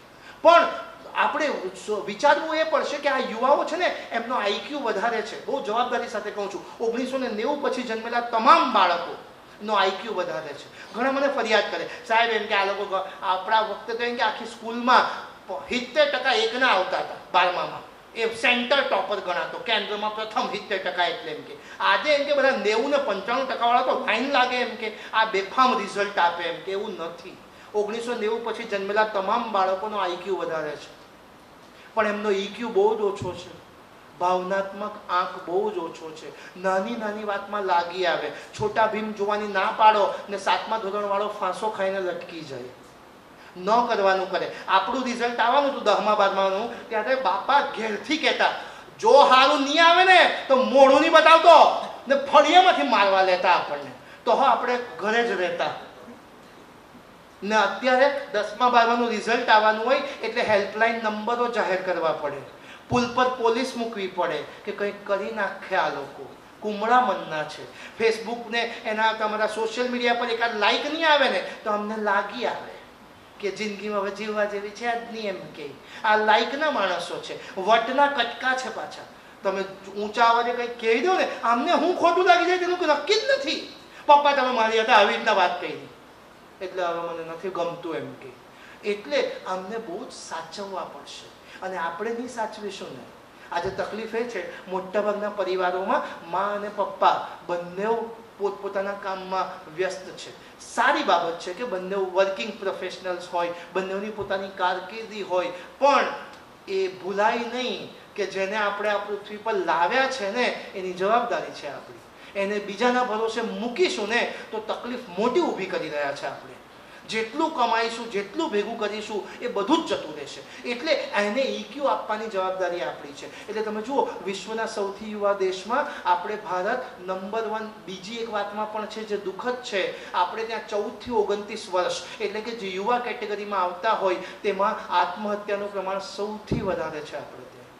પણ આપણે વિચારવું એ પડશે કે આ યુવાઓ છે ને એમનો આઈક્યુ વધારે છે. બહુ જવાબદારી સાથે કહું છું, 1990 પછી જન્મેલા તમામ બાળકોનો આઈક્યુ વધારે છે. ઘણા મને ફરિયાદ કરે સાહેબ એમ કે આ લોકો આપણા વખતે તો એમ કે આખી સ્કૂલમાં 70% એકના આવતા હતા 12મામાં, એ સેન્ટર ટોપર ગણાતો, કેન્દ્રમાં પ્રથમ 70% એટલે એમ કે આજે એમ કે બધા 90 ને 95% વાળા તો ફાઇન લાગે એમ કે આ બેફામ રિઝલ્ટ આપે એમ કે એવું નથી. 1990 પછી જન્મેલા તમામ બાળકોનો આઈક્યુ વધારે છે પણ એમનો ઈક્યુ બહુ જ ઓછો છે. ભાવનાત્મક આંક બહુ જ ઓછો છે. નાની નાની વાતમાં લાગી આવે. છોટા ભીમ જોવાની ના પાડો ને 7મા ધોરણવાળો ફાંસો ખાઈને લટકી જાય. ન કરવાનું કરે. આપણું રિઝલ્ટ આવવાનું હતું 10મા 12માનું, ત્યારે બાપા ઘેરથી કહેતા જો સારું નહીં આવે ને તો મોઢું નહીં બતાવતો ને ફળિયામાંથી મારવા લેતા આપણને, તો આપણે ઘરે જ રહેતા. ને અત્યારે 10મા 12માનું રિઝલ્ટ આવવાનું હોય એટલે હેલ્પલાઇન નંબરો જાહેર કરવા પડે, પુલ પર પોલીસ મૂકવી પડે કે કંઈક કરી નાખે આ લોકો. કુમળા મનના છે. ફેસબુકને એના તમારા સોશિયલ મીડિયા પર એકાદ લાઈક નહીં આવે ને તો અમને લાગી આવે કે જિંદગીમાં હવે જીવવા જેવી છે જ નહીં એમ કે. આ લાઈકના માણસો છે, વટના કટકા છે પાછા. તમે ઊંચા અવાજે કંઈક કહી દો ને આમને હું ખોટું લાગી જાય તેનું નક્કી જ નથી. પપ્પા તમે મારી હતા આવી રીતના વાત કહી એટલે હવે મને નથી ગમતું એમ કે. એટલે અમને બહુ જ સાચવવા પડશે અને આપણે નહીં સાચવીશું ને. આજે તકલીફ એ છે મોટાભાગના પરિવારોમાં મા અને પપ્પા બંને પોતપોતાના કામમાં વ્યસ્ત છે. સારી બાબત છે કે બંને વર્કિંગ પ્રોફેશનલ્સ હોય, બંનેની પોતાની કારકિર્દી હોય, પણ એ ભૂલાય નહીં કે જેને આપણે આ પૃથ્વી પર લાવ્યા છે ને એની જવાબદારી છે આપણી. એને બીજાના ભરોસે મૂકીશું ને તો તકલીફ મોટી ઊભી કરી રહ્યા છે આપણે. જેટલું કમાઈશું, જેટલું ભેગું કરીશું એ બધું જ જતું રહેશે. એટલે એને ઈક્યુ આપવાની જવાબદારી આપણી છે. એટલે તમે જુઓ વિશ્વના સૌથી યુવા દેશમાં આપણે ભારત નંબર 1. બીજી એક વાતમાં પણ છે જે દુઃખદ છે, આપણે ત્યાં 14 થી 29 વર્ષ એટલે કે જે યુવા કેટેગરીમાં આવતા હોય તેમાં આત્મહત્યાનું પ્રમાણ સૌથી વધારે છે આપણે ત્યાં.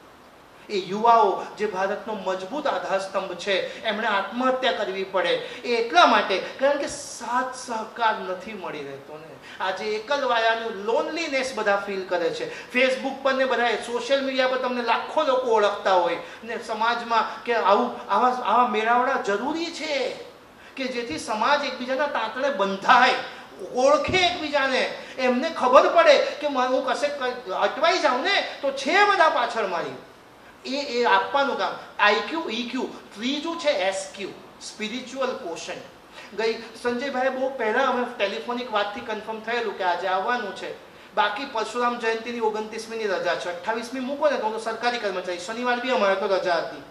એ યુવાઓ જે ભારતનો મજબૂત આધારસ્તંભ છે એમણે આત્મહત્યા કરવી પડે એ એટલા માટે કારણ કે સાથ સહકાર નથી મળી રહેતો ને. આજે એકલવાયાનું લોનલીનેસ બધા ફીલ કરે છે. ફેસબુક પર ને બધા સોશિયલ મીડિયા પર તમને લાખો લોકો ઓળખતા હોય ને સમાજમાં કે આવા મેળાવડા જરૂરી છે કે જેથી સમાજ એકબીજાના તાંતણે બંધાય, ઓળખે એકબીજાને, એમને ખબર પડે કે હું કશે અટવાઈ જાઉં ને તો છે બધા પાછળ મારી. એ આપવાનું કામ. આઈક્યુ ઈક્યુ, ત્રીજું છે એસક્યુ, સ્પિરિચ્યુઅલ કોશન. ગઈ સંજયભાઈ બહુ પહેલાં અમે ટેલિફોનિક વાતથી કન્ફર્મ થયેલું કે આજે આવવાનું છે. બાકી પરશુરામ જયંતિની 29મીની રજા છે, 28મી મૂકો ને તો સરકારી કર્મચારી, શનિવાર બી અમારે તો રજા હતી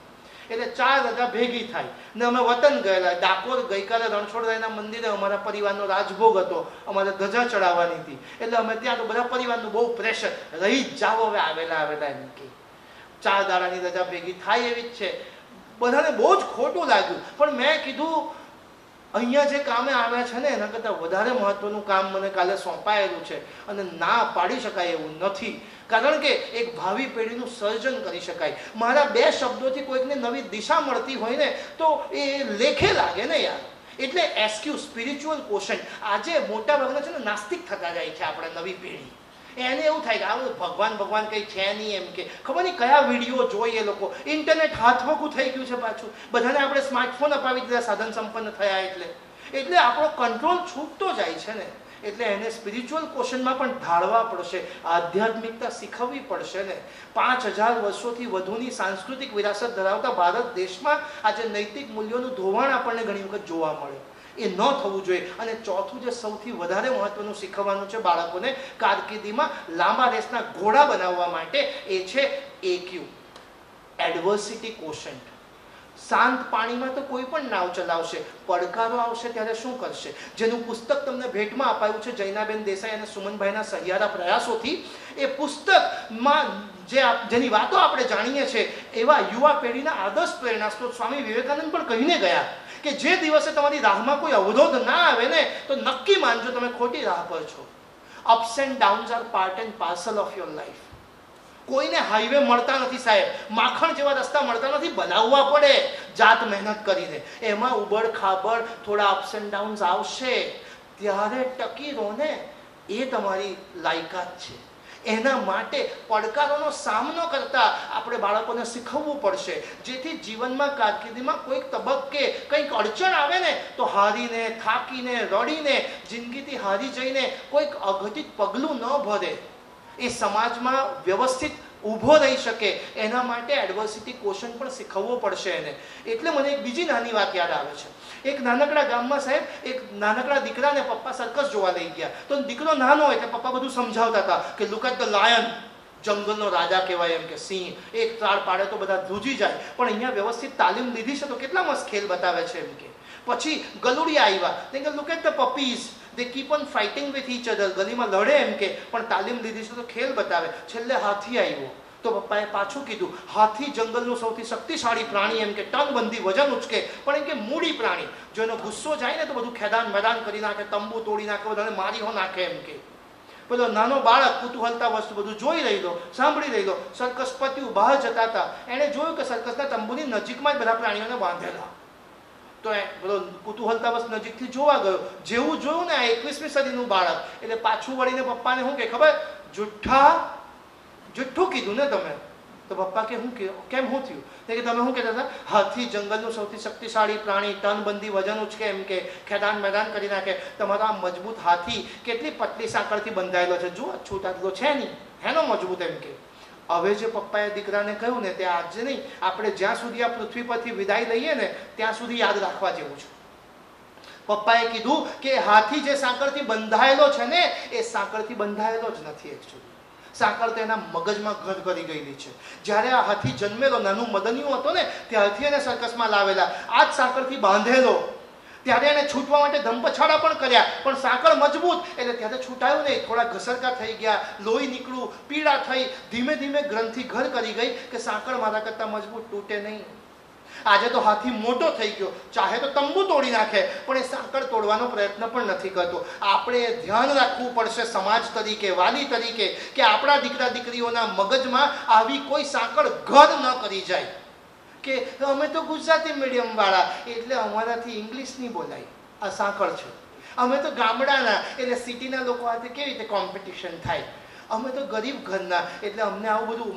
એટલે 4 રજા ભેગી થાય ને અમે વતન ગયેલા. ડાકોર ગઈકાલે રણછોડરાયના મંદિરે અમારા પરિવારનો રાજભોગ હતો, અમારે ધજા ચડાવવાની હતી એટલે અમે ત્યાં તો બધા પરિવારનું બહુ પ્રેશર, રહી જ જાઓ હવે આવેલા એમ કે 4 દાડાની રજા ભેગી થાય એવી જ છે. બધાને બહુ જ ખોટું લાગ્યું પણ મેં કીધું અહીંયા જે કામે આવ્યા છે ને એના કરતાં વધારે મહત્વનું કામ મને કાલે સોંપાયેલું છે અને ના પાડી શકાય એવું નથી કારણ કે એક ભાવિ પેઢીનું સર્જન કરી શકાય. મારા 2 શબ્દોથી કોઈકને નવી દિશા મળતી હોય ને તો એ લેખે લાગે ને યાર. એટલે એસક્યુ, સ્પિરિચ્યુઅલ કોશન. આજે મોટા ભાગના છે ને નાસ્તિક થતા જાય છે આપણે નવી પેઢી. એને એવું થાય કે આ ભગવાન કંઈ છે નહીં એમ કે ખબર નહીં કયા વિડીયો જોઈએ લોકો. ઇન્ટરનેટ હાથવગું થઈ ગયું છે પાછું. બધાને આપણે સ્માર્ટફોન અપાવી દીધા સાધન સંપન્ન થયા એટલે આપણો કંટ્રોલ છૂટતો જાય છે ને. એટલે એને સ્પિરિચ્યુઅલ કોશનમાં પણ ઢાળવા પડશે, આધ્યાત્મિકતા શીખવવી પડશે ને. 5000 વર્ષોથી વધુની સાંસ્કૃતિક વિરાસત ધરાવતા ભારત દેશમાં આજે નૈતિક મૂલ્યોનું ધોવાણ આપણને ઘણી વખત જોવા મળે. એ ન થવું જોઈએ. અને ચોથું જે સૌથી વધારે મહત્વનું શીખવવાનું છે બાળકોને કારકિર્દીમાં લાંબા રેસના ઘોડા બનાવવા માટે એ છે એક્યુ, એડવર્સિટી કોશન્ટ. શાંત પાણીમાં તો કોઈ પણ નાવ ચલાવશે, પડકારો આવશે ત્યારે શું કરશે? જેનું પુસ્તક તમને ભેટમાં અપાયું છે જૈનાબેન દેસાઈ અને સુમનભાઈના સહિયારા પ્રયાસોથી, એ પુસ્તકમાં જેની વાતો આપણે જાણીએ છીએ એવા યુવા પેઢીના આદર્શ પ્રેરણા સ્ત્રોત સ્વામી વિવેકાનંદ પણ કહીને ગયા કે જે દિવસે તમારી રાહમાં કોઈ અવરોધ ના આવે ને તો નક્કી માનજો તમે ખોટી રાહ પર છો. Ups and downs are part and parcel of your life. કોઈને હાઈવે મળતા નથી સાહેબ, માખણ જેવા રસ્તા મળતા નથી, બનાવવા પડે જાત મહેનત કરીને. એમાં ઉબડ ખાબડ થોડા અપ્સ એન્ડ ડાઉન્સ આવશે ત્યારે ટકી રહો ને, એ તમારી લાયકાત છે. એના માટે પડકારોનો સામનો કરતા આપણે બાળકોને શીખવવું પડશે જેથી જીવનમાં કારકિર્દીમાં કોઈક તબક્કે કંઈક અડચણ આવે ને તો હારીને, થાકીને, રડીને, જિંદગીથી હારી જઈને કોઈક અઘટિત પગલું ન ભરે, એ સમાજમાં વ્યવસ્થિત ઊભો રહી શકે. એના માટે એડવર્સિટી કોશન પણ શીખવવો પડશે એને. એટલે મને એક બીજી નાની વાત યાદ આવે છે. એક નાનકડા ગામમાં સાહેબ એક નાનકડા દીકરાને પપ્પા સર્કસ જોવા લઈ ગયા. તો દીકરો નાનો હોય એટલે પપ્પા બધું સમજાવતા હતા કે લુક એટ ધ લાયન, જંગલનો રાજા કહેવાય એમ કે સિંહ, એક ત્રાળ પાડે તો બધા ધ્રુજી જાય. પણ અહીંયા વ્યવસ્થિત તાલીમ લીધી છે તો કેટલા મસ્ત ખેલ બતાવે છે એમ કે. પછી ગલુડિયા આવ્યા કે look at the puppies, they keep on fighting with each other. ગલીમાં લડે એમ કે પણ તાલીમ લીધી છે તો ખેલ બતાવે. છેલ્લે હાથી આવ્યો તો પપ્પાએ પાછું કીધું હાથી જંગલનું સૌથી શક્તિશાળી પ્રાણી એમ કે ટનબંધી વજન ઉચકે પણ એમ કે મૂડી પ્રાણી. જો એનો ગુસ્સો જાય ને તો બધું ખેદાન મેદાન કરી નાખે, તંબુ તોડી નાખે, બધાને મારી હો નાખે એમ કે. પેલો નાનો બાળક કુતૂહલતા વસ્તુ બધું જોઈ રહ્યો, સાંભળી રહ્યો. સર્કસ પત્યું, બહાર જતા હતા, એણે જોયું કે સર્કસના તંબુની નજીકમાં જ બધા પ્રાણીઓને બાંધેલા. તો એ બધો કુતૂહલતાવશ નજીકથી જોવા ગયો. જેવું જોયું ને આ 21મી સદીનું બાળક એટલે પાછું વળીને પપ્પાને શું કે ખબર, જુઠ્ઠું કીધું ને તમે. તો પપ્પા કે હું કેમ શું થયું? કે તમે શું કહેતા હતા? હાથી જંગલનું સૌથી શક્તિશાળી પ્રાણી, ટનબંધી વજન ઉચકે એમ કે, ખેદાન મેદાન કરી નાખે. તમારો આ મજબૂત હાથી કેટલી પતલી સાંકળથી બંધાયેલો છે, જુઓ છૂટાટલો છે નહીં, હેનો મજબૂત એમ કે. હવે જે પપ્પાએ દીકરાને કહ્યું ને તે આજે નહીં, આપણે જ્યાં સુધી આ પૃથ્વી પરથી વિદાય લઈએ ને ત્યાં સુધી યાદ રાખવા જેવું છે. પપ્પાએ કીધું કે હાથી જે સાંકળથી બંધાયેલો છે ને એ સાંકળથી બંધાયેલો જ નથી. એકચ્યુઅલી સાંકળ તો એના મગજમાં ઘર કરી ગયેલી છે. જ્યારે આ હાથી જન્મેલો, નાનું મદનિયું હતો ને ત્યારથી એને સર્કસમાં લાવેલા, આ જ સાંકળથી બાંધેલો. ત્યારે એને છૂટવા માટે ધમપછાડા પણ કર્યા પણ સાંકળ મજબૂત એટલે ત્યારે છૂટાયું નહીં. થોડા ઘસરકા થઈ ગયા, લોહી નીકળ્યું, પીડા થઈ, ધીમે ધીમે ગ્રંથિ ઘર કરી ગઈ કે સાંકળ મારા કરતાં મજબૂત તૂટે નહીં. આજે તો હાથી મોટો થઈ ગયો, ચાહે તો તંબુ તોડી નાખે, પણ એ સાંકળ તોડવાનો પ્રયત્ન પણ નથી કરતો. આપણે ધ્યાન રાખવું પડશે સમાજ તરીકે, વાલી તરીકે, કે આપણા દીકરા દીકરીઓના મગજમાં આવી કોઈ સાંકળ ઘર ન કરી જાય કે અમે તો ગુજરાતી મીડિયમ વાળા એટલે અમારાથી ઇંગ્લિશ નહીં બોલાય. આ સાંકળ છે. અમે તો ગામડાના એટલે સિટીના લોકો સાથે કેવી રીતે કોમ્પિટિશન થાય. અમે તો ગરીબ ઘરના એટલે અમને આવું બધું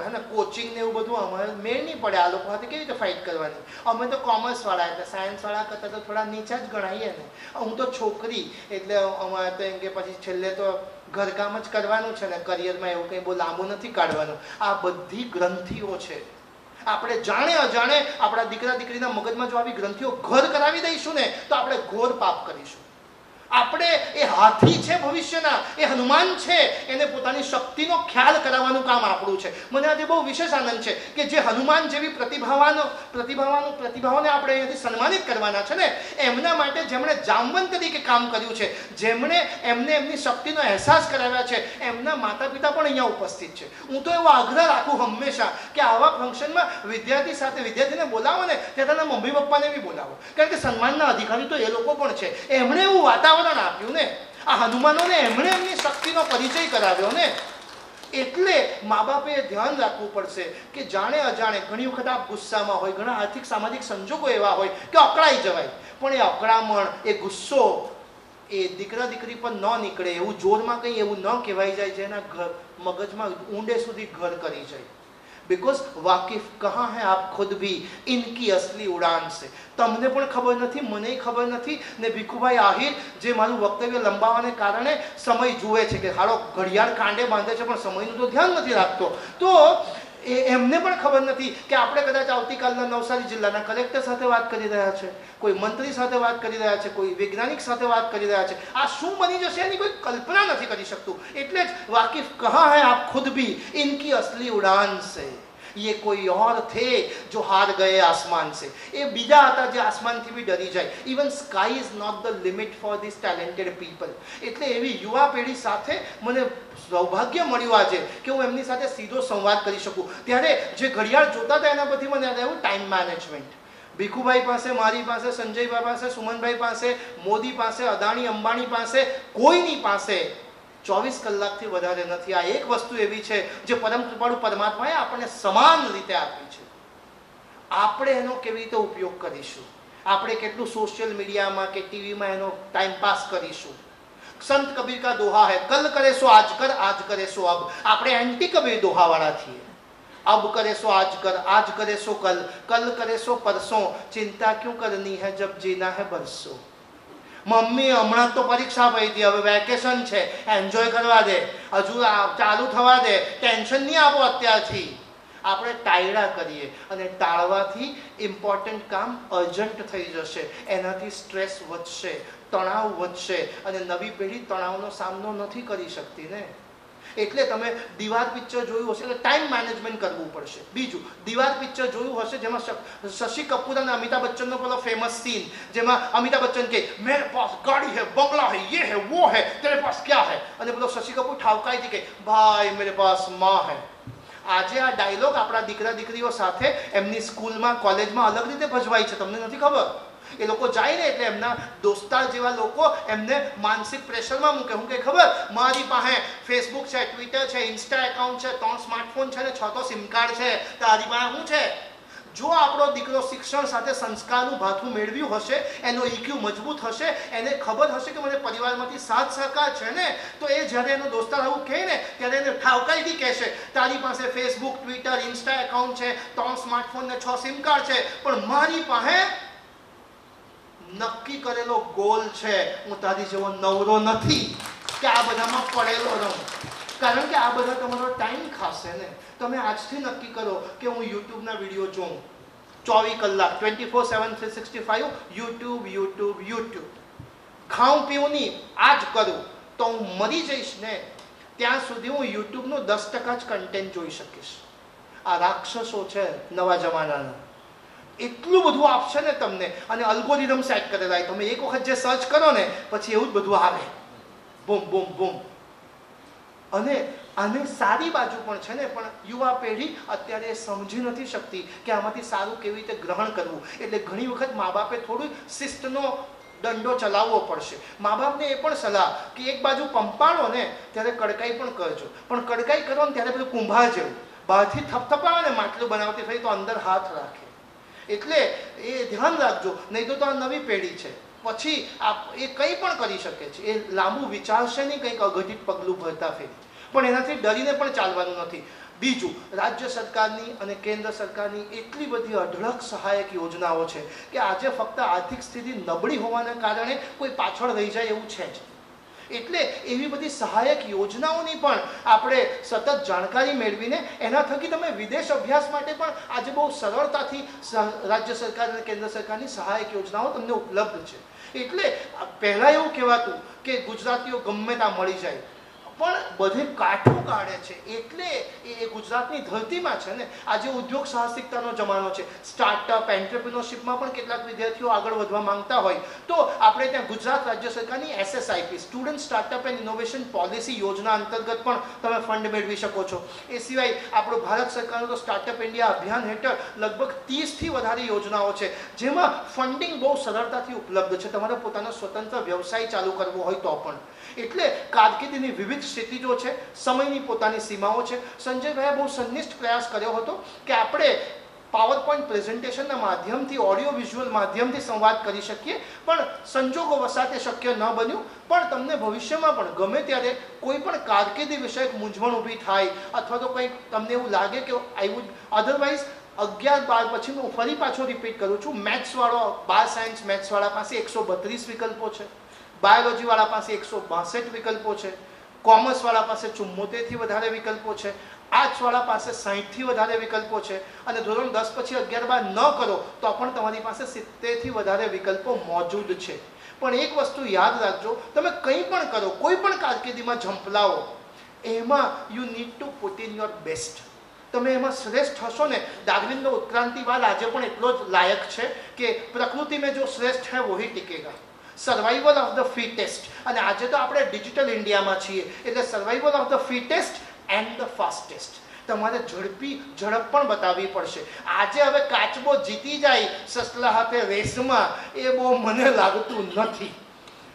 હે ને કોચિંગ ને એવું બધું અમારે મેળ નહીં પડે. આ લોકો સાથે કેવી રીતે ફાઇટ કરવાની. અમે તો કોમર્સવાળા એટલે સાયન્સવાળા કરતાં તો થોડા નીચા જ ગણાઈએ ને. હું તો છોકરી એટલે અમારે તો એમ કે પછી છેલ્લે તો ઘરકામ જ કરવાનું છે ને, કરિયરમાં એવું કંઈ બહુ લાંબુ નથી કાઢવાનું. આ બધી ગ્રંથિઓ છે. આપણે જાણે અજાણે આપણા દીકરા દીકરીના મગજમાં જો આવી ગ્રંથિઓ ઘર કરાવી દઈશું ને તો આપણે ઘોર પાપ કરીશું. આપણે એ હાથી છે ભવિષ્યના, એ હનુમાન છે, એને પોતાની શક્તિનો ખ્યાલ કરાવવાનું કામ આપણું છે. મને આજે બહુ વિશેષ આનંદ છે કે જે હનુમાન જેવી પ્રતિભાઓને આપણે અહીંયાથી સન્માનિત કરવાના છે ને, એમના માટે જેમણે જામવંત તરીકે કામ કર્યું છે, જેમણે એમને એમની શક્તિનો અહેસાસ કરાવ્યા છે, એમના માતા પિતા પણ અહીંયા ઉપસ્થિત છે. હું તો એવો આગ્રહ રાખું હંમેશા કે આવા ફંક્શનમાં વિદ્યાર્થીને બોલાવો ને ત્યારે તેના મમ્મી પપ્પાને બી બોલાવો, કારણ કે સન્માનના અધિકારી તો એ લોકો પણ છે. એમણે એવું વાતાવરણ આપ્યું ને, આ હનુમાનોને એમણે એમની શક્તિનો પરિચય કરાવ્યો ને. એટલે મા બાપે ધ્યાન રાખવું પડશે કે જાણે અજાણે ઘણી વખત આપ ગુસ્સામાં હોય, ઘણા આર્થિક સામાજિક સંજોગો એવા હોય કે અકળાઈ જવાય, પણ એ અકળામણ, એ ગુસ્સો એ દીકરા દીકરી પર ન નીકળે, એવું જોરમાં કંઈ એવું ન કહેવાય જાય જેના મગજમાં ઊંડે સુધી ઘર કરી જાય. बिकॉज वाकिफ कहाँ है आप खुद भी इनकी असली उड़ान से. તમને પણ ખબર નથી, મને ખબર નથી ને ભીખુભાઈ આહિર જે મારું વક્તવ્ય લંબાવાને કારણે સમય જુએ છે કે હાલો ઘડિયાળ કાંડે બાંધે છે પણ સમયનું તો ધ્યાન નથી રાખતો. તો એમને પણ ખબર નથી કે આપણે કદાચ આવતીકાલના નવસારી જિલ્લાના કલેક્ટર સાથે વાત કરી રહ્યા છે, કોઈ મંત્રી સાથે વાત કરી રહ્યા છે, કોઈ વૈજ્ઞાનિક સાથે વાત કરી રહ્યા છે. આ શું બની જશે એની કોઈ કલ્પના નથી કરી શકતું. એટલે જ વાकिफ कहाँ है आप खुद भी इनकी असली उड़ान से. ये कोई और थे जो हार गए आसमान से. એ બીજા હતા જે આસમાનથી બી ડરી જાય. Even sky is not the limit for this talented people. એટલે એવી યુવા પેઢી સાથે મને સૌભાગ્ય મળ્યું આજે કે હું એમની સાથે સીધો સંવાદ કરી શકું. ત્યારે જે ઘડિયાળ જોતા હતા એના પરથી મને યાદ આવ્યું ટાઈમ મેનેજમેન્ટ. ભીખુભાઈ પાસે, મારી પાસે, સંજયભાઈ પાસે, સુમનભાઈ પાસે, મોદી પાસે, અદાણી અંબાણી પાસે, કોઈની પાસે 24 કલાકથી વધારે નથી. આ એક વસ્તુ એવી છે જે પરમ કૃપાળુ પરમાત્માએ આપણને સમાન રીતે આપી છે. આપણે એનો કેવી રીતે ઉપયોગ કરીશું, આપણે કેટલું સોશિયલ મીડિયામાં કે ટીવીમાં એનો ટાઈમ પાસ કરીશું. સંત કબીર કા દોહા હૈ, કલ કરે સો આજ કર, આજ કરે સો અબ. આપણે એન્ટી કબીર દોહાવાળા છીએ. अब करे सो आज कर, आज करे सो कल, कल करे सो परसों, चिंता क्यों करनी है जब जीना है बरसों. મમ્મી હમણાં તો પરીક્ષા પડી હતી, હવે વેકેશન છે, એન્જોય કરવા દે, હજુ ચાલુ થવા દે, ટેન્શન નહીં આપો અત્યારથી. આપણે ટાળ્યા કરીએ અને ટાળવાથી ઇમ્પોર્ટન્ટ કામ અર્જન્ટ થઈ જશે, એનાથી સ્ટ્રેસ વધશે, તણાવ વધશે અને નવી પેઢી તણાવનો સામનો નથી કરી શકતી ને. એટલે તમે દીવાર પિક્ચર જોયું હશે એટલે ટાઈમ મેનેજમેન્ટ કરવું પડશે. બીજું, દીવાર પિક્ચર જોયું હશે જેમાં શશી કપૂર અને અમિતાભ બચ્ચનનો પેલો ફેમસ સીન જેમાં અમિતાભ બચ્ચન કે મેરે પાસ ગાડી હૈ, બંગલા હૈ, ये है वो है, तेरे पास क्या है, અને પેલો શશી કપૂર ઠાવકાઈથી કે ભાઈ મેરે પાસ માં હૈ. આજે આ ડાયલોગ આપણા દીકરા દીકરીઓ સાથે એમની સ્કૂલમાં, કોલેજમાં અલગ રીતે ભજવાય છે, તમને નથી ખબર. એ લોકો જાય ને એટલે એમના દોસ્તાર જેવા લોકો એમને માનસિક પ્રેશરમાં મૂકે. હું કે ખબર, મારી પાસે ફેસબુક છે, ટ્વિટર છે, ઇન્સ્ટા એકાઉન્ટ છે, 3 સ્માર્ટફોન છે ને 6 તો સિમ કાર્ડ છે, તારી પાસે શું છે? જો આપણો દીકરો શિક્ષણ સાથે સંસ્કારનું ભાથું મેળવ્યું હશે, એનો ઇક્યુ મજબૂત હશે, એને ખબર હશે કે મને પરિવારમાંથી સાથ સહકાર છે ને, તો એ જ્યારે એનો દોસ્તાર આવું કહે ને ત્યારે એને ઠાવકાઈથી કહેશે તારી પાસે ફેસબુક, ટ્વિટર, ઇન્સ્ટા એકાઉન્ટ છે, 3 સ્માર્ટફોન ને 6 સિમ કાર્ડ છે, પણ મારી પાસે નક્કી કરેલો ગોલ છે. હું તારી જેવો નવરો નથી કે આ બધામાં પડેલો રહું, કારણ કે આ બધા તમારો ટાઈમ ખાશે ને. તમે આજથી નક્કી કરો કે હું યુટ્યુબના વિડીયો જોઉં 24 કલાક 24/7 365 યુટ્યુબ યુટ્યુબ યુટ્યુબ. ખાઉં પીવું નહીં, આ જ કરું તો હું મરી જઈશ ને ત્યાં સુધી હું યુટ્યુબનું 10% જ કન્ટેન્ટ જોઈ શકીશ. આ રાક્ષસો છે નવા જમાનાના, એટલું બધું આપશે ને તમને, અને અલ્ગોરિધમ સેટ કરેલા હોય. તમે એક વખત જે સર્ચ કરો ને પછી એવું જ બધું આવે, બૂમ બૂમ બૂમ. અને આની સારી બાજુ પણ છે ને, પણ યુવા પેઢી અત્યારે સમજી નથી શકતી કે આમાંથી સારું કેવી રીતે ગ્રહણ કરવું. એટલે ઘણી વખત મા બાપે થોડું શિસ્તનો દંડો ચલાવવો પડશે. મા બાપને એ પણ સલાહ કે એક બાજુ પંપાળો ને ત્યારે કડકાઈ પણ કરજો, પણ કડકાઈ કરો ને ત્યારે બધું કુંભાર જેવું બહારથી થપથપાવે ને માટલું બનાવતી થઈ તો અંદર હાથ રાખે. એટલે એ ધ્યાન રાખજો, નહીં તો આ નવી પેઢી છે પછી એ કંઈ પણ કરી શકે છે. એ લાંબુ વિચારશે નહીં કંઈક અઘટિત પગલું ભરતા ફેરી, પણ એનાથી ડરીને પણ ચાલવાનું નથી. બીજું, રાજ્ય સરકારની અને કેન્દ્ર સરકારની એટલી બધી અઢળક સહાયક યોજનાઓ છે કે આજે ફક્ત આર્થિક સ્થિતિ નબળી હોવાના કારણે કોઈ પાછળ રહી જાય એવું છે જ. એટલે એવી બધી સહાયક યોજનાઓની પણ આપણે સતત જાણકારી મેળવીને એના થકી તમે વિદેશ અભ્યાસ માટે પણ આજે બહુ સરળતાથી રાજ્ય સરકાર અને કેન્દ્ર સરકારની સહાયક યોજનાઓ તમને ઉપલબ્ધ છે. એટલે પહેલાં એવું કહેવાતું કે ગુજરાતીઓ ગમે ત્યાં મળી જાય, પણ બધે કાઠું કાઢે છે. એટલે એ ગુજરાતની ધરતીમાં છે ને આજે ઉદ્યોગ સાહસિકતાનો જમાનો છે. સ્ટાર્ટઅપ એન્ટરપ્રિન્યોરશિપમાં પણ કેટલાક વિદ્યાર્થીઓ આગળ વધવા માંગતા હોય તો આપણે ત્યાં ગુજરાત રાજ્ય સરકારની SSIP student startup and innovation policy યોજના અંતર્ગત પણ તમે ફંડ મેળવી શકો છો. એ સિવાય આપણો ભારત સરકારનો તો સ્ટાર્ટઅપ ઇન્ડિયા અભિયાન હેઠળ લગભગ 30થી વધારે યોજનાઓ છે જેમાં ફંડિંગ બહુ સરળતાથી ઉપલબ્ધ છે તમારે પોતાનો સ્વતંત્ર વ્યવસાય ચાલુ કરવો હોય તો પણ. એટલે કારકિર્દીની વિવિધ ક્ષિતિજો છે, સમયની પોતાની સીમાઓ છે. સંજયભાઈએ બહુ સંનિષ્ઠ પ્રયાસ કર્યો હતો કે આપણે પાવરપોઈન્ટ પ્રેઝન્ટેશનના માધ્યમથી ઓડિયો વિઝ્યુઅલ માધ્યમથી સંવાદ કરી શકીએ, પણ સંજોગો વસાતે શક્ય ન બન્યું. પણ તમને ભવિષ્યમાં પણ ગમે ત્યારે કોઈ પણ કારકિર્દી વિષયક મૂંઝવણ ઊભી થાય અથવા તો કંઈક તમને એવું લાગે કે આઈ વુડ અધરવાઇઝ 11-12 પછી હું ફરી પાછો રિપીટ કરું છું, મેથ્સવાળો 12 સાયન્સ મેથ્સવાળા પાસે 132 વિકલ્પો છે, બાયોલોજીવાળા પાસે 162 વિકલ્પો છે, કોમર્સવાળા પાસે 74થી વધારે વિકલ્પો છે, આર્ટ્સવાળા પાસે 60થી વધારે વિકલ્પો છે, અને ધોરણ 10 પછી 11-12 ન કરો તો પણ તમારી પાસે 70થી વધારે વિકલ્પો મોજૂદ છે. પણ એક વસ્તુ યાદ રાખજો, તમે કંઈ પણ કરો, કોઈ પણ કારકિર્દીમાં ઝંપલાવો, એમાં you need to put in your best. તમે એમાં શ્રેષ્ઠ હશો ને. ડાર્વિનનો ઉત્ક્રાંતિવાદ આજે પણ એટલો જ લાયક છે કે પ્રકૃતિ મેં જો શ્રેષ્ઠ હૈ વહી ટિકેગા, સર્વાઈવલ ઓફ ધ ફિટેસ્ટ. અને આજે તો આપણે ડિજિટલ ઇન્ડિયામાં છીએ એટલે survival of the fittest and the fastest. તમારે ઝડપ પણ બતાવવી પડશે. આજે હવે કાચબો જીતી જાય સસલા હાથે રેસમાં એ બહુ મને લાગતું નથી,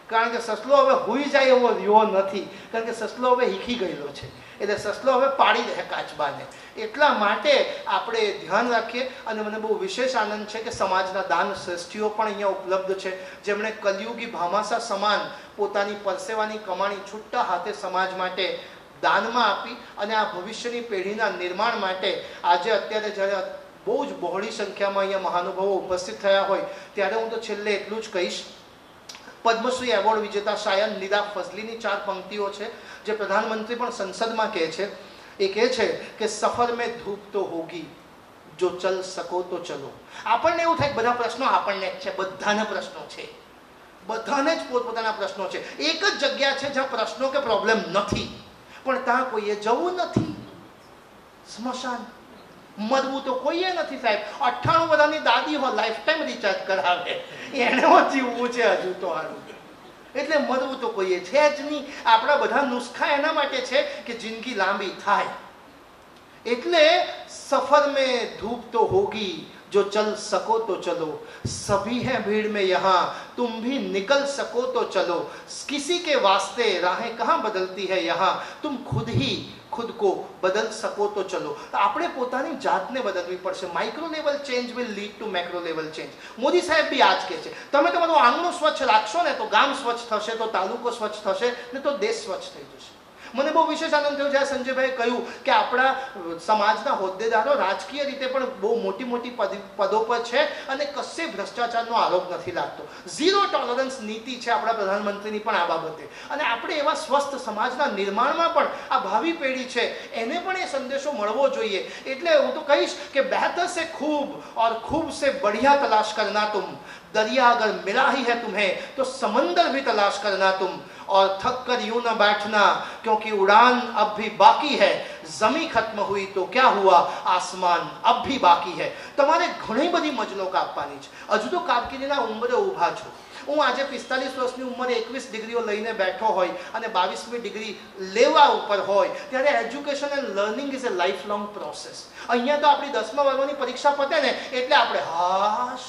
કારણ કે સસલો હવે હુઈ જાય એવો રહ્યો નથી, કારણ કે સસલો હવે શીખી ગયેલો છે. એટલે સસલો હવે પાડી દે કાચબાને. એટલા માટે આપણે ધ્યાન રાખીએ. અને મને બહુ વિશેષ આનંદ છે કે સમાજના દાન શ્રેષ્ઠીઓ પણ અહીંયા ઉપલબ્ધ છે, જેમણે કલયુગી ભામાસા સમાન પોતાની પરસેવાની કમાણી છૂટા હાથે સમાજ માટે દાનમાં આપી અને આ ભવિષ્યની પેઢીના નિર્માણ માટે આજે અત્યારે જ્યારે બહુ જ બહોળી સંખ્યામાં અહીંયા મહાનુભાવો ઉપસ્થિત થયા હોય ત્યારે હું તો છેલ્લે એટલું જ કહીશ, પદ્મશ્રી એવોર્ડ વિજેતા શાયન નિદા ફઝલીની 4 પંક્તિઓ છે જે પ્રધાનમંત્રી પણ સંસદમાં કહે છે. એ કહે છે કે સફર મેં ધૂપ તો હોગી, જો ચલ સકો તો ચલો. આપણને એવું થાય બધા પ્રશ્નો આપણને જ છે, બધાને પ્રશ્નો છે, બધાને જ પોતપોતાના પ્રશ્નો છે. એક જ જગ્યા છે જ્યાં પ્રશ્નો કે પ્રોબ્લેમ નથી, પણ ત્યાં કોઈએ જવું નથી. સ્મશાન. મરવું તો કોઈએ નથી સાહેબ. 98 વર્ષની દાદી હો લાઈફ ટાઈમ રિચાર્જ કરાવે, એને જીવવું છે હજુ તો હારું. એટલે મરવું તો કોઈએ છે જ નહીં. આપણા બધા નુસ્ખા એના માટે છે કે જિંદગી લાંબી થાય. એટલે સફર મેં ધૂપ તો હોગી, जो चल सको तो चलो, सभी हैं भीड़ में यहाँ, तुम भी निकल सको तो चलो, किसी के वास्ते राहें कहाँ बदलती है यहाँ, तुम खुद ही खुद को बदल सको तो चलो. તો આપણે પોતાની જાતને બદલવી પડશે. Micro level change will lead to macro level change. Modi સાહેબ બી આજ કહે છે તમે તમારું આંગણું સ્વચ્છ રાખશો ને તો ગામ સ્વચ્છ થશે, તો તાલુકો સ્વચ્છ થશે ને તો દેશ સ્વચ્છ થઈ જશે. મને બહુ વિશેષ આનંદ થયો જ્યારે સંજયભાઈએ કહ્યું કે આપણા સમાજના હોદ્દેદારો રાજકીય રીતે પણ બહુ મોટી મોટી પદો પર છે અને કશે ભ્રષ્ટાચારનો આરોપ નથી લાગતો. ઝીરો ટોલરન્સ નીતિ છે આપણા પ્રધાનમંત્રીની પણ આ બાબતે. અને આપણે એવા સ્વસ્થ સમાજના નિર્માણમાં પણ આ ભાવિ પેઢી છે એને પણ એ સંદેશો મળવો જોઈએ. એટલે હું તો કહીશ કે બહેતર સે ખૂબ और खूब से बढ़िया तलाश करना तुम, दरिया अगर मिला ही है तुम्हें तो समंदर भी तलाश करना तुम, और थक कर यूं न बैठना क्योंकि उड़ान अब भी बाकी है, जमी खत्म हुई तो क्या हुआ, आसमान अब भी बाकी है. તમારે ઘણી બધી મજલો કાપવાની છે. હજુ તો કારકિર્દીના ઉંબરે ઊભા છો, હું આજે 45 વર્ષની ઉંમરે 21 ડિગ્રીઓ લઈને બેઠો હોય અને 22મી ડિગ્રી લેવા ઉપર હોય, ત્યારે education and learning is A life long process. અહીંયા તો આપણી 10મા વર્ગની પરીક્ષા પતે ને એટલે આપણે હાશ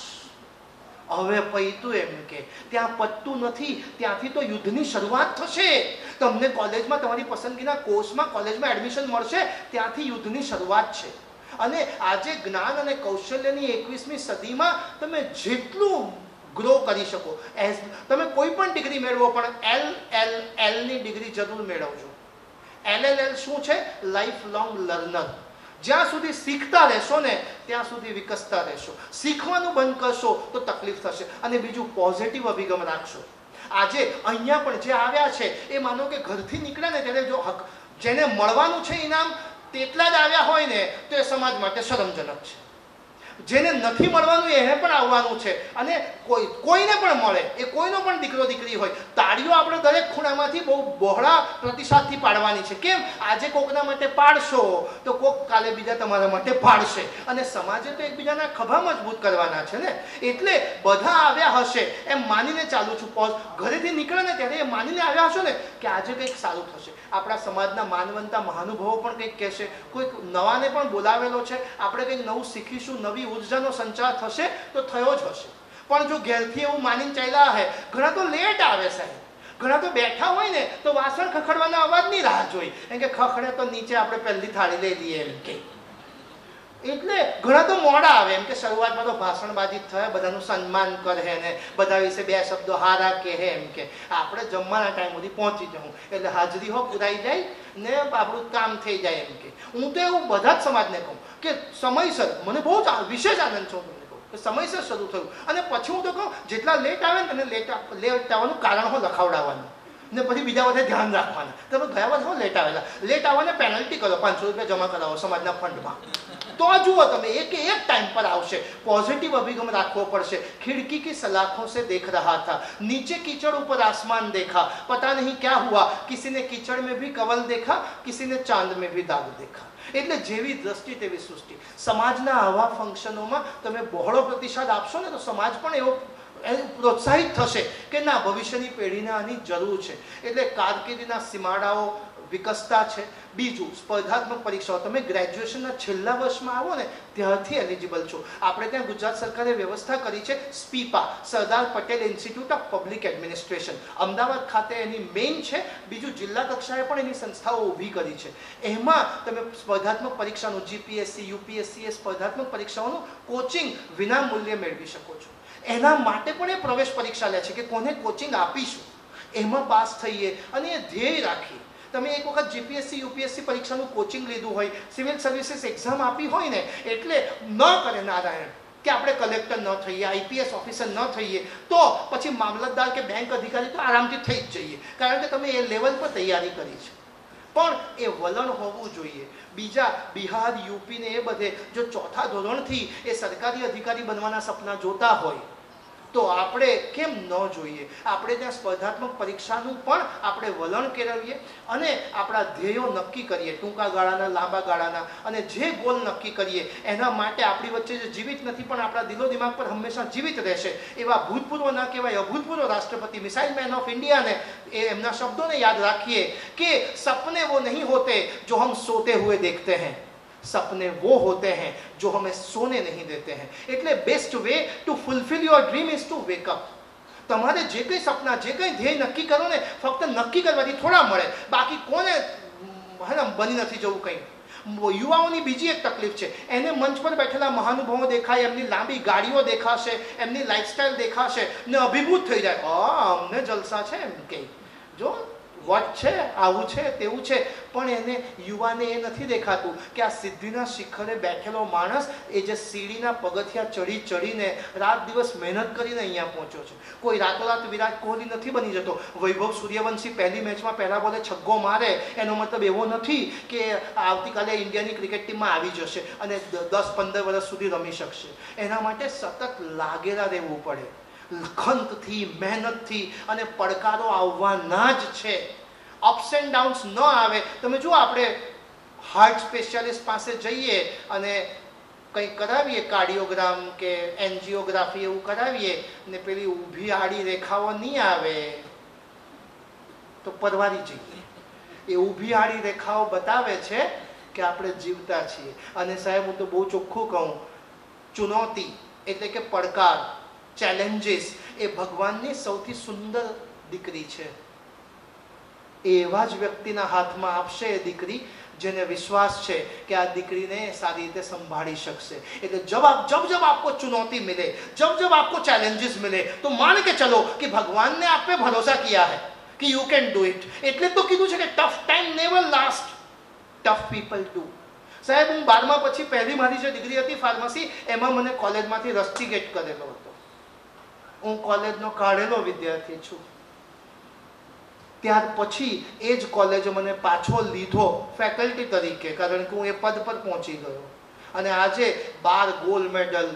હવે પૈતું એમ કે ત્યાં પતતું નથી, ત્યાંથી તો યુદ્ધની શરૂઆત થશે. તમને કોલેજમાં તમારી પસંદગીના કોર્સમાં કોલેજમાં એડમિશન મળશે, ત્યાંથી યુદ્ધની શરૂઆત છે. અને આજે જ્ઞાન અને કૌશલ્યની 21મી સદીમાં તમે જેટલું ગ્રો કરી શકો, તમે કોઈ પણ ડિગ્રી મેળવો પણ LLLની ડિગ્રી જરૂર મેળવજો. LLL શું છે? Life long learner. જ્યાં સુધી શીખતા રહેશો ને ત્યાં સુધી વિકસતા રહેશો. શીખવાનું બંધ કરશો તો તકલીફ થશે. અને બીજું, પોઝિટિવ અભિગમ રાખશો. આજે અહીંયા પણ જે આવ્યા છે એ માનો કે ઘરથી નીકળ્યા ને ત્યારે જો જેને મળવાનું છે ઇનામ તેટલા જ આવ્યા હોય ને તો એ સમાજ માટે શરમજનક છે. જેને નથી મળવાનું એને પણ આવવાનું છે, અને કોઈને પણ મળે, એ કોઈનો પણ દીકરો દીકરી હોય, તાળીઓ આપણે દરેક ખૂણામાંથી બહુ બહોળા પ્રતિસાદથી પાડવાની છે. કેમ? આજે કોકના માટે પાડશો તો કોક કાલે બીજા તમારા માટે પાડશે, અને સમાજે તો એકબીજાના ખભા મજબૂત કરવાના છે ને. એટલે બધા આવ્યા હશે એમ માનીને ચાલુ છું. ઘરેથી નીકળે ને ત્યારે એ માનીને આવ્યા હશો ને કે આજે કંઈક સારું થશે. આપણા સમાજના માનવંતા મહાનુભાવો પણ કંઈક કહેશે, કોઈક નવાને પણ બોલાવેલો છે, આપણે કંઈક નવું શીખીશું, નવી ઉર્જાનો સંચાર થશે તો થયો જ હશે. પણ જો ઘેરથી એવું માનીને ચાલ્યા હે, ઘણા તો લેટ આવે સાહેબ, ઘણા તો બેઠા હોય ને તો વાસણ ખખડવાના અવાજની રાહ જોઈ, એમ કે ખખડે તો નીચે આપણે પહેલી થાળી લઈ લઈએ એમ કે. એટલે ઘણા તો મોડા આવે, એમ કે શરૂઆતમાં તો ભાષણબાજી થાય, બધાનું સન્માન કરે ને બધા વિશે બે શબ્દો હારા કહે, એમ કે આપણે જમવાના ટાઈમ સુધી પહોંચી જવું એટલે હાજરી હો પુરાઈ જાય ને આપણું કામ થઈ જાય એમ કે. હું તો એવું બધા જ સમાજને કહું કે સમયસર, મને બહુ જ વિશેષ આનંદ છે તમને કહું કે સમયસર શરૂ થયું. અને પછી હું તો કહું જેટલા લેટ આવે ને એને લેટ આવવાનું કારણ હો લખાવડાવવાનું, ને પછી બીજા બધા ધ્યાન રાખવાના. તમે ગયા વર્ષ હો લેટ આવેલા, લેટ આવવાને પેનલ્ટી કરો, 500 રૂપિયા જમા કરાવો સમાજના ફંડમાં, તો જુઓ તમે એક ટાઈમ પર આવશે. પોઝિટિવ અભિગમ રાખવો પડશે. खिड़की की सलाखों से देख रहा था, नीचे कीचड़ ऊपर आसमान देखा, पता नहीं क्या हुआ, किसी ने कीचड़ में भी कवल देखा, किसी ने चांद में भी दाग देखा. એટલે જેવી દ્રષ્ટિ તેવી સૃષ્ટિ. સમાજના આવા ફંક્શનોમાં તમે બહોળો પ્રતિસાદ આપશો ને તો સમાજ પણ એવો પ્રોત્સાહિત થશે કે ના, ભવિષ્યની પેઢીને આની જરૂર છે. એટલે કારકિર્દીના સીમાડાઓ વિકસતા છે. બીજું, સ્પર્ધાત્મક પરીક્ષાઓ. તમે ગ્રેજ્યુએશનના છેલ્લા વર્ષમાં આવો ને ત્યારથી એલિજિબલ છો. આપણે ત્યાં ગુજરાત સરકારે વ્યવસ્થા કરી છે SPIPA, Sardar Patel institute of public administration, Ahmedabad ખાતે એની મેઇન છે. બીજું, જિલ્લા કક્ષાએ પણ એની સંસ્થાઓ ઊભી કરી છે. એમાં તમે સ્પર્ધાત્મક પરીક્ષાનું GPSC, UPSC એ સ્પર્ધાત્મક પરીક્ષાઓનું કોચિંગ વિના મૂલ્યે મેળવી શકો છો. એના માટે પણ એ પ્રવેશ પરીક્ષા લે છે કે કોને કોચિંગ આપીશું, એમાં પાસ થઈએ અને એ ધ્યેય રાખીએ. તમે એક વખત GPSC UPSC પરીક્ષાનું કોચિંગ લીધું હોય, સિવિલ સર્વિસીસ એક્ઝામ આપી હોય ને, એટલે ન કરે નારાયણ કે આપણે કલેક્ટર ન થઈએ, IPS ઓફિસર ન થઈએ, તો પછી મામલતદાર કે બેંક અધિકારી તો આરામથી થઈ જ જઈએ, કારણ કે તમે એ લેવલ પર તૈયારી કરી છે. પણ એ વલણ હોવું જોઈએ. બીજા, બિહાર UP ને એ બધે જો ચોથા ધોરણથી એ સરકારી અધિકારી બનવાના સપના જોતા હોય તો આપણે કેમ ન જોઈએ? આપણે ત્યાં સ્પર્ધાત્મક પરીક્ષાનું પણ આપણે વલણ કેળવીએ અને આપણા ધ્યેયો નક્કી કરીએ, ટૂંકા ગાળાના, લાંબા ગાળાના, અને જે ગોલ નક્કી કરીએ એના માટે આપણી વચ્ચે જે જીવિત નથી પણ આપણા દિલો દિમાગ પર હંમેશા જીવિત રહેશે એવા ભૂતપૂર્વ ના કહેવાય અભૂતપૂર્વ રાષ્ટ્રપતિ, મિસાઇલ મેન ઓફ ઇન્ડિયાને એ એમના શબ્દોને યાદ રાખીએ કે સપને वो नहीं होते जो हम सोते हुए देखते हैं, सपने वो होते हैं जो हमें सोने नहीं देते हैं. એટલે best way to fulfil your dream is to wake up. તમારે જે કંઈ સપના, જે કંઈ ધ્યેય નક્કી કરો ને, ફક્ત નક્કી કરવાથી થોડા મળે, બાકી કોને બની નથી જવું કંઈ. યુવાઓની બીજી એક તકલીફ છે, એને મંચ પર બેઠેલા મહાનુભાવો દેખાય, એમની લાંબી ગાડીઓ દેખાશે, એમની લાઈફસ્ટાઈલ દેખાશે ને અભિભૂત થઈ જાય, અમને જલસા છે એમ કે જો વટ છે, આવું છે, તેવું છે. પણ એને યુવાને એ નથી દેખાતું કે આ સિદ્ધિના શિખરે બેઠેલો માણસ એ જે સીડીના પગથિયા ચડી ચડીને રાત દિવસ મહેનત કરીને અહીંયા પહોંચ્યો છે. કોઈ રાતોરાત વિરાટ કોહલી નથી બની જતો. વૈભવ સૂર્યવંશી પહેલી મેચમાં પહેલા બોલે છગ્ગો મારે એનો મતલબ એવો નથી કે આવતીકાલે ઇન્ડિયાની ક્રિકેટ ટીમમાં આવી જશે અને 10-15 વર્ષ સુધી રમી શકશે. એના માટે સતત લાગેલા રહેવું પડે, ખંતથી, મહેનતથી, અને પડકારો આવવાના જ છે. અપ્સ એન્ડ ડાઉન્સ ન આવે. તમે જુઓ, આપણે હાર્ટ સ્પેશિયાલિસ્ટ પાસે જઈએ અને કંઈ કરાવીએ, કાર્ડિયોગ્રામ કે એન્જિયોગ્રાફી એવું કરાવીએ ને પેલી ઊભી આડી રેખાઓ નહીં આવે તો પરવારી જઈએ. એ ઊભી આડી રેખાઓ બતાવે છે કે આપણે જીવતા છીએ. અને સાહેબ હું તો બહુ ચોખ્ખું કહું, ચુનૌતી એટલે કે પડકાર, ચેલેન્જીસ એ ભગવાનની સૌથી સુંદર દીકરી છે. એવા જ વ્યક્તિના હાથમાં આપશે એ દીકરી જેને વિશ્વાસ છે કે આ દીકરીને સારી રીતે સંભાળી શકશે. એટલે जब आपको चुनौती मिले, जब आपको चैलेंजेस मिले तो मान के चलो कि भगवान ने आप पे भरोसा किया है कि you can do it. એટલે તો કીધું છે કે tough time never last, tough people do. સાહેબ હું 12મા પછી પહેલી મારી જે ડિગ્રી હતી ફાર્મસી, એમાં મને કોલેજમાંથી રસ્ટિકેટ કરેલો હતો. હું કોલેજનો કાઢેલો વિદ્યાર્થી છું. ત્યાર પછી એ જ કોલેજે મને પાછો લીધો ફેકલ્ટી તરીકે, કારણ કે હું એ પદ પર પહોંચી ગયો. અને આજે 12 ગોલ્ડ મેડલ,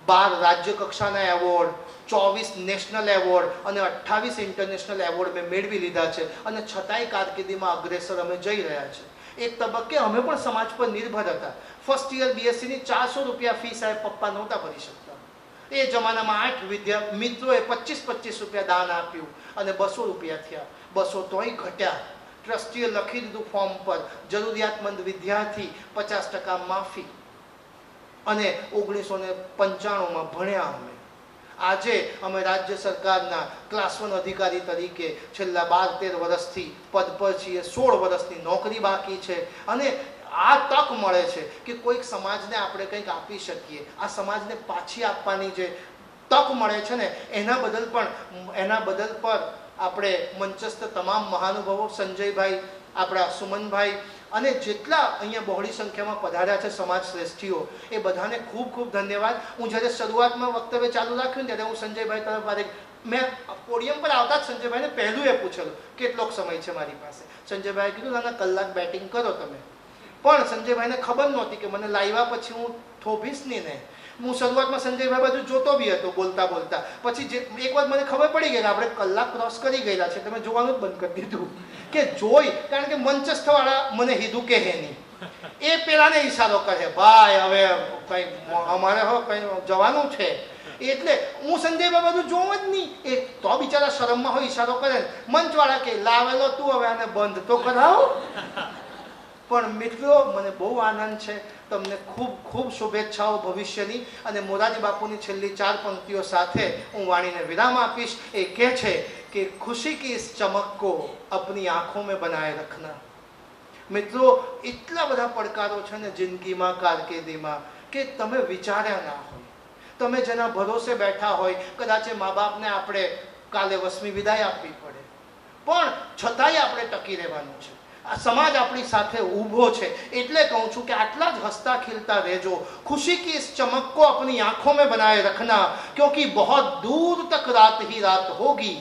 12 રાજ્ય કક્ષાના એવોર્ડ, 24 નેશનલ એવોર્ડ અને 28 ઇન્ટરનેશનલ એવોર્ડ મેં મેળવી લીધા છે. અને છતાંય કારકિર્દીમાં અગ્રેસર અમે જઈ રહ્યા છે. એક તબક્કે અમે પણ સમાજ પર નિર્ભર હતા. ફર્સ્ટ યર બીએસસીની 400 રૂપિયા ફી સાહેબ પપ્પા નહોતા ભરી શકતા. એ જમાનામાં 8 મિત્રોએ 25 રૂપિયા દાન આપ્યું અને 200 રૂપિયા થયા. 200 તોય ઘટ્યા. ટ્રસ્ટીએ લખી દીધું ફોર્મ પર, જરૂરિયાતમંદ વિદ્યાર્થી 50% માફી. અને 1995માં ભણ્યા અમે. આજે અમે રાજ્ય સરકારના ક્લાસ 1 અધિકારી તરીકે છેલ્લા 12-13 વર્ષથી પદ પર છીએ. 16 વર્ષની નોકરી બાકી છે. અને આ તક મળે છે કે કોઈક સમાજને આપણે કંઈક આપી શકીએ. આ સમાજને પાછી આપવાની જે તક મળે છે ને, એના બદલ પર આપણે મંચસ્થ તમામ મહાનુભાવો, સંજયભાઈ, આપણા સુમનભાઈ અને જેટલા અહીંયા બહોળી સંખ્યામાં પધાર્યા છે સમાજ શ્રેષ્ઠીઓ, એ બધાને ખૂબ ખૂબ ધન્યવાદ. હું જ્યારે શરૂઆતમાં વક્તવ્ય ચાલુ રાખ્યું ને ત્યારે હું સંજયભાઈ તરફ મેં પોડિયમ પર આવતા જ સંજયભાઈને પહેલું એ પૂછેલું કેટલોક સમય છે મારી પાસે. સંજયભાઈએ કીધું નાના કલાક બેટિંગ કરો તમે. પણ સંજયભાઈને ખબર નહોતી કે મને લાવ્યા પછી હું થોભીશ નહીં ને. હું શરૂઆતમાં સંજયભાઈ બાજુ જોતો બી હતો બોલતા બોલતા. પછી એક વાર મને ખબર પડી ગઈ કે આપણે કલાક ક્રોસ કરી ગયેલા છે, તમે જોવાનું જ બંધ કરી દીધું કે જોઈ, કારણ કે મંચસ્થવાળા મને હીધું કહે નહીં. એ પેલાને ઈશારો કરે, ભાઈ હવે કંઈ અમારે હવે કંઈ જવાનું છે. એટલે હું સંજયભાઈ બાજુ જોઉં જ નહીં. એ તો બિચારા શરમમાં હોય ઈશારો કરે. મંચવાળા કે લાવેલો તું હવે આને બંધ તો કરાવો. પણ મિત્રો મને બહુ આનંદ છે. તમને ખૂબ ખૂબ શુભેચ્છાઓ ભવિષ્યની. અને મોરારી બાપુની છેલ્લી 4 પંક્તિઓ સાથે હું વાણીને વિરામ આપીશ. એ કહે છે કે ખુશી કી ઇસ ચમક કો અપની આંખોं में बनाए रखना. મિત્રો એટલા બધા પડકારો છે ને જિંદગીમાં, કારકિર્દીમાં, કે તમે વિચાર્યા ના હોય. તમે જેના ભરોસે બેઠા હોય, કદાચ એ મા બાપને આપણે કાલે 8મી વિદાય આપવી પડે, પણ છતાંય આપણે ટકી રહેવાનું છે. આ સમાજ આપણી સાથે ઊભો છે. એટલે કહું છું કે આટલા જ હસતા ખીલતા રહેજો. ખુશી કી ઇસ ચમક को अपनी आंखों में बनाए रखना, क्योंकि बहुत दूर तक रात ही रात होगी.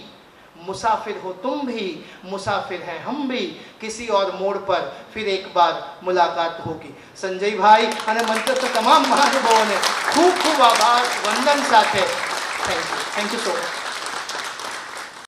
मुसाफिर हो तुम भी, मुसाफिर हैं हम भी, किसी और मोड़ पर फिर एक बार मुलाकात होगी. संजयભાઈ અને મંચસ્થ તમામ મહાનુભાવોને ખૂબ ખૂબ આભાર, વંદન સાથે. Thank you so much.